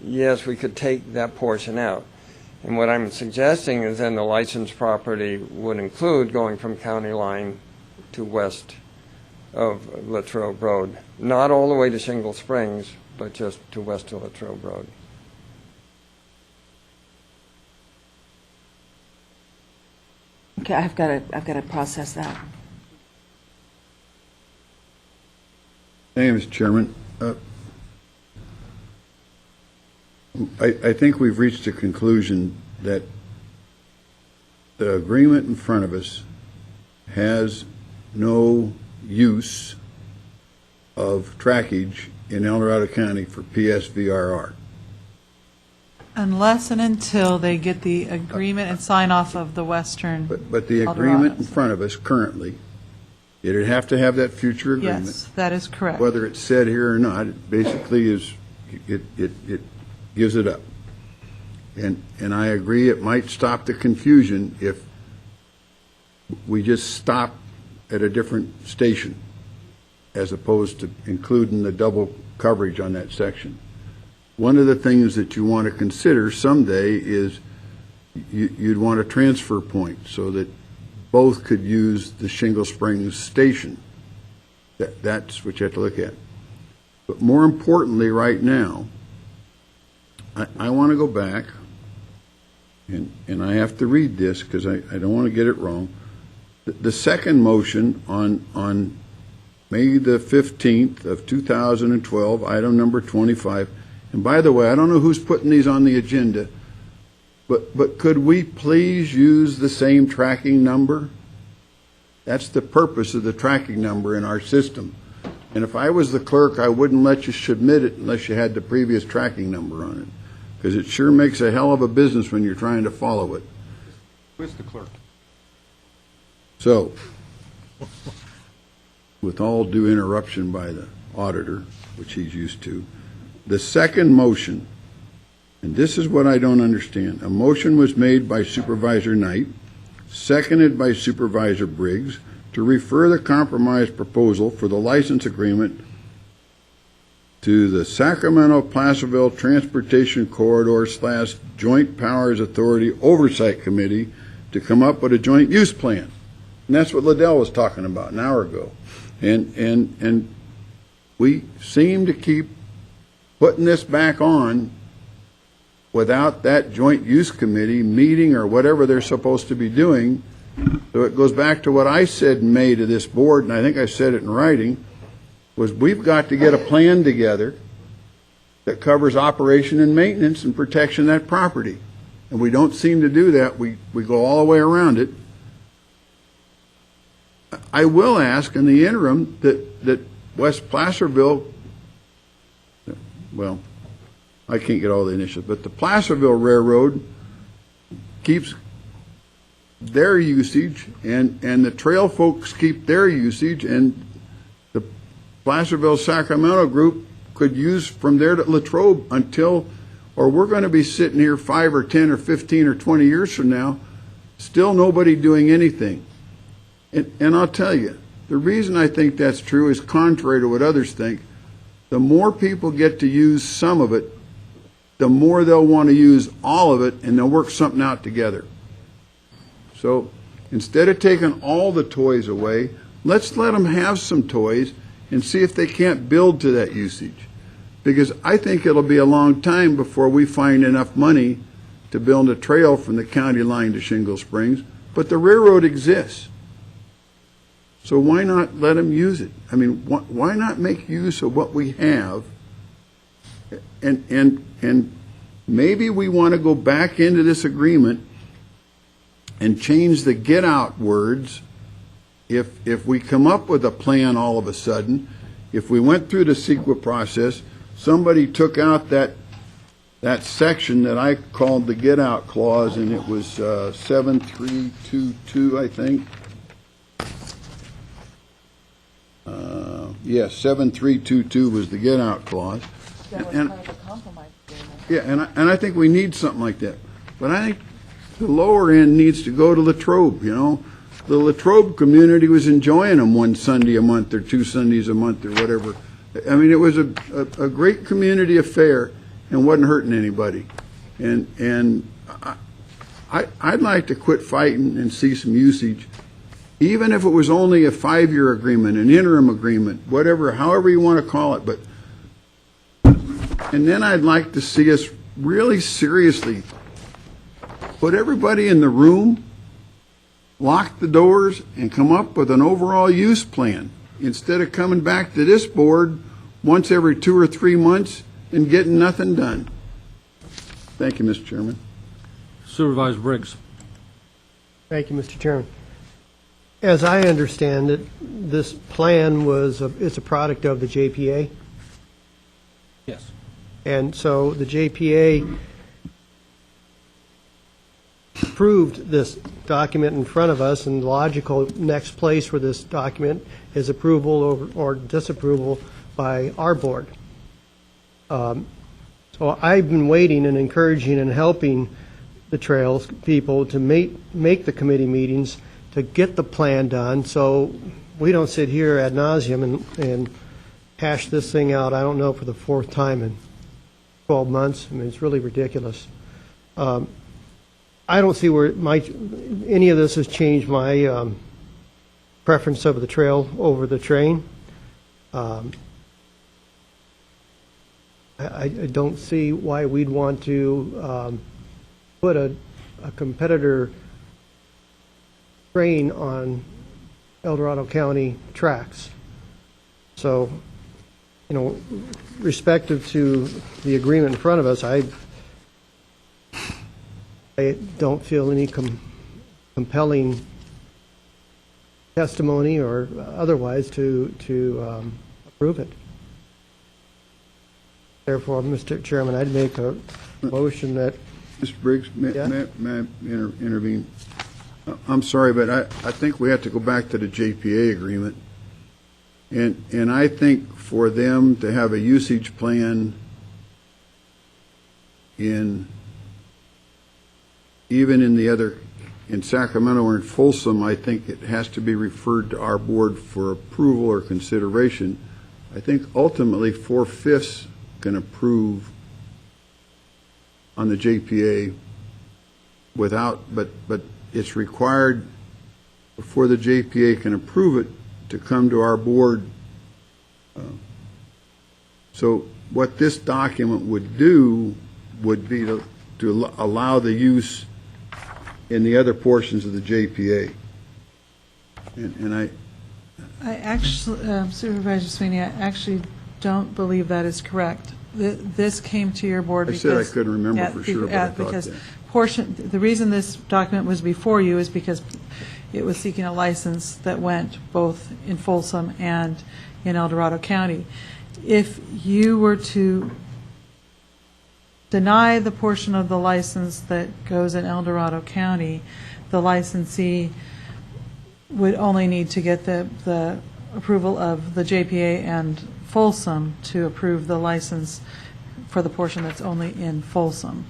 yes, we could take that portion out. And what I'm suggesting is then the licensed property would include going from county line to west of Latrobe Road. Not all the way to Shingle Springs, but just to west of Latrobe Road. Okay, I've got to process that. Thank you, Mr. Chairman. I think we've reached a conclusion that the agreement in front of us has no use of trackage in El Dorado County for PSVRR. Unless and until they get the agreement and sign off of the Western. But the agreement in front of us currently, it'd have to have that future agreement. Yes, that is correct. Whether it's said here or not, it basically is, it gives it up. And I agree it might stop the confusion if we just stop at a different station as opposed to including the double coverage on that section. One of the things that you want to consider someday is you'd want a transfer point so that both could use the Shingle Springs station. That's what you have to look at. But more importantly right now, I want to go back, and I have to read this because I don't want to get it wrong. The second motion on May the 15th of 2012, item number 25, and by the way, I don't know who's putting these on the agenda, but could we please use the same tracking number? That's the purpose of the tracking number in our system. And if I was the clerk, I wouldn't let you submit it unless you had the previous tracking number on it, because it sure makes a hell of a business when you're trying to follow it. Who's the clerk? So, with all due interruption by the auditor, which he's used to, the second motion, and this is what I don't understand, a motion was made by Supervisor Knight, seconded by Supervisor Briggs, to refer the compromise proposal for the license agreement to the Sacramento Placerville Transportation Corridor / Joint Powers Authority Oversight Committee to come up with a joint use plan. And that's what Liddell was talking about an hour ago. And we seem to keep putting this back on without that joint use committee meeting or whatever they're supposed to be doing. So it goes back to what I said in May to this board, and I think I said it in writing, was we've got to get a plan together that covers operation and maintenance and protection of that property. And we don't seem to do that. We go all the way around it. I will ask in the interim that West Placerville, well, I can't get all the initials, but the Placerville Railroad keeps their usage, and the trail folks keep their usage, and the Placerville Sacramento group could use from there to Latrobe until or we're going to be sitting here 5 or 10 or 15 or 20 years from now, still nobody doing anything. And I'll tell you, the reason I think that's true is contrary to what others think. The more people get to use some of it, the more they'll want to use all of it, and they'll work something out together. So instead of taking all the toys away, let's let them have some toys and see if they can't build to that usage. Because I think it'll be a long time before we find enough money to build a trail from the county line to Shingle Springs, but the railroad exists. So why not let them use it? I mean, why not make use of what we have? And maybe we want to go back into this agreement and change the get out words if we come up with a plan all of a sudden. If we went through the CEQA process, somebody took out that section that I called the get out clause, and it was 7322, I think. Yes, 7322 was the get out clause. That was And- kind of a compromise agreement. Yeah, and I think we need something like that. But I think the lower end needs to go to Latrobe, you know. The Latrobe community was enjoying them one Sunday a month or 2 Sundays a month or whatever. I mean, it was a great community affair and wasn't hurting anybody. And I'd like to quit fighting and see some usage, even if it was only a 5-year agreement, an interim agreement, whatever, however you want to call it. But and then I'd like to see us really seriously put everybody in the room, lock the doors, and come up with an overall use plan instead of coming back to this board once every 2 or 3 months and getting nothing done. Thank you, Mr. Chairman. Supervisor Briggs. Thank you, Mr. Chairman. As I understand it, this plan it's a product of the JPA. Yes. And so the JPA approved this document in front of us, and the logical next place for this document is approval or disapproval by our board. So I've been waiting and encouraging and helping the trails people to make the committee meetings to get the plan done, so we don't sit here ad nauseum and hash this thing out, I don't know, for the 4th time in 12 months. I mean, it's really ridiculous. I don't see where any of this has changed my preference of the trail over the train. I don't see why we'd want to put a competitor train on El Dorado County tracks. So, you know, respective to the agreement in front of us, I don't feel any compelling testimony or otherwise to approve it. Therefore, Mr. Chairman, I'd make a motion that... Mr. Briggs, may I intervene? I'm sorry, but I think we have to go back to the JPA agreement. And I think for them to have a usage plan even in Sacramento or in Folsom, I think it has to be referred to our board for approval or consideration. I think ultimately 4/5 can approve on the JPA but it's required before the JPA can approve it to come to our board. So what this document would do would be to allow the use in the other portions of the JPA. And I actually, Supervisor Sweeney, I actually don't believe that is correct. This came to your board because... I said I couldn't remember for sure, but I thought that. The reason this document was before you is because it was seeking a license that went both in Folsom and in El Dorado County. If you were to deny the portion of the license that goes in El Dorado County, the licensee would only need to get the approval of the JPA and Folsom to approve the license for the portion that's only in Folsom.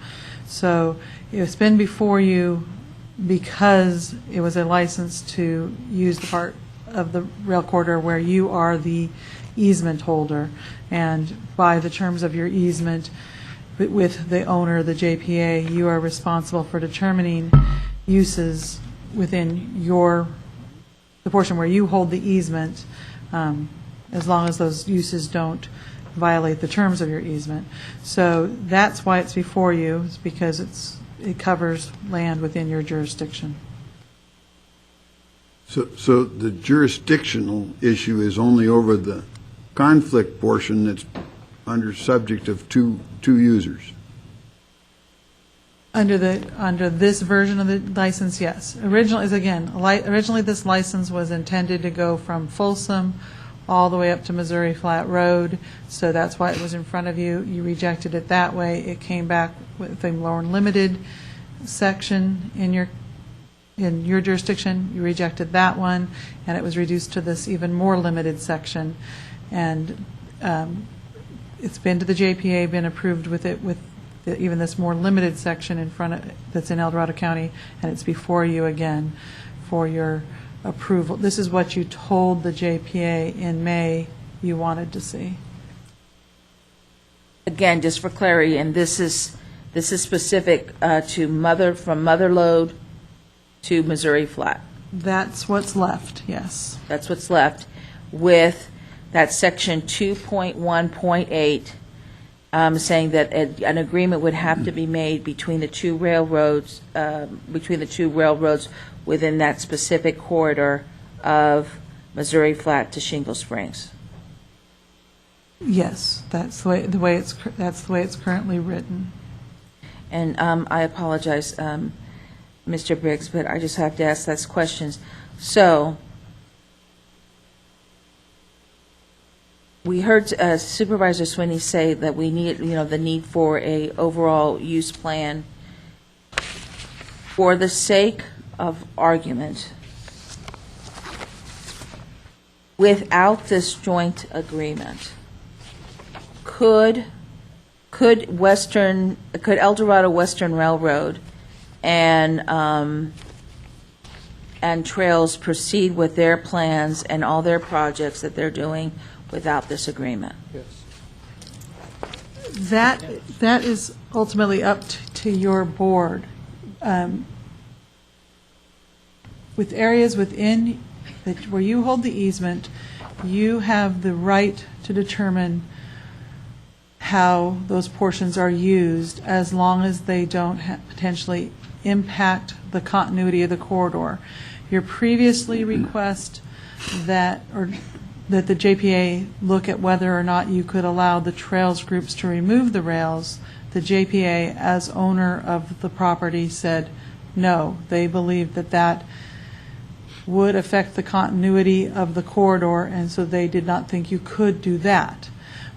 So it's been before you because it was a license to use the part of the rail corridor where you are the easement holder, and by the terms of your easement with the owner, the JPA, you are responsible for determining uses within the portion where you hold the easement, as long as those uses don't violate the terms of your easement. So that's why it's before you, is because it covers land within your jurisdiction. So the jurisdictional issue is only over the conflict portion that's under subject of two users? Under this version of the license, yes. Originally this license was intended to go from Folsom all the way up to Missouri Flat Road, so that's why it was in front of you. You rejected it that way. It came back with a more limited section in your jurisdiction. You rejected that one, and it was reduced to this even more limited section. And it's been to the JPA, been approved with even this more limited section in front of that's in El Dorado County, and it's before you again for your approval. This is what you told the JPA in May you wanted to see. Again, just for clarity, and this is specific to from Mother Lode to Missouri Flat. That's what's left, yes. That's what's left, with that section 2.1.8 saying that an agreement would have to be made between the two railroads, within that specific corridor of Missouri Flat to Shingle Springs. Yes, that's the way it's currently written. And I apologize, Mr. Briggs, but I just have to ask those questions. So we heard Supervisor Swinney say that we need, the need for a overall use plan. For the sake of argument, without this joint agreement, could El Dorado Western Railroad and Trails proceed with their plans and all their projects that they're doing without this agreement? That is ultimately up to your board. With areas within where you hold the easement, you have the right to determine how those portions are used, as long as they don't potentially impact the continuity of the corridor. Your previously request that the JPA look at whether or not you could allow the trails groups to remove the rails, the JPA, as owner of the property, said no. They believed that would affect the continuity of the corridor, and so they did not think you could do that.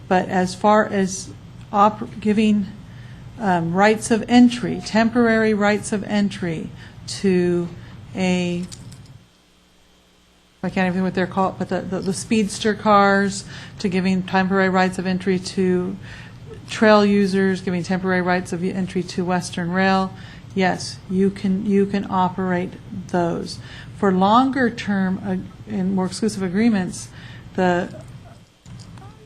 But as far as giving rights of entry, temporary rights of entry to I can't even think what they're called, but the speedster cars, to giving temporary rights of entry to trail users, giving temporary rights of entry to Western Rail, yes, you can operate those. For longer term and more exclusive agreements, the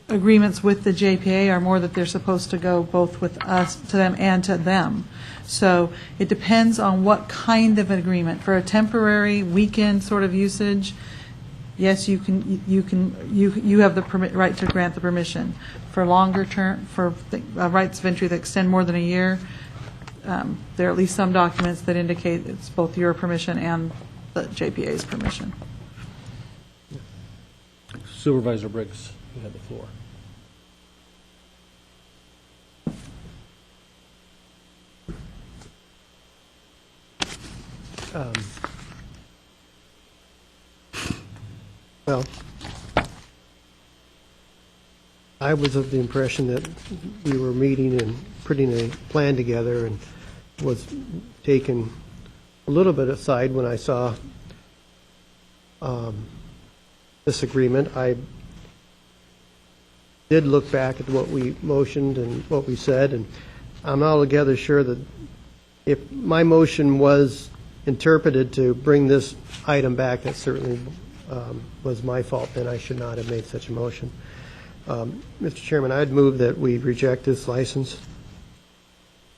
agreements with the JPA are more that they're supposed to go both with us, to them, and to them. So it depends on what kind of agreement. For a temporary weekend sort of usage, yes, you have the right to grant the permission. For longer term, for rights of entry that extend more than a year, there are at least some documents that indicate it's both your permission and the JPA's permission. Supervisor Briggs, you have the floor. Well, I was of the impression that we were meeting and putting a plan together, and was taken a little bit aside when I saw this agreement. did look back at what we motioned and what we said, and I'm not altogether sure that if my motion was interpreted to bring this item back, that certainly was my fault, then I should not have made such a motion. Mr. Chairman, I'd move that we reject this license.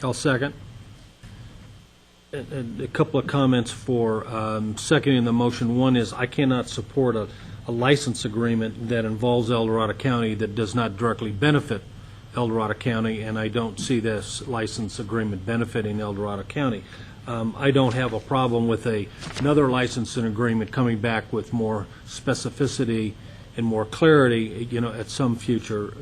I'll second. And a couple of comments for seconding the motion. One is I cannot support a license agreement that involves El Dorado County that does not directly benefit El Dorado County, and I don't see this license agreement benefiting El Dorado County. I don't have a problem with another licensing agreement coming back with more specificity and more clarity, at some future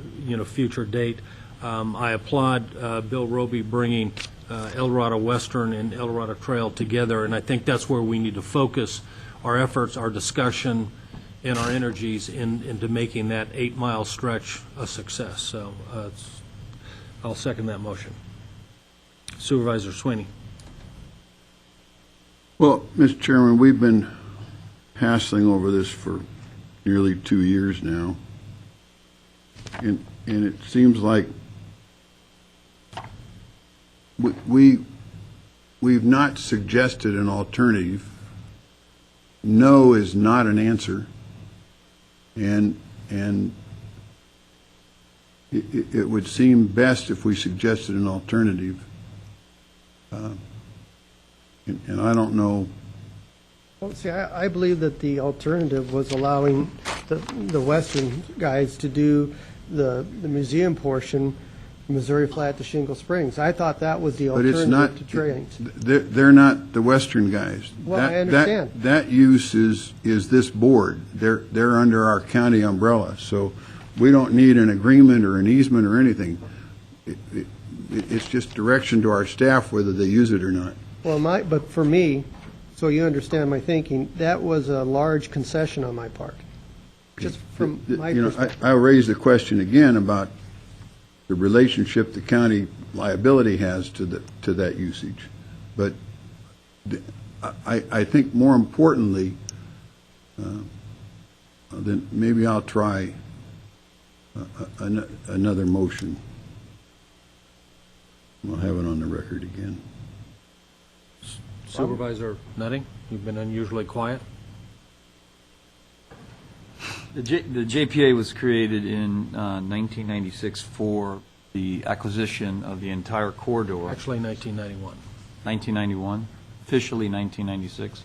date. I applaud Bill Robe bringing El Dorado Western and El Dorado Trail together, and I think that's where we need to focus our efforts, our discussion, and our energies into making that 8-mile stretch a success. So I'll second that motion. Supervisor Sweeney. Well, Mr. Chairman, we've been hassling over this for nearly 2 years now, and it seems like we've not suggested an alternative. No is not an answer, and it would seem best if we suggested an alternative. And I don't know. Well, see, I believe that the alternative was allowing the Western guys to do the museum portion, Missouri Flat to Shingle Springs. I thought that was the alternative to trains. They're not the Western guys. Well, I understand. That use is this board. They're under our county umbrella, so we don't need an agreement or an easement or anything. It's just direction to our staff whether they use it or not. Well, but for me, so you understand my thinking, that was a large concession on my part. Just from my perspective. I'll raise the question again about the relationship the county liability has to that usage. But I think more importantly, then maybe I'll try another motion. We'll have it on the record again. Supervisor Nutting, you've been unusually quiet. The JPA was created in 1996 for the acquisition of the entire corridor. Actually, 1991. 1991? Officially 1996?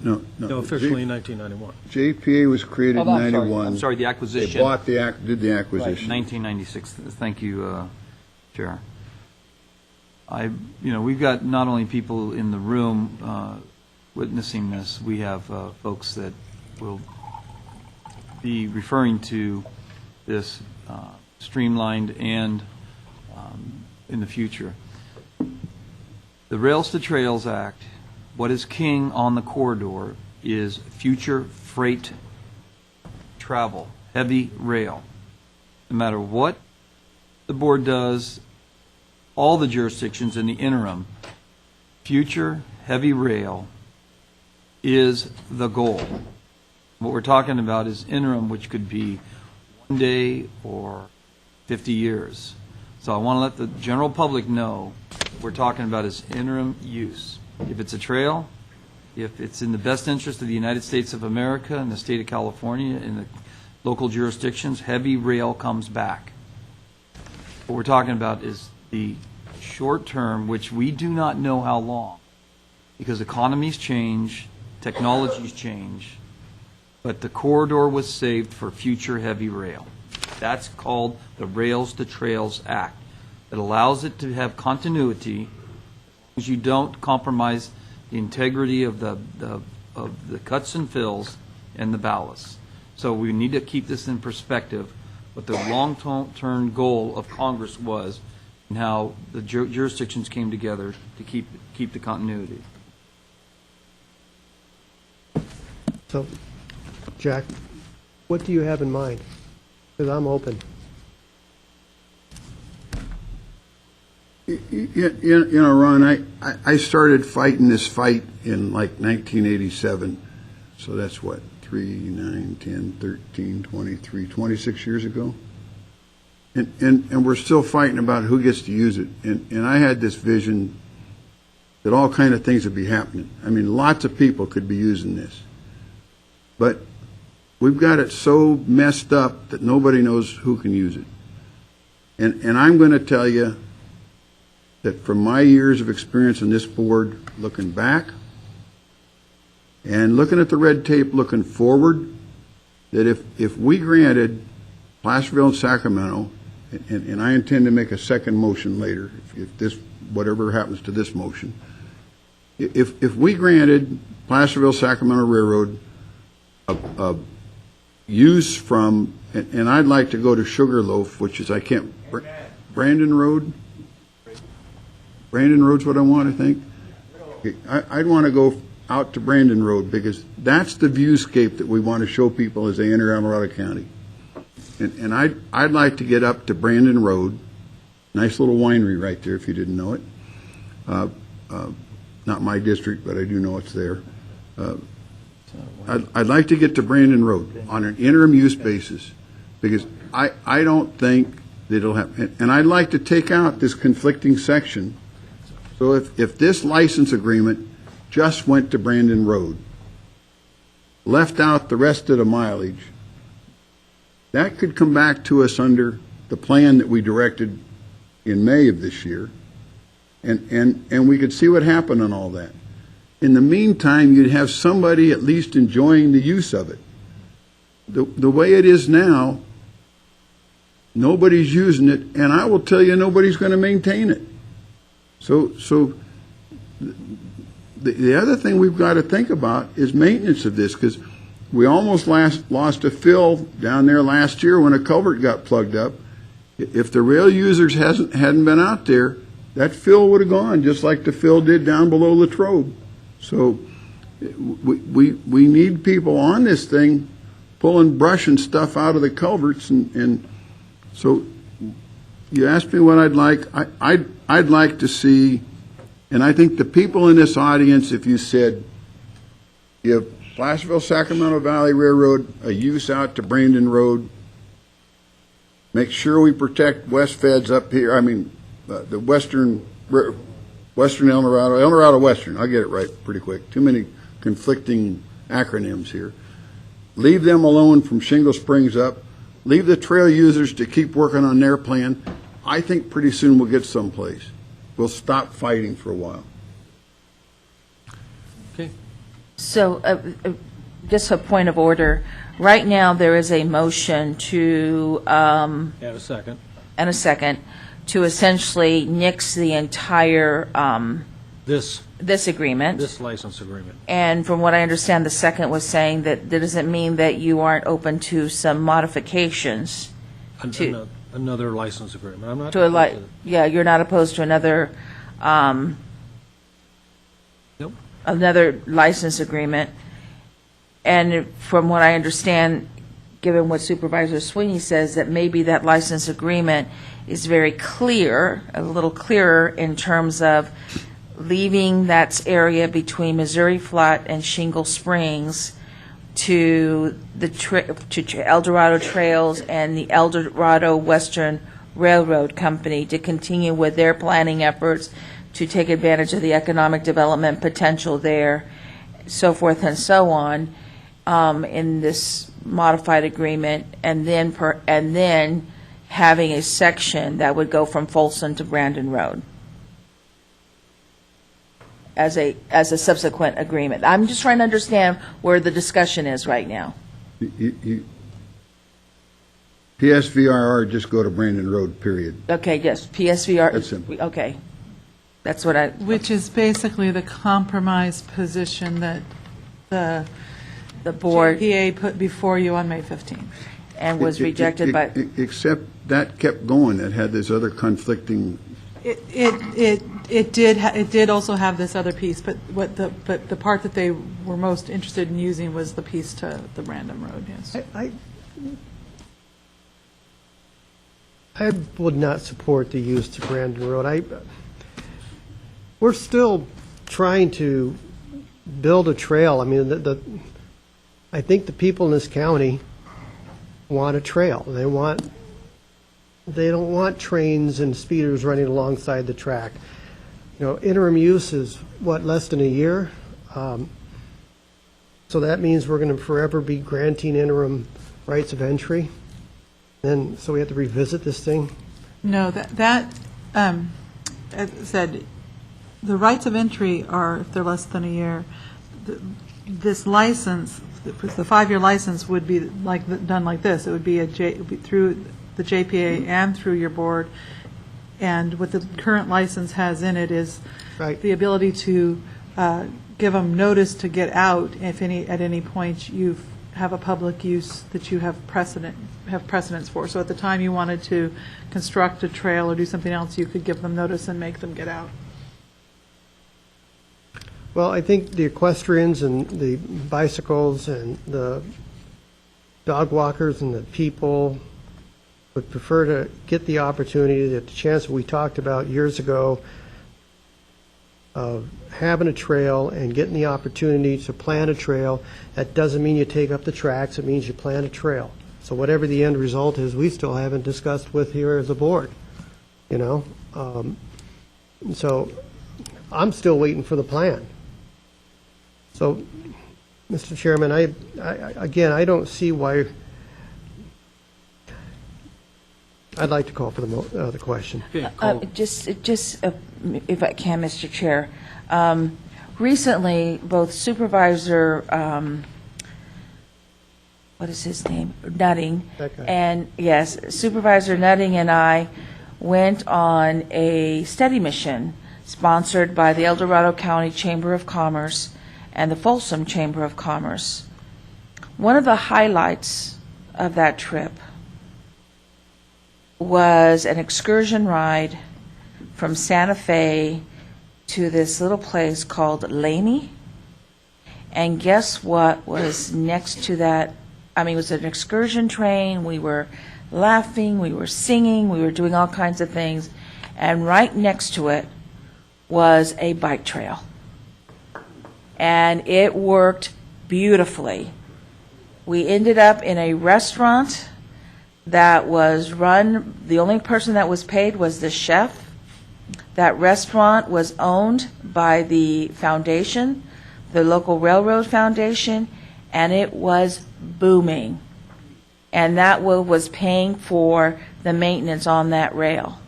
No, officially 1991. JPA was created in 91. I'm sorry, the acquisition. They bought did the acquisition. Right, 1996. Thank you, Chair. We've got not only people in the room witnessing this, we have folks that will be referring to this streamlined and in the future. The Rails to Trails Act, what is king on the corridor is future freight travel, heavy rail. No matter what the board does, all the jurisdictions in the interim, future heavy rail is the goal. What we're talking about is interim, which could be 1 day or 50 years. So I want to let the general public know what we're talking about is interim use. If it's a trail, if it's in the best interest of the United States of America and the state of California and the local jurisdictions, heavy rail comes back. What we're talking about is the short term, which we do not know how long, because economies change, technologies change, but the corridor was saved for future heavy rail. That's called the Rails to Trails Act. It allows it to have continuity, as you don't compromise the integrity of the cuts and fills and the ballast. So we need to keep this in perspective, what the long-term goal of Congress was and how the jurisdictions came together to keep the continuity. So, Jack, what do you have in mind? Because I'm open. Ron, I started fighting this fight in like 1987. So that's what, 3, 9, 10, 13, 23, 26 years ago? And we're still fighting about who gets to use it. And I had this vision that all kind of things would be happening. I mean, lots of people could be using this. But we've got it so messed up that nobody knows who can use it. And I'm going to tell you that from my years of experience on this board, looking back and looking at the red tape looking forward, that if we granted Placerville and Sacramento, and I intend to make a second motion later, if this, whatever happens to this motion, if we granted Placerville Sacramento Railroad a use from, and I'd like to go to Sugarloaf, which is, Brandon Road? Brandon Road's what I want, I think. I'd want to go out to Brandon Road because that's the viewscape that we want to show people as they enter Dorado County. And I'd like to get up to Brandon Road, nice little winery right there if you didn't know it. Not my district, but I do know it's there. I'd like to get to Brandon Road on an interim use basis because I don't think that it'll happen. And I'd like to take out this conflicting section. So if this license agreement just went to Brandon Road, left out the rest of the mileage, that could come back to us under the plan that we directed in May of this year, and we could see what happened on all that. In the meantime, you'd have somebody at least enjoying the use of it. The way it is now, nobody's using it, and I will tell you nobody's going to maintain it. So the other thing we've got to think about is maintenance of this, because we almost lost a fill down there last year when a culvert got plugged up. If the rail users hadn't been out there, that fill would have gone, just like the fill did down below Latrobe. So we need people on this thing pulling brush and stuff out of the culverts, and so you asked me what I'd like. I'd like to see, and I think the people in this audience, if you said, give Placerville Sacramento Valley Railroad a use out to Brandon Road, make sure we protect West Feds up here, the Western El Dorado Western, I'll get it right pretty quick. Too many conflicting acronyms here. Leave them alone from Shingle Springs up. Leave the trail users to keep working on their plan. I think pretty soon we'll get someplace. We'll stop fighting for a while. Okay. So, just a point of order. Right now, there is a motion to And a second. To essentially nix the entire This agreement. This license agreement. And from what I understand, the second was saying that doesn't mean that you aren't open to some modifications. Another license agreement. I'm not. Yeah, you're not opposed to another. Nope. Another license agreement. And from what I understand, given what Supervisor Sweeney says, that maybe that license agreement is very clear, a little clearer in terms of leaving that area between Missouri Flat and Shingle Springs to the El Dorado Trails and the El Dorado Western Railroad Company to continue with their planning efforts to take advantage of the economic development potential there, so forth and so on, in this modified agreement, and then having a section that would go from Folsom to Brandon Road as a subsequent agreement. I'm just trying to understand where the discussion is right now. PSVRR, just go to Brandon Road, period. Okay, yes, PSVR. That's simple. Okay. That's what I... Which is basically the compromise position that the board GPA put before you on May 15th. And was rejected by... Except that kept going. It had this other conflicting... It did also have this other piece, but the part that they were most interested in using was the piece to the Brandon Road, yes. I would not support the use to Brandon Road. We're still trying to build a trail. I mean, I think the people in this county want a trail. They want They don't want trains and speeders running alongside the track. You know, interim use is, what, less than a year? So that means we're going to forever be granting interim rights of entry? And so we have to revisit this thing? No, as I said, the rights of entry are, if they're less than a year, this license, the 5-year license would be done like this. It would be through the JPA and through your board. And what the current license has in it is the ability to give them notice to get out if at any point you have a public use that you have precedence for. So at the time you wanted to construct a trail or do something else, you could give them notice and make them get out. Well, I think the equestrians and the bicycles and the dog walkers and the people would prefer to get the opportunity, the chance we talked about years ago of having a trail and getting the opportunity to plan a trail. That doesn't mean you take up the tracks, it means you plan a trail. So whatever the end result is, we still haven't discussed with here as a board, you know? So I'm still waiting for the plan. So, Mr. Chairman, I don't see why. I'd like to call for the question. Just if I can, Mr. Chair. Recently, both Supervisor, what is his name? Nutting. And, yes, Supervisor Nutting and I went on a study mission sponsored by the Dorado County Chamber of Commerce and the Folsom Chamber of Commerce. One of the highlights of that trip was an excursion ride from Santa Fe to this little place called Lamy. And guess what was next to that? I mean, it was an excursion train. We were laughing, we were singing, we were doing all kinds of things. And right next to it was a bike trail. And it worked beautifully. We ended up in a restaurant that was run, the only person that was paid was the chef. That restaurant was owned by the foundation, the local railroad foundation, and it was booming. And that was paying for the maintenance on that rail.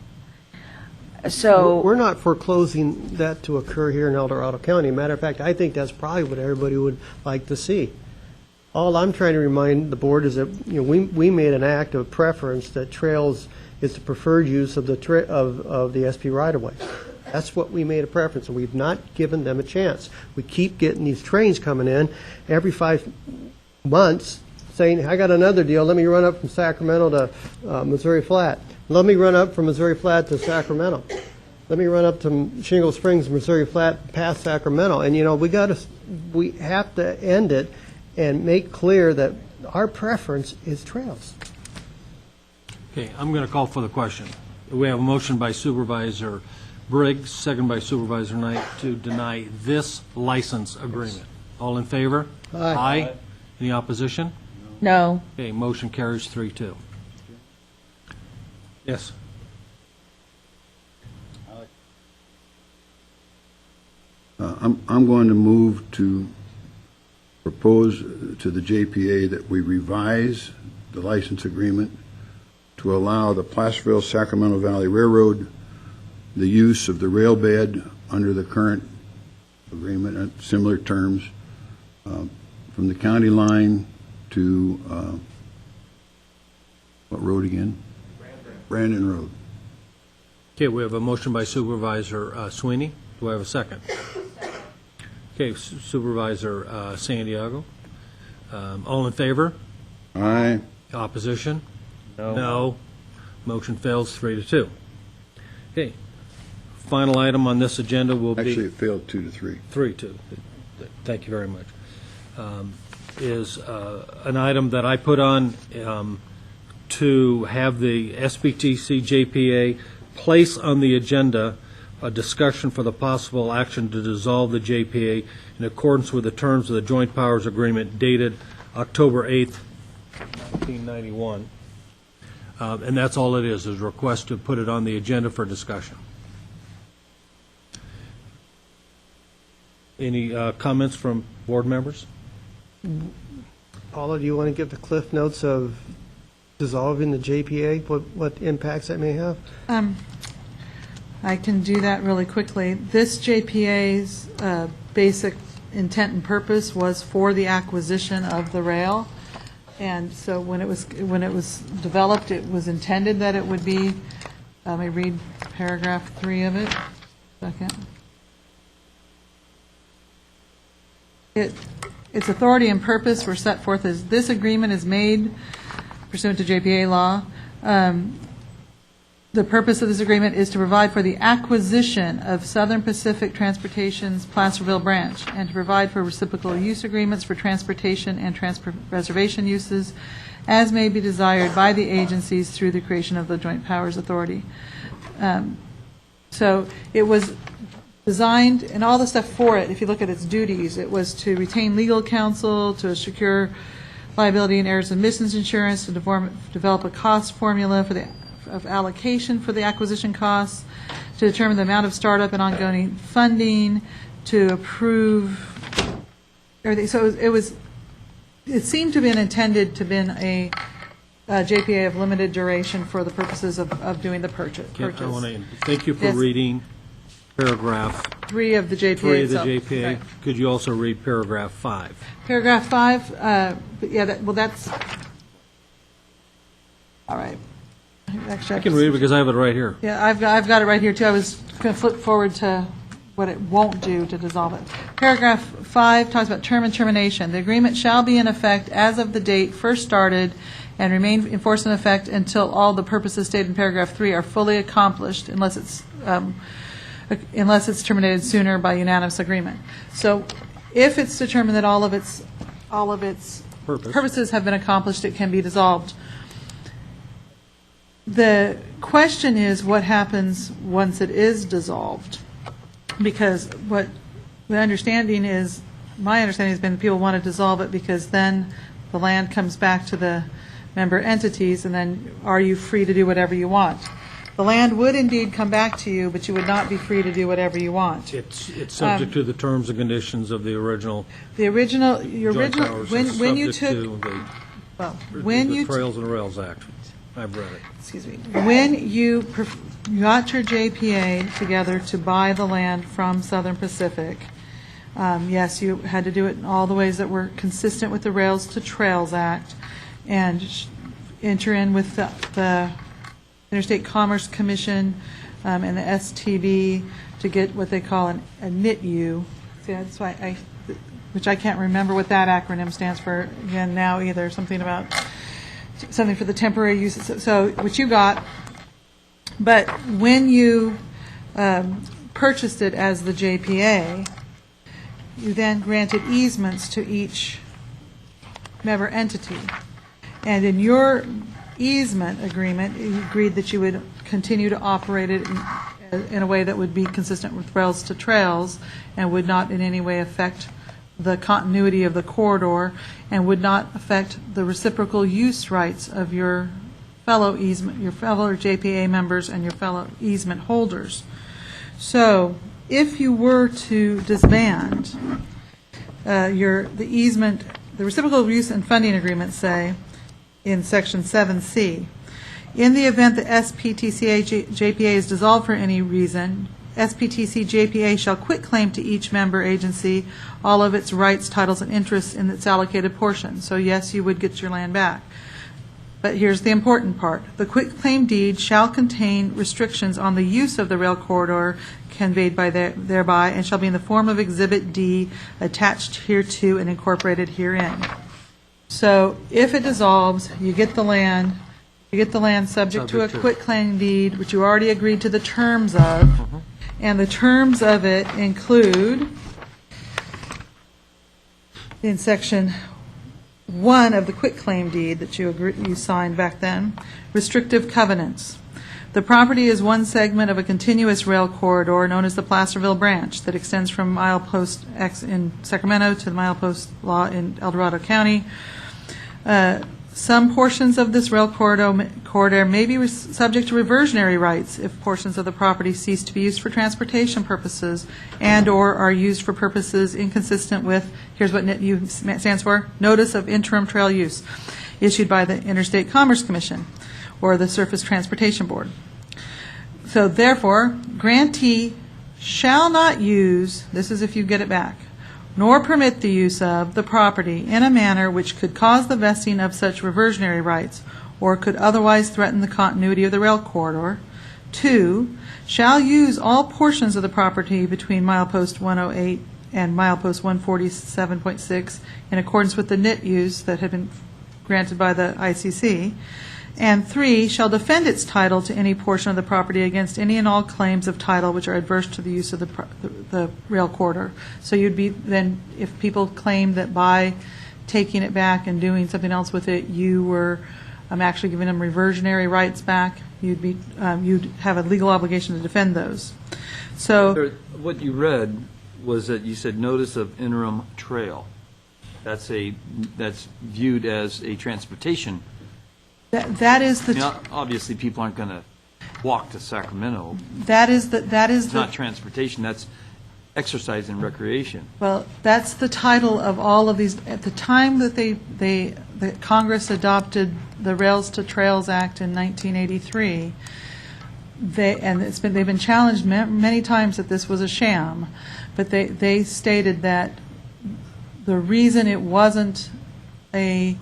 So we're not foreclosing that to occur here in El Dorado County. Matter of fact, I think that's probably what everybody would like to see. All I'm trying to remind the board is that, you know, we made an act of preference that trails is the preferred use of the of the SP right-of-way. That's what we made a preference, and we've not given them a chance. We keep getting these trains coming in every 5 months saying, I got another deal, let me run up from Sacramento to Missouri Flat. Let me run up from Missouri Flat to Sacramento. Let me run up to Shingle Springs, Missouri Flat, past Sacramento. And, you know, we have to end it and make clear that our preference is trails. Okay, I'm going to call for the question. We have a motion by Supervisor Briggs, second by Supervisor Knight, to deny this license agreement. All in favor? Aye. Aye. Any opposition? no. Okay, motion carries 3-2. Yes. I'm going to move to propose to the JPA that we revise the license agreement to allow the Placerville-Sacramento Valley Railroad the use of the rail bed under the current agreement at similar terms from the county line to what road again? Brandon Road. Okay, we have a motion by Supervisor Sweeney. Do I have a second? Okay, Supervisor Santiago. All in favor? Aye. Opposition? No. Motion fails 3-2. Okay. Final item on this agenda will be... Actually, it failed 2-3. 3-2. Thank you very much. Is an item that I put on to have the SPTC JPA place on the agenda a discussion for the possible action to dissolve the JPA in accordance with the terms of the Joint Powers Agreement dated October 8th, 1991. And that's all it is a request to put it on the agenda for discussion. Any comments from board members? Paula, do you want to give the cliff notes of dissolving the JPA, what impacts that may have? I can do that really quickly. This JPA's basic intent and purpose was for the acquisition of the rail. And so when it was developed, it was intended that it would be, let me read paragraph 3 of it. Second. Its authority and purpose were set forth as this agreement is made pursuant to JPA law. The purpose of this agreement is to provide for the acquisition of Southern Pacific Transportation's Placerville branch and to provide for reciprocal use agreements for transportation and reservation uses as may be desired by the agencies through the creation of the Joint Powers Authority. So it was designed, and all the stuff for it, if you look at its duties, it was to retain legal counsel, to secure liability and errors and omissions insurance, to develop a cost formula for the allocation for the acquisition costs, to determine the amount of startup and ongoing funding, to approve everything. So it seemed to have been intended to have been a JPA of limited duration for the purposes of doing the purchase. I want to thank you for reading paragraph 3 of the JPA. 3 of the itself. JPA. Right. Could you also read paragraph 5? Paragraph 5, that's, all right. Actually, I can read it because I have it right here. Yeah, I've got it right here, too. I was going to flip forward to what it won't do to dissolve it. Paragraph 5 talks about term and termination. The agreement shall be in effect as of the date first started and remain in force and effect until all the purposes stated in paragraph 3 are fully accomplished, unless it's terminated sooner by unanimous agreement. So if it's determined that all of its purposes have been accomplished, it can be dissolved. The question is what happens once it is dissolved, because what the understanding is, my understanding has been people want to dissolve it because then the land comes back to the member entities, and then are you free to do whatever you want? The land would indeed come back to you, but you would not be free to do whatever you want. It's subject to the terms and conditions of the original. When you Trails and Rails Act. I've read it. Excuse me. When you got your JPA together to buy the land from Southern Pacific, yes, you had to do it in all the ways that were consistent with the Rails to Trails Act and enter in with the Interstate Commerce Commission and the STB to get what they call a NITU. See, that's why which I can't remember what that acronym stands for again now either. Something for the temporary use. So what you got, but when you purchased it as the JPA, you then granted easements to each member entity. And in your easement agreement, you agreed that you would continue to operate it in a way that would be consistent with Rails to Trails and would not in any way affect the continuity of the corridor and would not affect the reciprocal use rights of your fellow JPA members and your fellow easement holders. So if you were to disband the reciprocal use and funding agreements say in section 7C, in the event the SPTC JPA is dissolved for any reason, SPTC JPA shall quit claim to each member agency all of its rights, titles, and interests in its allocated portion. So yes, you would get your land back. But here's the important part. The quit claim deed shall contain restrictions on the use of the rail corridor conveyed thereby and shall be in the form of Exhibit D attached hereto and incorporated herein. So if it dissolves, you get the land. You get the land subject to a quit claim deed, which you already agreed to the terms of. And the terms of it include, in section 1 of the quitclaim deed that you signed back then, restrictive covenants. The property is one segment of a continuous rail corridor known as the Placerville branch that extends from milepost X in Sacramento to the milepost law in Dorado County. Some portions of this rail corridor may be subject to reversionary rights if portions of the property cease to be used for transportation purposes and/or are used for purposes inconsistent with, here's what NITU stands for, Notice of Interim Trail Use, issued by the Interstate Commerce Commission or the Surface Transportation Board. So therefore, grantee shall not use, this is if you get it back, nor permit the use of the property in a manner which could cause the vesting of such reversionary rights or could otherwise threaten the continuity of the rail corridor. 2, shall use all portions of the property between milepost 108 and milepost 147.6 in accordance with the NITUs that had been granted by the ICC. And 3, shall defend its title to any portion of the property against any and all claims of title which are adverse to the use of the rail corridor. So you'd be, then, if people claim that by taking it back and doing something else with it, you were actually giving them reversionary rights back, you'd have a legal obligation to defend those. So what you read was that you said notice of interim trail. That's viewed as a transportation. That is the. Obviously, people aren't going to walk to Sacramento. That is It's not transportation. That's exercise and recreation. Well, that's the title of all of these. At the time that that Congress adopted the Rails to Trails Act in 1983, they've been challenged many times that this was a sham, but they stated that the reason it wasn't a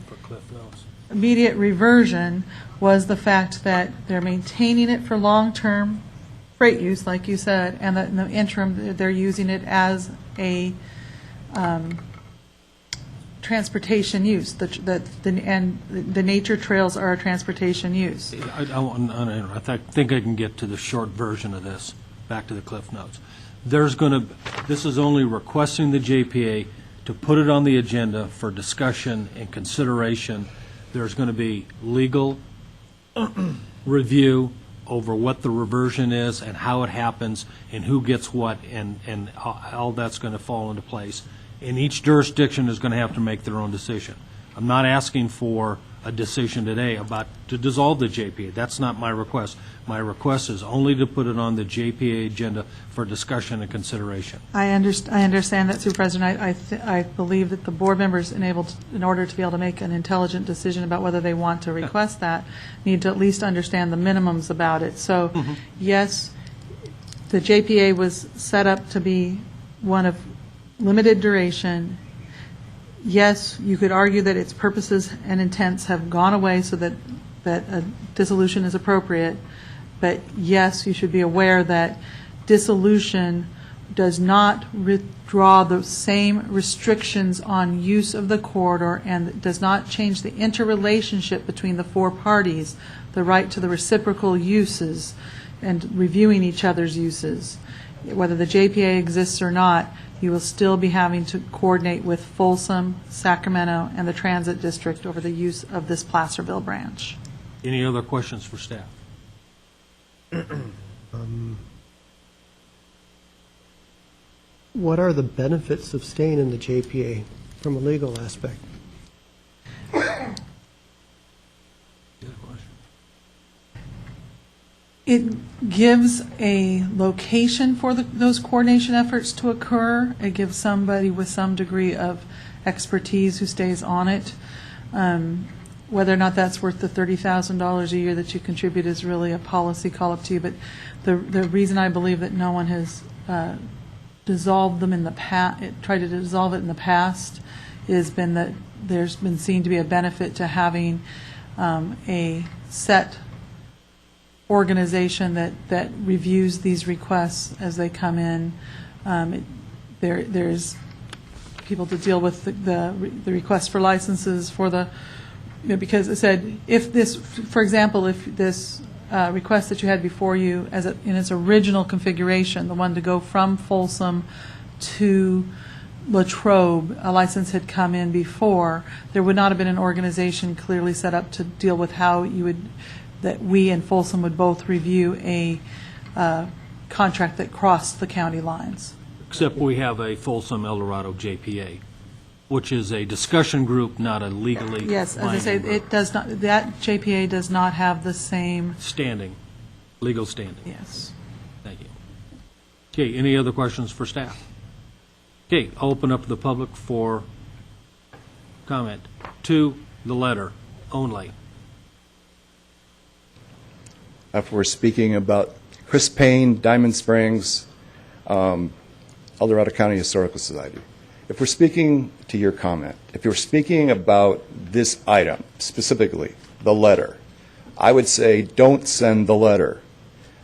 immediate reversion was the fact that they're maintaining it for long-term freight use, like you said, and that in the interim they're using it as a transportation use. And the nature trails are a transportation use. I think I can get to the short version of this. Back to the Cliff Notes. This is only requesting the JPA to put it on the agenda for discussion and consideration. There's going to be legal review over what the reversion is and how it happens and who gets what, and all that's going to fall into place. And each jurisdiction is going to have to make their own decision. I'm not asking for a decision today to dissolve the JPA. That's not my request. My request is only to put it on the JPA agenda for discussion and consideration. I understand that, Supervisor Knight. I believe that the board members, in order to be able to make an intelligent decision about whether they want to request that, need to at least understand the minimums about it. So, yes, the JPA was set up to be one of limited duration. Yes, you could argue that its purposes and intents have gone away so that a dissolution is appropriate. But yes, you should be aware that dissolution does not withdraw the same restrictions on use of the corridor and does not change the interrelationship between the four parties, the right to the reciprocal uses and reviewing each other's uses. Whether the JPA exists or not, you will still be having to coordinate with Folsom, Sacramento, and the Transit District over the use of this Placerville branch. Any other questions for staff? What are the benefits of staying in the JPA from a legal aspect? It gives a location for those coordination efforts to occur. It gives somebody with some degree of expertise who stays on it. Whether or not that's worth the $30,000 a year that you contribute is really a policy call up to you. But the reason I believe that no one has dissolved them in the past, tried to dissolve it in the past, has been that there's been seen to be a benefit to having a set organization that reviews these requests as they come in. There's people to deal with the requests for licenses for the, because it said if this, for example, if this request that you had before you in its original configuration, the one to go from Folsom to Latrobe, a license had come in before, there would not have been an organization clearly set up to deal with how you would, that we and Folsom would both review a contract that crossed the county lines. Except we have a Folsom El Dorado JPA. which is a discussion group, not a legally Yes, as I say, binding group. it does not, that JPA does not have the same, Standing, legal standing. yes. Thank you. Okay, any other questions for staff? Okay, I'll open up the public for comment to the letter only. If we're speaking about Chris Payne, Diamond Springs, El Dorado County Historical Society, if we're speaking to your comment, if you're speaking about this item specifically, the letter, I would say don't send the letter.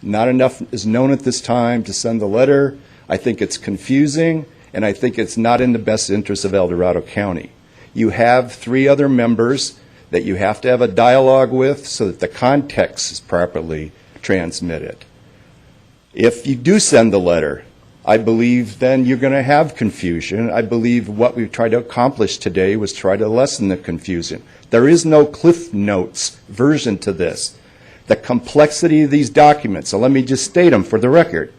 Not enough is known at this time to send the letter. I think it's confusing, and I think it's not in the best interest of El Dorado County. You have 3 other members that you have to have a dialogue with so that the context is properly transmitted. If you do send the letter, I believe then you're going to have confusion. I believe what we've tried to accomplish today was try to lessen the confusion. There is no Cliff Notes version to this. The complexity of these documents, so let me just state them for the record.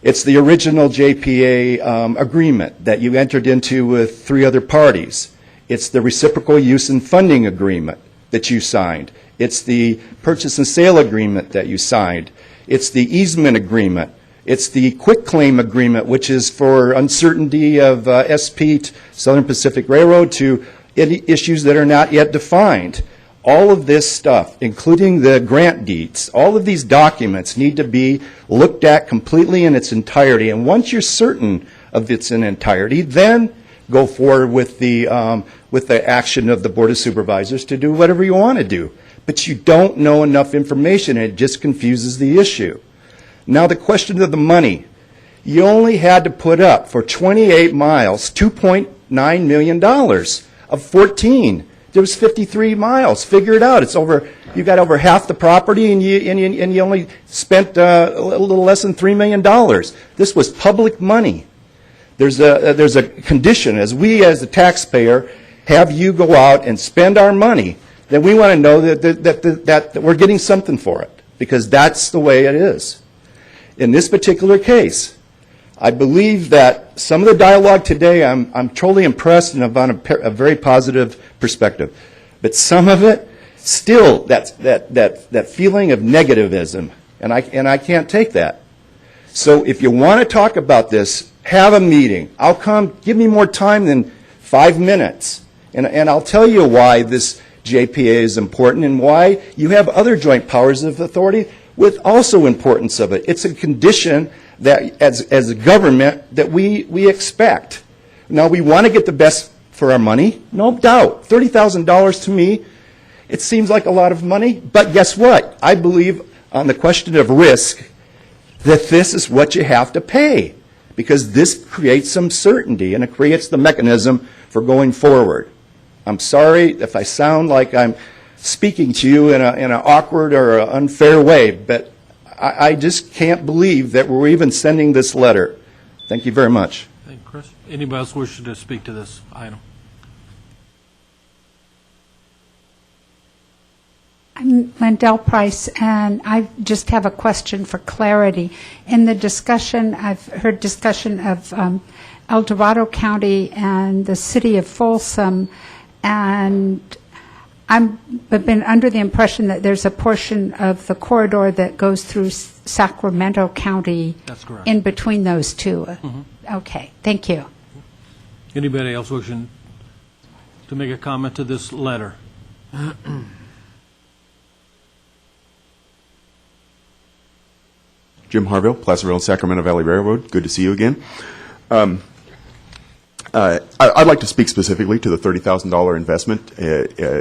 It's the original JPA agreement that you entered into with 3 other parties. It's the reciprocal use and funding agreement that you signed. It's the purchase and sale agreement that you signed. It's the easement agreement. It's the quitclaim agreement, which is for uncertainty of SPT, Southern Pacific Railroad, to any issues that are not yet defined. All of this stuff, including the grant deeds, all of these documents need to be looked at completely in its entirety. And once you're certain of its entirety, then go forward with the action of the Board of Supervisors to do whatever you want to do. But you don't know enough information, and it just confuses the issue. Now the question of the money. You only had to put up for 28 miles $2.9 million of 14. There was 53 miles. Figure it out. It's over. You got over half the property, and you only spent a little less than $3 million. This was public money. There's a condition, as we as the taxpayer have you go out and spend our money, then we want to know that we're getting something for it, because that's the way it is. In this particular case, I believe that some of the dialogue today, I'm totally impressed and I'm on a very positive perspective. But some of it, still, that feeling of negativism, and I can't take that. So if you want to talk about this, have a meeting. I'll come. Give me more time than 5 minutes, and I'll tell you why this JPA is important and why you have other joint powers of authority with also importance of it. It's a condition that, as a government, that we expect. Now, we want to get the best for our money, no doubt. $30,000 to me, it seems like a lot of money, but guess what? I believe on the question of risk that this is what you have to pay, because this creates some certainty and it creates the mechanism for going forward. I'm sorry if I sound like I'm speaking to you in an awkward or unfair way, but I just can't believe that we're even sending this letter. Thank you very much. Thank you, Chris. Anybody else wish to speak to this item? I'm Lindell Price, and I just have a question for clarity. In the discussion, I've heard discussion of El Dorado County and the city of Folsom, and I've been under the impression that there's a portion of the corridor that goes through Sacramento County. That's correct. In between those two. Mhm. Okay, thank you. Anybody else wishing to make a comment to this letter? Jim Harville, Placerville and Sacramento Valley Railroad. Good to see you again. I'd like to speak specifically to the $30,000 investment,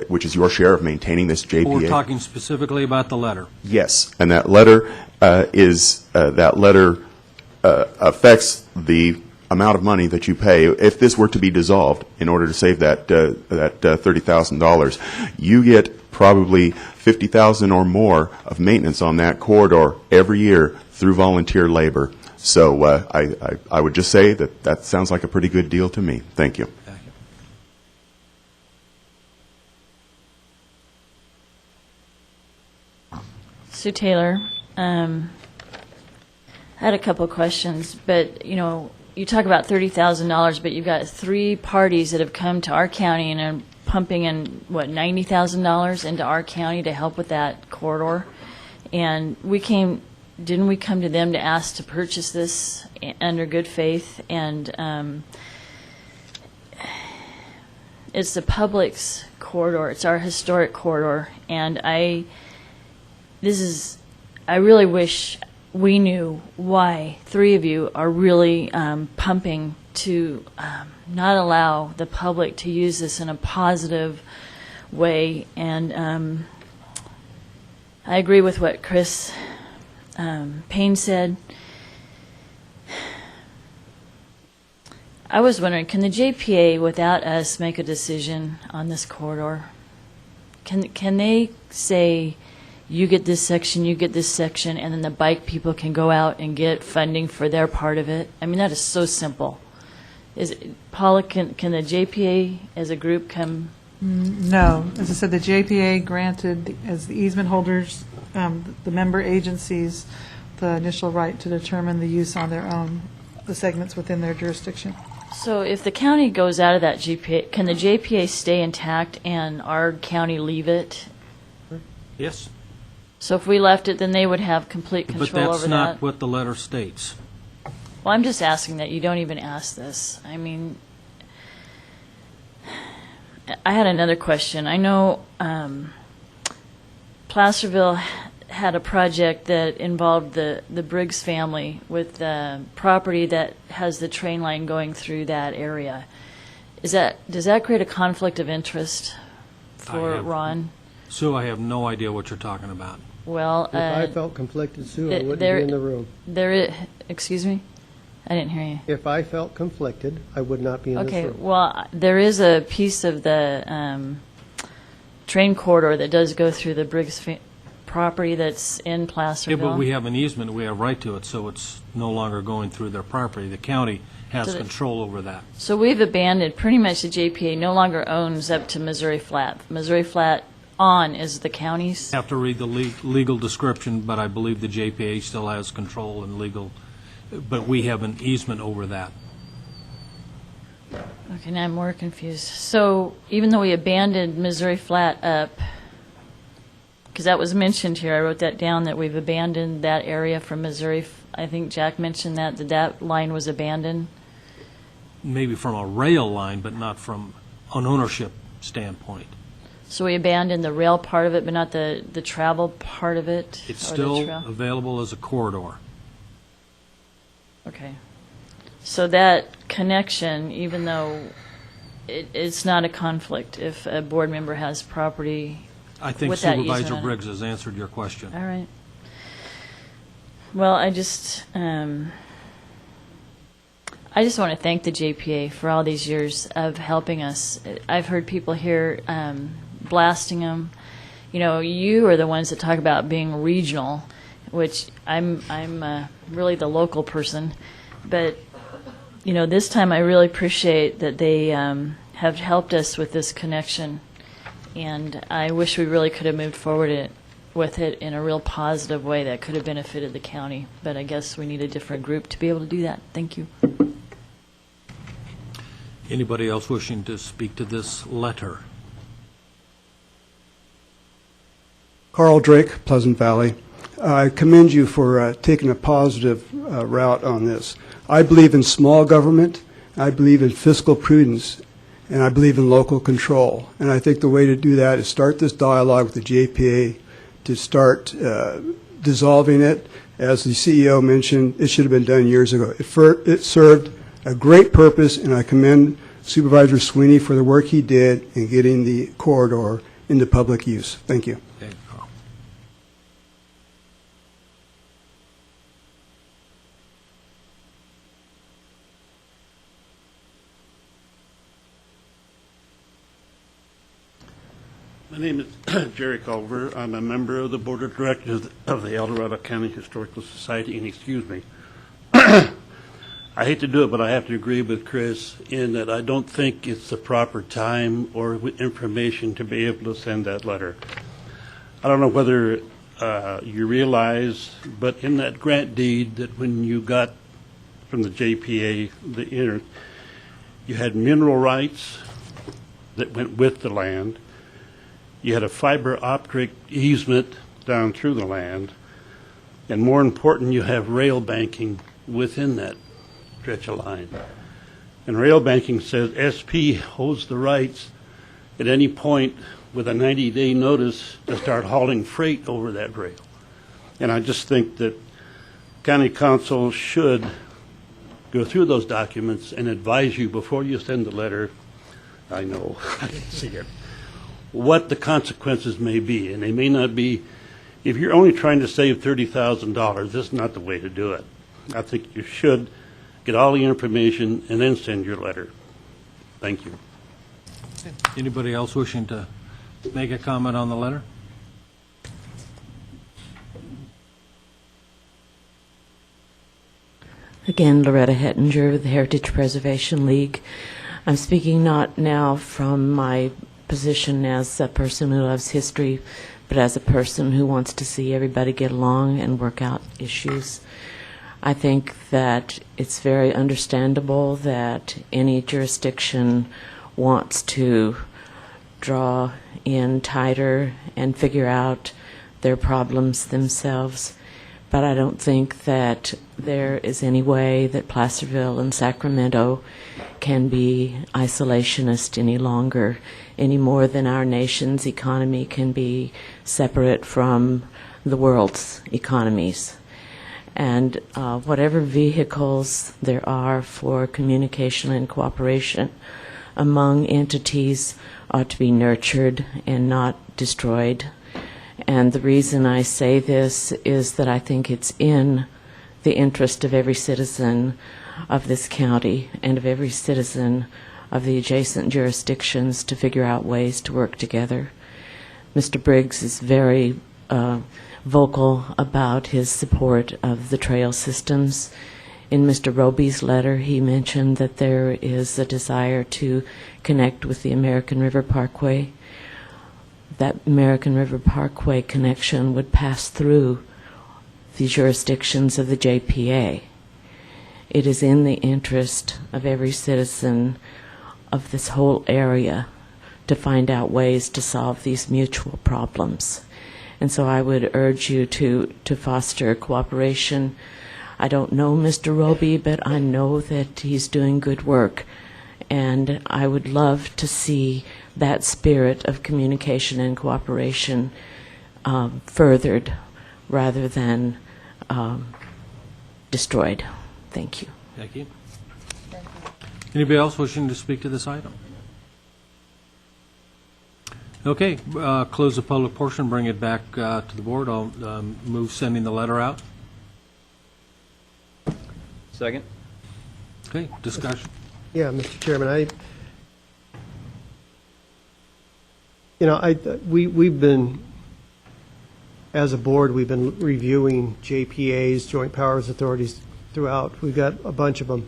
which is your share of maintaining this JPA. We're talking specifically about the letter. Yes, and that letter affects the amount of money that you pay if this were to be dissolved in order to save that $30,000. You get probably $50,000 or more of maintenance on that corridor every year through volunteer labor. So I would just say that sounds like a pretty good deal to me. Thank you. Thank you. Sue Taylor, I had a couple of questions, but, you know, you talk about $30,000, but you've got 3 parties that have come to our county and are pumping in, what, $90,000 into our county to help with that corridor. And didn't we come to them to ask to purchase this under good faith? And it's the public's corridor. It's our historic corridor. And I really wish we knew why 3 of you are really pumping to not allow the public to use this in a positive way. And I agree with what Chris Payne said. I was wondering, can the JPA, without us, make a decision on this corridor? Can they say, you get this section, you get this section, and then the bike people can go out and get funding for their part of it? I mean, that is so simple. Paula, can the JPA as a group come? No. As I said, the JPA granted, as the easement holders, the member agencies, the initial right to determine the use on their own, the segments within their jurisdiction. So if the county goes out of that JPA, can the JPA stay intact and our county leave it? Yes. So if we left it, then they would have complete control over that? But that's not what the letter states. Well, I'm just asking that you don't even ask this. I mean, I had another question. I know Placerville had a project that involved the Briggs family with the property that has the train line going through that area. Does that create a conflict of interest for Ron? Sue, I have no idea what you're talking about. Well, if I felt conflicted, Sue, I wouldn't be in the room. Excuse me? I didn't hear you. If I felt conflicted, I would not be in this room. Okay, well, there is a piece of the train corridor that does go through the Briggs property that's in Placerville. Yeah, but we have an easement, we have right to it, so it's no longer going through their property. The county has control over that. So we've abandoned, pretty much the JPA no longer owns up to Missouri Flat. Missouri Flat on is the county's. I have to read the legal description, but I believe the JPA still has control and legal, but we have an easement over that. Okay, now I'm more confused. So even though we abandoned Missouri Flat up, because that was mentioned here, I wrote that down, that we've abandoned that area from Missouri. I think Jack mentioned that line was abandoned. Maybe from a rail line, but not from an ownership standpoint. So we abandoned the rail part of it, but not the travel part of it? It's still available as a corridor. Okay. So that connection, even though it's not a conflict if a board member has property I think with that Supervisor easement Briggs has answered your question. All right. Well, I just want to thank the JPA for all these years of helping us. I've heard people here blasting them. You know, you are the ones that talk about being regional, which I'm really the local person. But, you know, this time I really appreciate that they have helped us with this connection. And I wish we really could have moved forward with it in a real positive way that could have benefited the county. But I guess we need a different group to be able to do that. Thank you. Anybody else wishing to speak to this letter? Carl Drake, Pleasant Valley. I commend you for taking a positive route on this. I believe in small government. I believe in fiscal prudence. And I believe in local control. And I think the way to do that is start this dialogue with the JPA, to start dissolving it. As the CEO mentioned, it should have been done years ago. It served a great purpose, and I commend Supervisor Sweeney for the work he did in getting the corridor into public use. Thank you. Thank you, Carl. My name is Jerry Culver. I'm a member of the Board of Directors of the Dorado County Historical Society, and excuse me. I hate to do it, but I have to agree with Chris in that I don't think it's the proper time or information to be able to send that letter. I don't know whether you realize, but in that grant deed, that when you got from the JPA, you had mineral rights that went with the land. You had a fiber optic easement down through the land. And more important, you have rail banking within that stretch of line. And rail banking says SP holds the rights at any point with a 90-day notice to start hauling freight over that rail. And I just think that county council should go through those documents and advise you before you send the letter. I know, I didn't see it. What the consequences may be, and they may not be. If you're only trying to save $30,000, this is not the way to do it. I think you should get all the information and then send your letter. Thank you. Anybody else wishing to make a comment on the letter? Again, Loretta Hephinger with the Heritage Preservation League. I'm speaking not now from my position as a person who loves history, but as a person who wants to see everybody get along and work out issues. I think that it's very understandable that any jurisdiction wants to draw in tighter and figure out their problems themselves. But I don't think that there is any way that Placerville and Sacramento can be isolationist any longer, any more than our nation's economy can be separate from the world's economies. And whatever vehicles there are for communication and cooperation among entities ought to be nurtured and not destroyed. And the reason I say this is that I think it's in the interest of every citizen of this county and of every citizen of the adjacent jurisdictions to figure out ways to work together. Mr. Briggs is very vocal about his support of the trail systems. In Mr. Robe's letter, he mentioned that there is a desire to connect with the American River Parkway. That American River Parkway connection would pass through the jurisdictions of the JPA. It is in the interest of every citizen of this whole area to find out ways to solve these mutual problems. And so I would urge you to foster cooperation. I don't know Mr. Robe, but I know that he's doing good work. And I would love to see that spirit of communication and cooperation furthered rather than destroyed. Thank you. Thank you. Anybody else wishing to speak to this item? Okay, close the public portion, bring it back to the board. I'll move sending the letter out. Second. Okay, discussion. Yeah, Mr. Chairman, we've been, as a board, we've been reviewing JPAs, Joint Powers Authorities, throughout. We've got a bunch of them.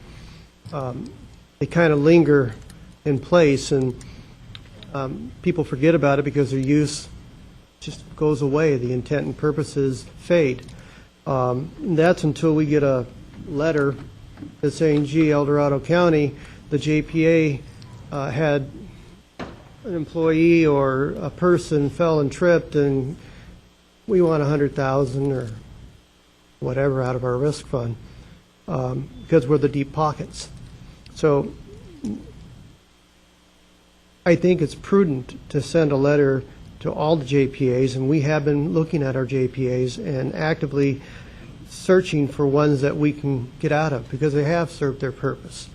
They kind of linger in place, and people forget about it because their use just goes away. The intent and purposes fade. That's until we get a letter that's saying, gee, Dorado County, the JPA had an employee or a person fell and tripped, and we want $100,000 or whatever out of our risk fund because we're the deep pockets. So I think it's prudent to send a letter to all the JPAs, and we have been looking at our JPAs and actively searching for ones that we can get out of because they have served their purpose.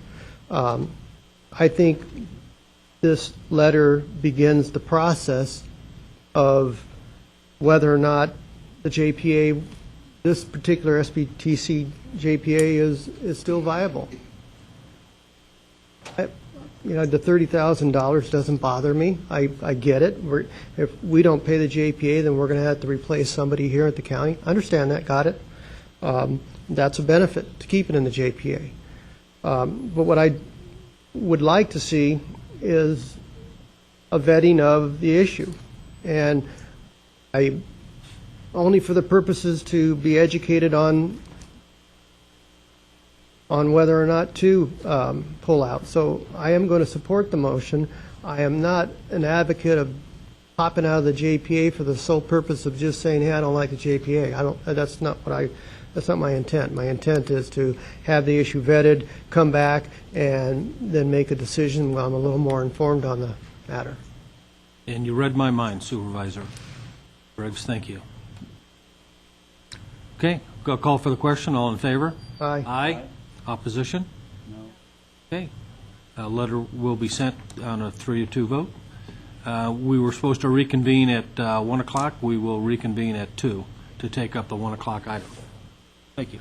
I think this letter begins the process of whether or not the JPA, this particular SPTC JPA is still viable. The $30,000 doesn't bother me. I get it. If we don't pay the JPA, then we're going to have to replace somebody here at the county. Understand that, got it. That's a benefit to keep it in the JPA. But what I would like to see is a vetting of the issue. And only for the purposes to be educated on on whether or not to pull out. So I am going to support the motion. I am not an advocate of popping out of the JPA for the sole purpose of just saying, hey, I don't like the JPA. That's not my intent. My intent is to have the issue vetted, come back, and then make a decision when I'm a little more informed on the matter. And you read my mind, Supervisor Briggs. Thank you. Okay, go call for the question. All in favor? Aye. Aye. Opposition? No. Okay. A letter will be sent on a 3-2 vote. We were supposed to reconvene at 1 o'clock. We will reconvene at 2 to take up the 1 o'clock item. Thank you.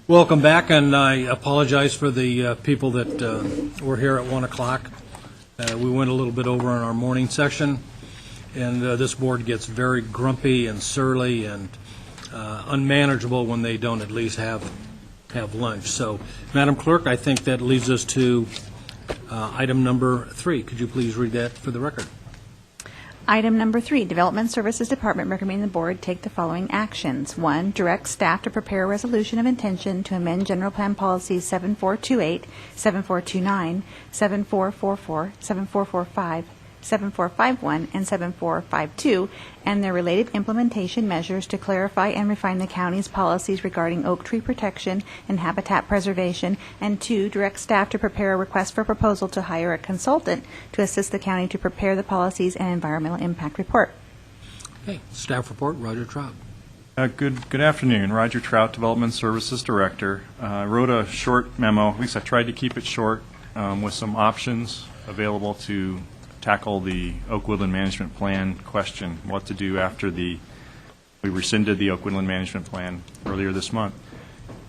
Welcome back, and I apologize for the people that were here at 1 o'clock. We went a little bit over in our morning session, and this board gets very grumpy and surly and unmanageable when they don't at least have lunch. So, Madam Clerk, I think that leads us to item number 3. Could you please read that for the record? Item number 3, Development Services Department recommending the board take the following actions. 1, direct staff to prepare a resolution of intention to amend General Plan Policies 7428, 7429, 7444, 7445, 7451, and 7452, and their related implementation measures to clarify and refine the county's policies regarding oak tree protection and habitat preservation, and 2, direct staff to prepare a request for proposal to hire a consultant to assist the county to prepare the policies and environmental impact report. Okay, staff report, Roger Trout. Good afternoon. Roger Trout, Development Services Director. I wrote a short memo, at least I tried to keep it short, with some options available to tackle the Oak Woodland Management Plan question, what to do after we rescinded the Oak Woodland Management Plan earlier this month.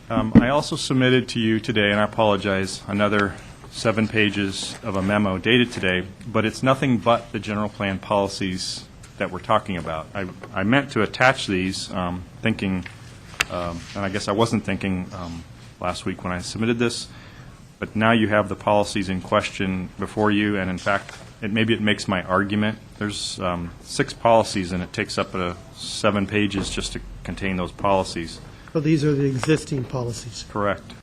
I also submitted to you today, and I apologize, another 7 pages of a memo dated today, but it's nothing but the general plan policies that we're talking about. I meant to attach these thinking, and I guess I wasn't thinking last week when I submitted this, but now you have the policies in question before you, and in fact, maybe it makes my argument. There's 6 policies, and it takes up 7 pages just to contain those policies. So these are the existing policies. Correct.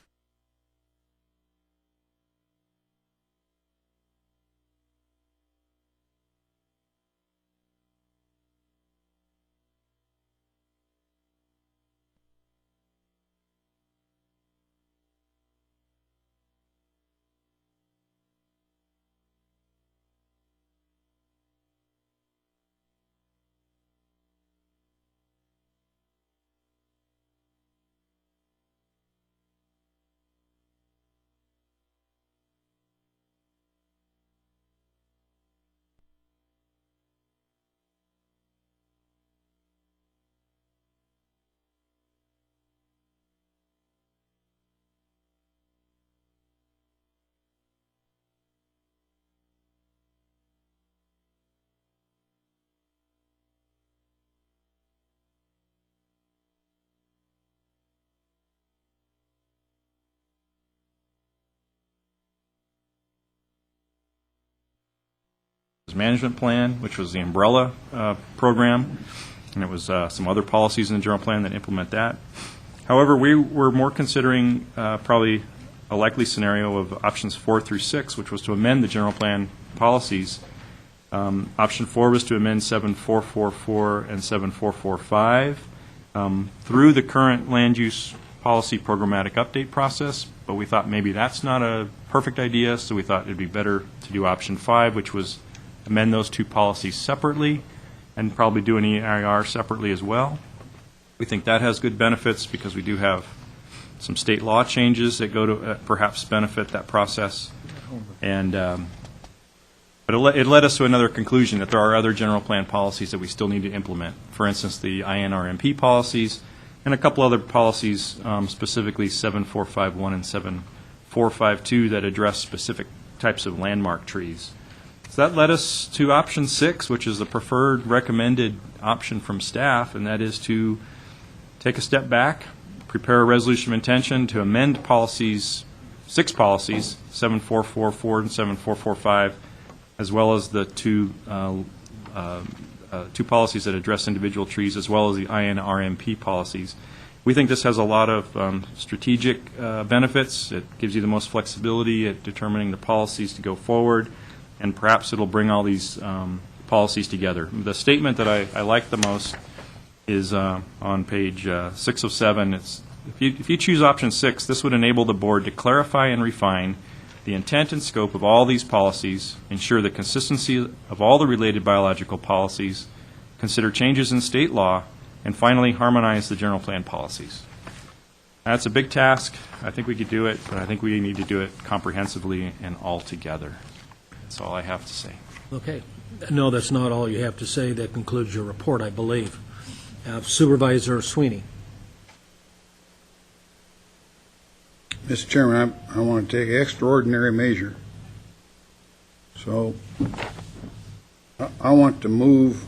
Management Plan, which was the umbrella program, and it was some other policies in the general plan that implement that. However, we were more considering probably a likely scenario of options 4 through 6, which was to amend the general plan policies. Option 4 was to amend 7444 and 7445 through the current land use policy programmatic update process, but we thought maybe that's not a perfect idea, so we thought it'd be better to do option 5, which was amend those 2 policies separately and probably do an EIR separately as well. We think that has good benefits because we do have some state law changes that go to perhaps benefit that process. And but it led us to another conclusion that there are other general plan policies that we still need to implement. For instance, the INRMP policies and a couple other policies, specifically 7451 and 7452, that address specific types of landmark trees. So that led us to option 6, which is the preferred recommended option from staff, and that is to take a step back, prepare a resolution of intention to amend policies, 6 policies, 7444 and 7445, as well as the two policies that address individual trees, as well as the INRMP policies. We think this has a lot of strategic benefits. It gives you the most flexibility at determining the policies to go forward, and perhaps it'll bring all these policies together. The statement that I like the most is on page 6 of 7. It's, if you choose option 6, this would enable the board to clarify and refine the intent and scope of all these policies, ensure the consistency of all the related biological policies, consider changes in state law, and finally harmonize the general plan policies. That's a big task. I think we could do it, but I think we need to do it comprehensively and all together. That's all I have to say. Okay. No, that's not all you have to say. That concludes your report, I believe. Supervisor Sweeney. Mr. Chairman, I want to take extraordinary measure. So I want to move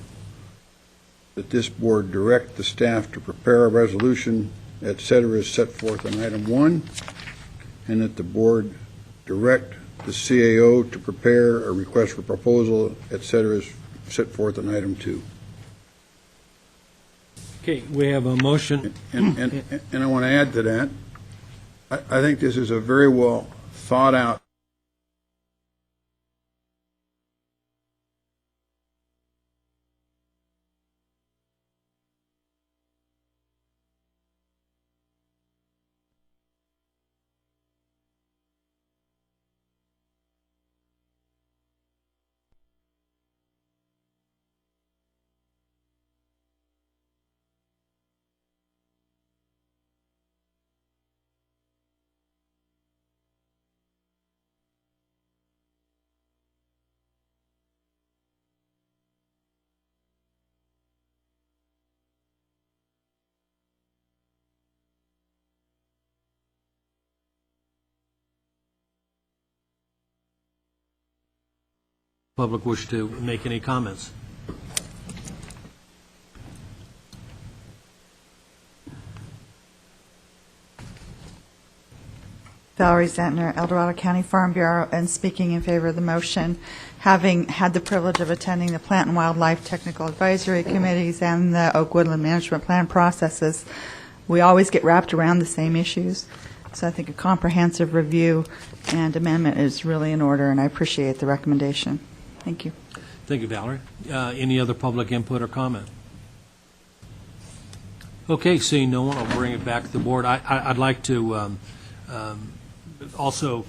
that this board direct the staff to prepare a resolution, et cetera, as set forth in item 1, and that the board direct the CAO to prepare a request for proposal, et cetera, as set forth in item 2. Okay, we have a motion. And I want to add to that, I think this is a very well thought out Public wish to make any comments? Valerie Zentner, El Dorado County Farm Bureau, and speaking in favor of the motion, having had the privilege of attending the Plant and Wildlife Technical Advisory Committees and the Oak Woodland Management Plan processes, we always get wrapped around the same issues. So I think a comprehensive review and amendment is really in order, and I appreciate the recommendation. Thank you. Thank you, Valerie. Any other public input or comment? Okay, seeing no one, I'll bring it back to the board. I'd like to also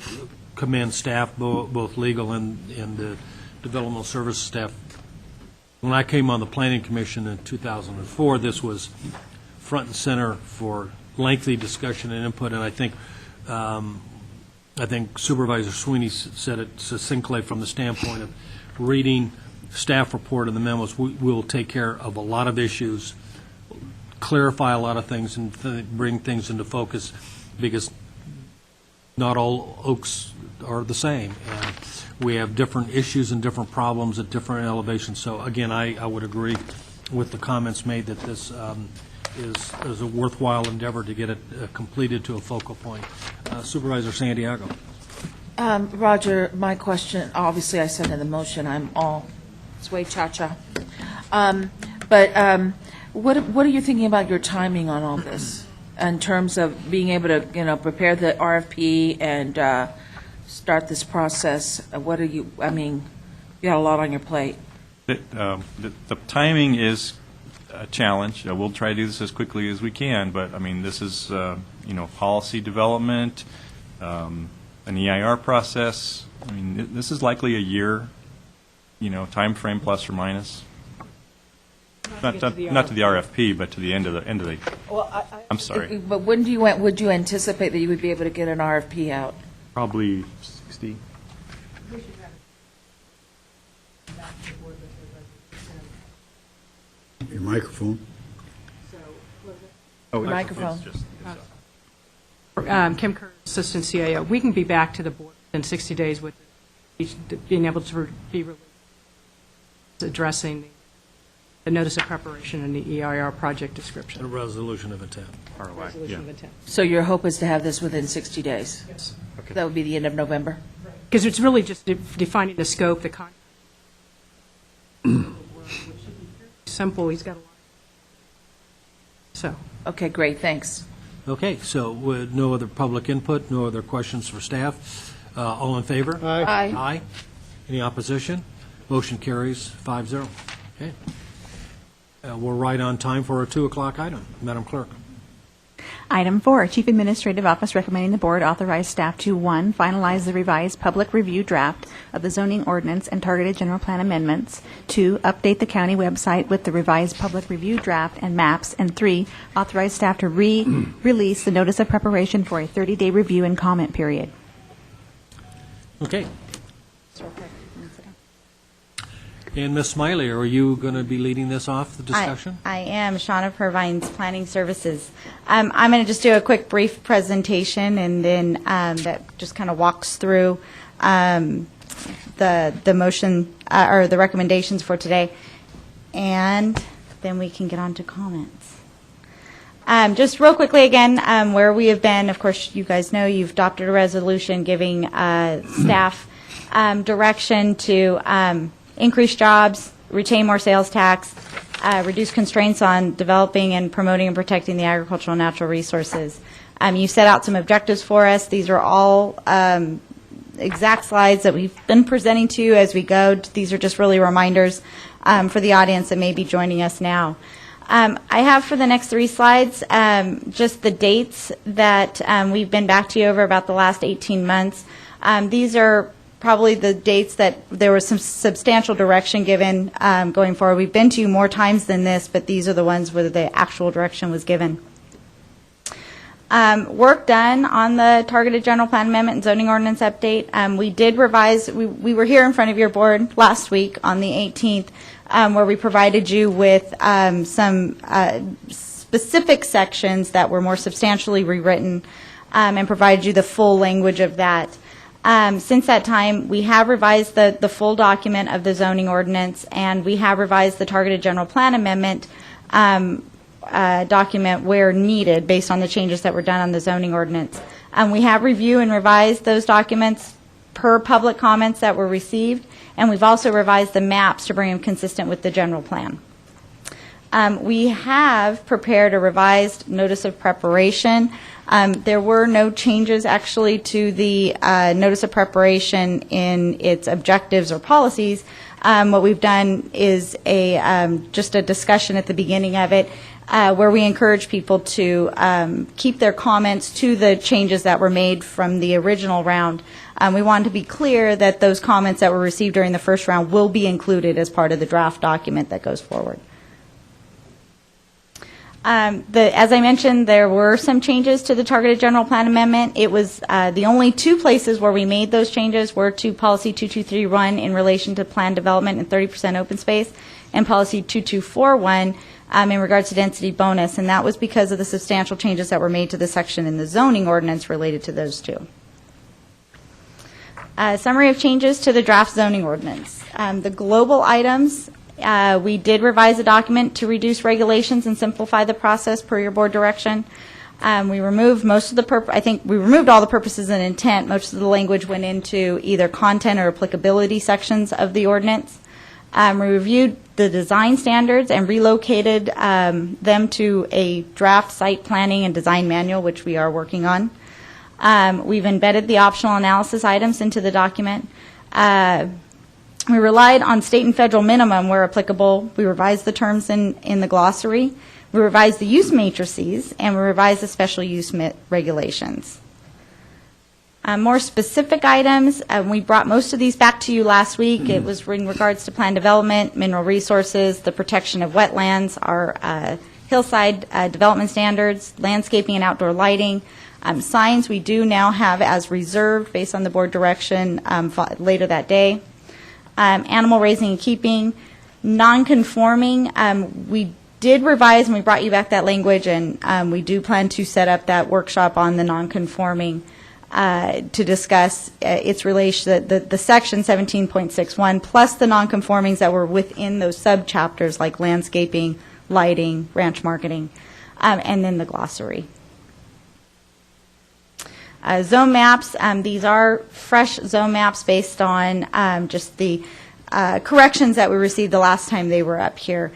commend staff, both legal and the developmental services staff. When I came on the Planning Commission in 2004, this was front and center for lengthy discussion and input, and I think Supervisor Sweeney said it succinctly from the standpoint of reading staff report and the memos. We will take care of a lot of issues, clarify a lot of things, and bring things into focus, because not all oaks are the same. And we have different issues and different problems at different elevations. So again, I would agree with the comments made that this is a worthwhile endeavor to get it completed to a focal point. Supervisor Santiago. Roger, my question, obviously I said in the motion, I'm all sway cha-cha. But what are you thinking about your timing on all this in terms of being able to, prepare the RFP and start this process? What are you, you got a lot on your plate. The timing is a challenge. We'll try to do this as quickly as we can, but this is, policy development, an EIR process. This is likely a year, time frame plus or minus. Not to the RFP, but to the end of the. Well, I'm sorry. But when would you anticipate that you would be able to get an RFP out? Probably 60. Your microphone. Oh, microphone. Kim Kerr, Assistant CAO. We can be back to the board in 60 days with being able to be released, addressing the notice of preparation and the EIR project description. A resolution of intent. Resolution of intent. So your hope is to have this within 60 days? Yes. Okay. That would be the end of November? Because it's really just defining the scope, the content. Simple. He's got a lot. So. Okay, great. Thanks. Okay, so with no other public input, no other questions for staff. All in favor? Aye. Aye. Aye. Any opposition? Motion carries 5-0. Okay. We're right on time for our 2 o'clock item. Madam Clerk. Item 4, Chief Administrative Office recommending the board authorize staff to, 1, finalize the revised public review draft of the zoning ordinance and targeted general plan amendments, 2, update the county website with the revised public review draft and maps, and 3, authorize staff to release the notice of preparation for a 30-day review and comment period. Okay. And Ms. Smiley, are you going to be leading this off, the discussion? I am. Shauna Purvine's Planning Services. I'm going to just do a quick brief presentation, and then that just kind of walks through the motion or the recommendations for today, and then we can get on to comments. Just real quickly again, where we have been, of course, you guys know you've adopted a resolution giving staff direction to increase jobs, retain more sales tax, reduce constraints on developing and promoting and protecting the agricultural and natural resources. You set out some objectives for us. These are all exact slides that we've been presenting to you as we go. These are just really reminders for the audience that may be joining us now. I have for the next 3 slides just the dates that we've been back to you over about the last 18 months. These are probably the dates that there was some substantial direction given going forward. We've been to you more times than this, but these are the ones where the actual direction was given. Work done on the targeted general plan amendment and zoning ordinance update. We did revise, we were here in front of your board last week on the 18th, where we provided you with some specific sections that were more substantially rewritten and provided you the full language of that. Since that time, we have revised the full document of the zoning ordinance, and we have revised the targeted general plan amendment document where needed based on the changes that were done on the zoning ordinance. We have reviewed and revised those documents per public comments that were received, and we've also revised the maps to bring them consistent with the general plan. We have prepared a revised notice of preparation. There were no changes actually to the notice of preparation in its objectives or policies. What we've done is just a discussion at the beginning of it where we encourage people to keep their comments to the changes that were made from the original round. We wanted to be clear that those comments that were received during the first round will be included as part of the draft document that goes forward. As I mentioned, there were some changes to the targeted general plan amendment. It was the only 2 places where we made those changes were to policy 2231 in relation to plan development and 30% open space, and policy 2241 in regards to density bonus, and that was because of the substantial changes that were made to the section in the zoning ordinance related to those 2. Summary of changes to the draft zoning ordinance. The global items. We did revise the document to reduce regulations and simplify the process per your board direction. We removed most of the I think we removed all the purposes and intent. Most of the language went into either content or applicability sections of the ordinance. We reviewed the design standards and relocated them to a draft site planning and design manual, which we are working on. We've embedded the optional analysis items into the document. We relied on state and federal minimum where applicable. We revised the terms in the glossary. We revised the use matrices, and we revised the special use regulations. More specific items, we brought most of these back to you last week. It was in regards to plan development, mineral resources, the protection of wetlands, our hillside development standards, landscaping and outdoor lighting. Signs we do now have as reserved based on the board direction later that day. Animal raising and keeping, non-conforming. We did revise and we brought you back that language, and we do plan to set up that workshop on the non-conforming to discuss its relation, the section 17.61 plus the non-conformings that were within those sub-chapters like landscaping, lighting, ranch marketing, and then the glossary. Zone maps, these are fresh zone maps based on just the corrections that we received the last time they were up here.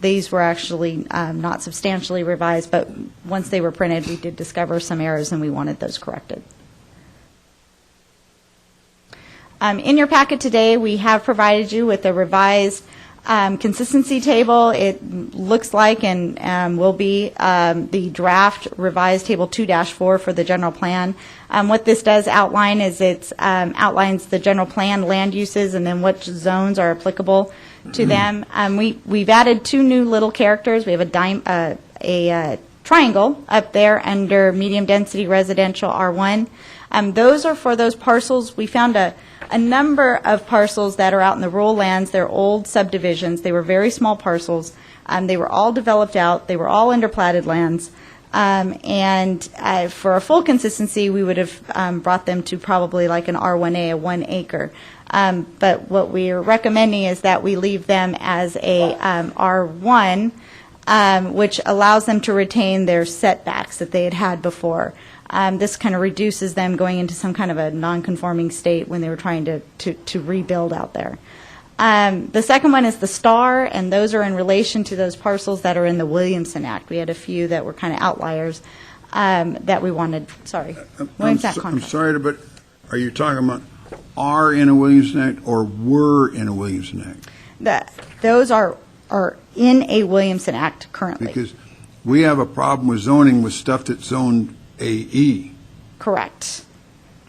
These were actually not substantially revised, but once they were printed, we did discover some errors and we wanted those corrected. In your packet today, we have provided you with a revised consistency table. It looks like and will be the draft revised table 2-4 for the general plan. What this does outline is it outlines the general plan land uses and then which zones are applicable to them. We've added 2 new little characters. We have a triangle up there under medium-density residential R1. Those are for those parcels. We found a number of parcels that are out in the rural lands. They're old subdivisions. They were very small parcels. They were all developed out. They were all underplatted lands. And for a full consistency, we would have brought them to probably like an R1A, a 1 acre. But what we are recommending is that we leave them as a R1, which allows them to retain their setbacks that they had had before. This kind of reduces them going into some kind of a non-conforming state when they were trying to rebuild out there. The second one is the star, and those are in relation to those parcels that are in the Williamson Act. We had a few that were kind of outliers that we wanted. Sorry, Williamson Act I'm contract. sorry, but are you talking about are in a Williamson Act or were in a Williamson Act? Those are in a Williamson Act currently. Because we have a problem with zoning with stuff that's zoned AE. Correct.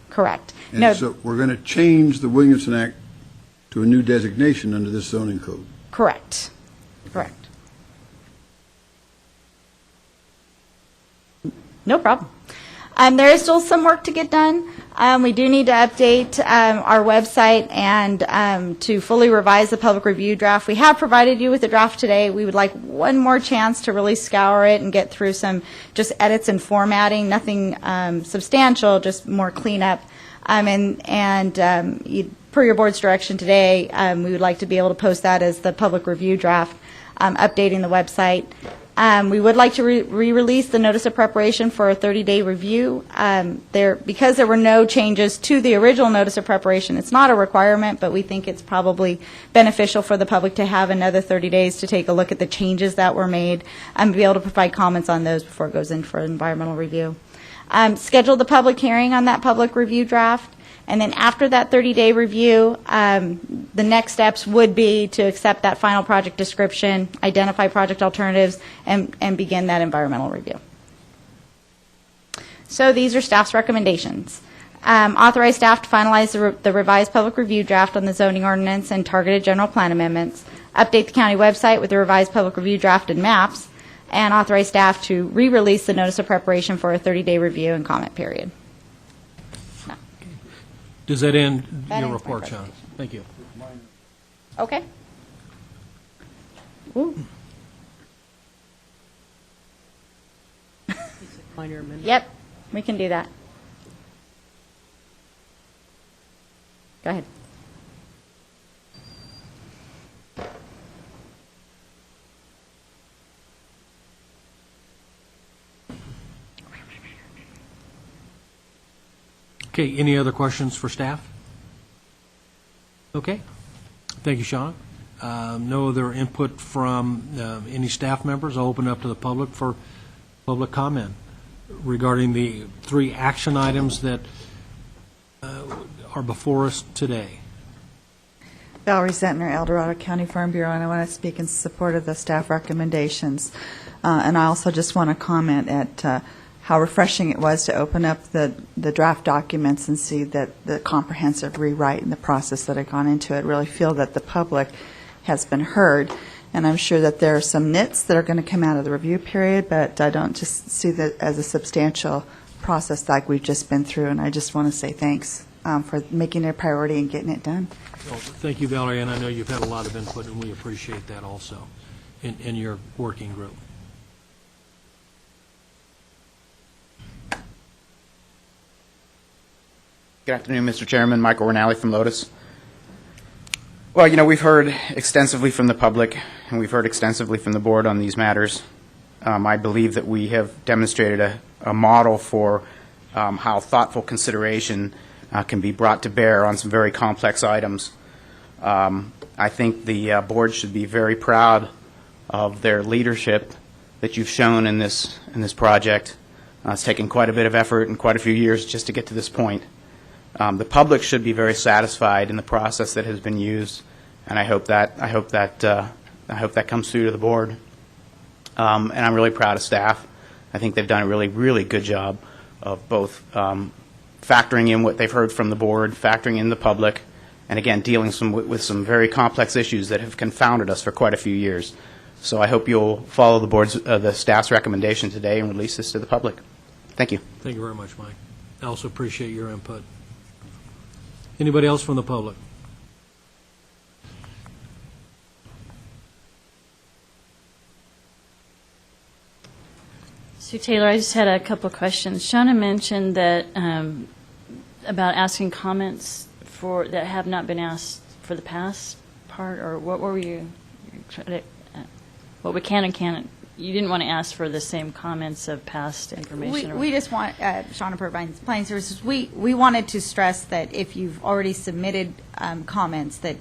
Correct. And No, so we're going to change the Williamson Act to a new designation under this zoning code. correct. Correct. No problem. There is still some work to get done. We do need to update our website and to fully revise the public review draft. We have provided you with a draft today. We would like one more chance to really scour it and get through some just edits and formatting, nothing substantial, just more cleanup. Per your board's direction today, we would like to be able to post that as the public review draft, updating the website. We would like to re-release the notice of preparation for a 30-day review. Because there were no changes to the original notice of preparation, it's not a requirement, but we think it's probably beneficial for the public to have another 30 days to take a look at the changes that were made and be able to provide comments on those before it goes in for environmental review. Schedule the public hearing on that public review draft. And then after that 30-day review, the next steps would be to accept that final project description, identify project alternatives, and begin that environmental review. So these are staff's recommendations. Authorize staff to finalize the revised public review draft on the zoning ordinance and targeted general plan amendments, update the county website with the revised public review draft and maps, and authorize staff to re-release the notice of preparation for a 30-day review and comment period. Does that end That your ends my report, Sean? Thank you. Okay. Ooh. Minor amendment. Yep, we can do that. Go ahead. Okay, any other questions for staff? Okay. Thank you, Sean. No other input from any staff members. I'll open up to the public for public comment regarding the 3 action items that are before us today. Valerie Zentner, El Dorado County Farm Bureau, and I want to speak in support of the staff recommendations. And I also just want to comment at how refreshing it was to open up the draft documents and see that the comprehensive rewrite and the process that had gone into it. Really feel that the public has been heard, and I'm sure that there are some nits that are going to come out of the review period, but I don't just see that as a substantial process like we've just been through, and I just want to say thanks for making it a priority and getting it done. Well, thank you, Valerie, and I know you've had a lot of input, and we appreciate that also in your working group. Good afternoon, Mr. Chairman. Michael Rinaldi from Lotus. Well, we've heard extensively from the public, and we've heard extensively from the board on these matters. I believe that we have demonstrated a model for how thoughtful consideration can be brought to bear on some very complex items. I think the board should be very proud of their leadership that you've shown in this project. It's taken quite a bit of effort and quite a few years just to get to this point. The public should be very satisfied in the process that has been used, and I hope that comes through to the board. And I'm really proud of staff. I think they've done a really, really good job of both factoring in what they've heard from the board, factoring in the public, and again dealing with some very complex issues that have confounded us for quite a few years. So I hope you'll follow the staff's recommendation today and release this to the public. Thank you. Thank you very much, Mike. I also appreciate your input. Anybody else from the public? Sue Taylor, I just had a couple of questions. Shauna mentioned that about asking comments that have not been asked for the past part, or what were you? What we can and can't. You didn't want to ask for the same comments of past information. We just want, Shauna provides planning services. We wanted to stress that if you've already submitted comments that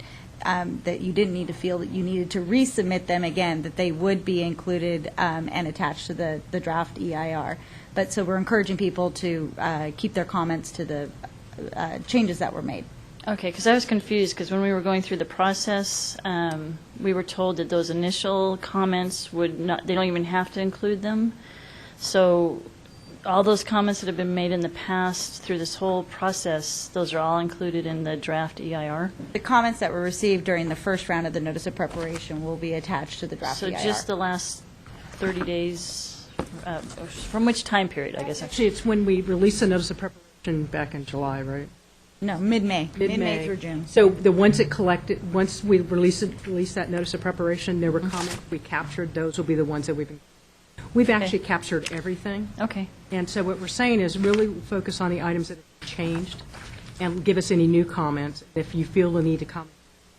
you didn't need to feel that you needed to resubmit them again, that they would be included and attached to the draft EIR. But so we're encouraging people to keep their comments to the changes that were made. Okay, because I was confused, because when we were going through the process, we were told that those initial comments they don't even have to include them. So all those comments that have been made in the past through this whole process, those are all included in the draft EIR? The comments that were received during the first round of the notice of preparation will be attached to the draft EIR. So just the last 30 days, from which time period, I guess? Actually, it's when we released the notice of preparation back in July, right? No, mid-May. Mid-May through June. So once we released that notice of preparation, there were comments we captured. Those will be the ones that we've actually captured everything. Okay. And so what we're saying is really focus on the items that have changed and give us any new comments. If you feel the need to comment,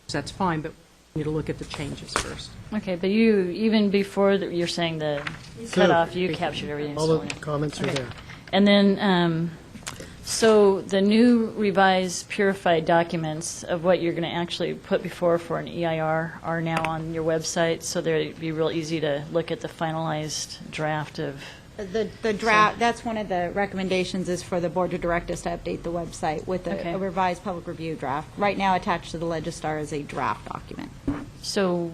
that's fine, but we need to look at the changes first. Okay, but you, even before you're saying the cutoff, you captured everything. All the comments are there. And then, so the new revised purified documents of what you're going to actually put before for an EIR are now on your website, so they'd be real easy to look at the finalized draft of... The draft, that's one of the recommendations, is for the board to direct us to update the website with a revised public review draft. Right now attached to the Legistar is a draft document. So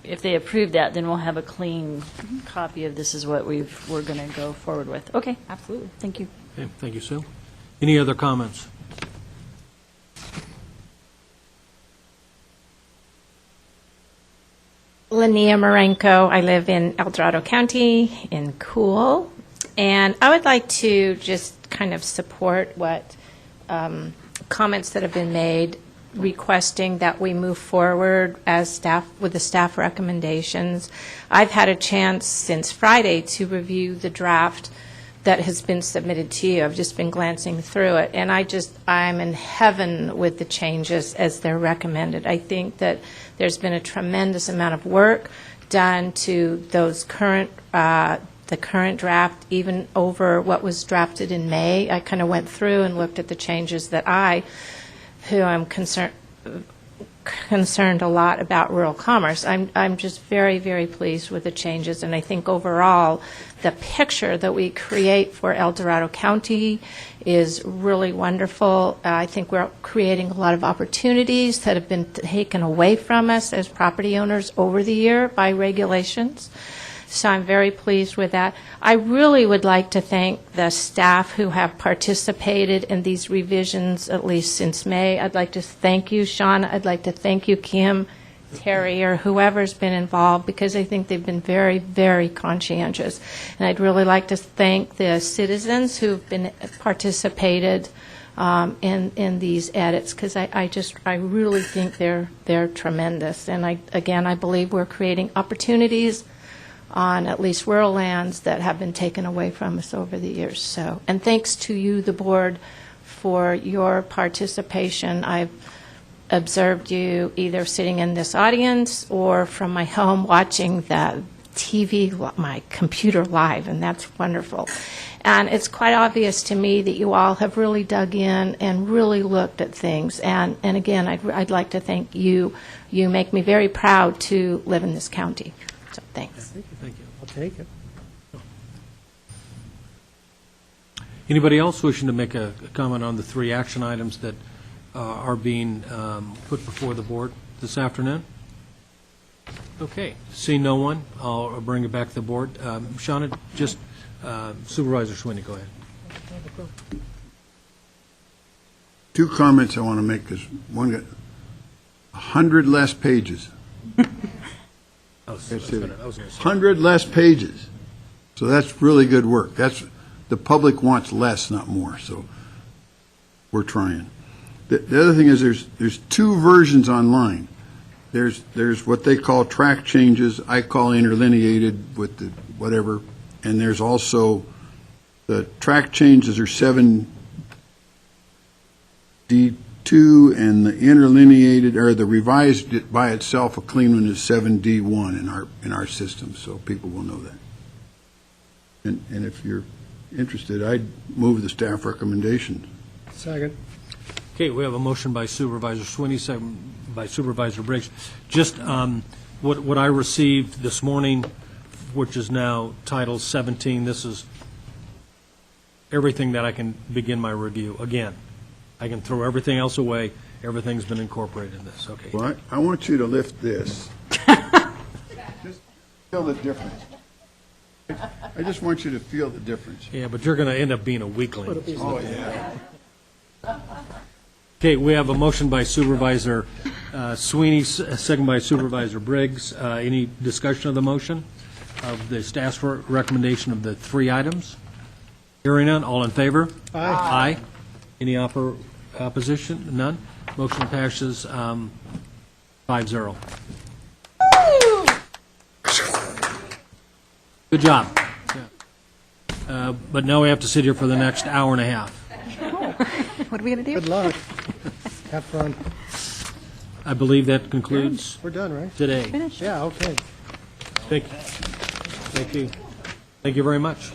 if they approve that, then we'll have a clean copy of this is what we're going to go forward with. Okay. Absolutely. Thank you. Okay, thank you, Sue. Any other comments? Linnea Marenko. I live in El Dorado County in Cool. And I would like to just kind of support what comments that have been made requesting that we move forward as staff with the staff recommendations. I've had a chance since Friday to review the draft that has been submitted to you. I've just been glancing through it, and I'm in heaven with the changes as they're recommended. I think that there's been a tremendous amount of work done to those the current draft, even over what was drafted in May. I kind of went through and looked at the changes that who I'm concerned a lot about rural commerce. I'm just very, very pleased with the changes, and I think overall the picture that we create for El Dorado County is really wonderful. I think we're creating a lot of opportunities that have been taken away from us as property owners over the year by regulations. So I'm very pleased with that. I really would like to thank the staff who have participated in these revisions, at least since May. I'd like to thank you, Shauna. I'd like to thank you, Kim, Terry, or whoever's been involved, because I think they've been very, very conscientious. And I'd really like to thank the citizens who've been participated in these edits, because I really think they're tremendous. And I believe we're creating opportunities on at least rural lands that have been taken away from us over the years. So, and thanks to you, the board, for your participation. I've observed you either sitting in this audience or from my home watching the TV, my computer live, and that's wonderful. And it's quite obvious to me that you all have really dug in and really looked at things. And again, I'd like to thank you. You make me very proud to live in this county. So thanks. Thank you. I'll take it. Anybody else wishing to make a comment on the three action items that are being put before the board this afternoon? Okay. See no one, I'll bring it back to the board. Shauna, just Supervisor Sweeney, go ahead. Two comments I want to make, because one got 100 less pages. It's 100 less pages. So that's really good work. The public wants less, not more, so we're trying. The other thing is there's two versions online. There's what they call track changes, I call interlineated with the whatever, and there's also the track changes are 7D2 and the interlineated, or the revised by itself, a clean one is 7D1 in our system, so people will know that. And if you're interested, I'd move the staff recommendation. Second. Okay, we have a motion by Supervisor Sweeney, second by Supervisor Briggs. Just what I received this morning, which is now Title 17, this is everything that I can begin my review. Again, I can throw everything else away. Everything's been incorporated in this. Okay. Well, I want you to lift this. Just feel the difference. I just want you to feel the difference. Yeah, but you're going to end up being a weakling. Oh, yeah. Okay, we have a motion by Supervisor Sweeney, second by Supervisor Briggs. Any discussion of the motion of the staff's recommendation of the three items? Hearing none, all in favor? Aye. Aye. Any opposition? None. Motion passes 5-0. Good job. But now we have to sit here for the next hour and a half. What are we going to do? Good luck. Have fun. I believe that concludes We're done, right? today. Finished. Yeah, okay. Thank you. Thank you. Thank you very much.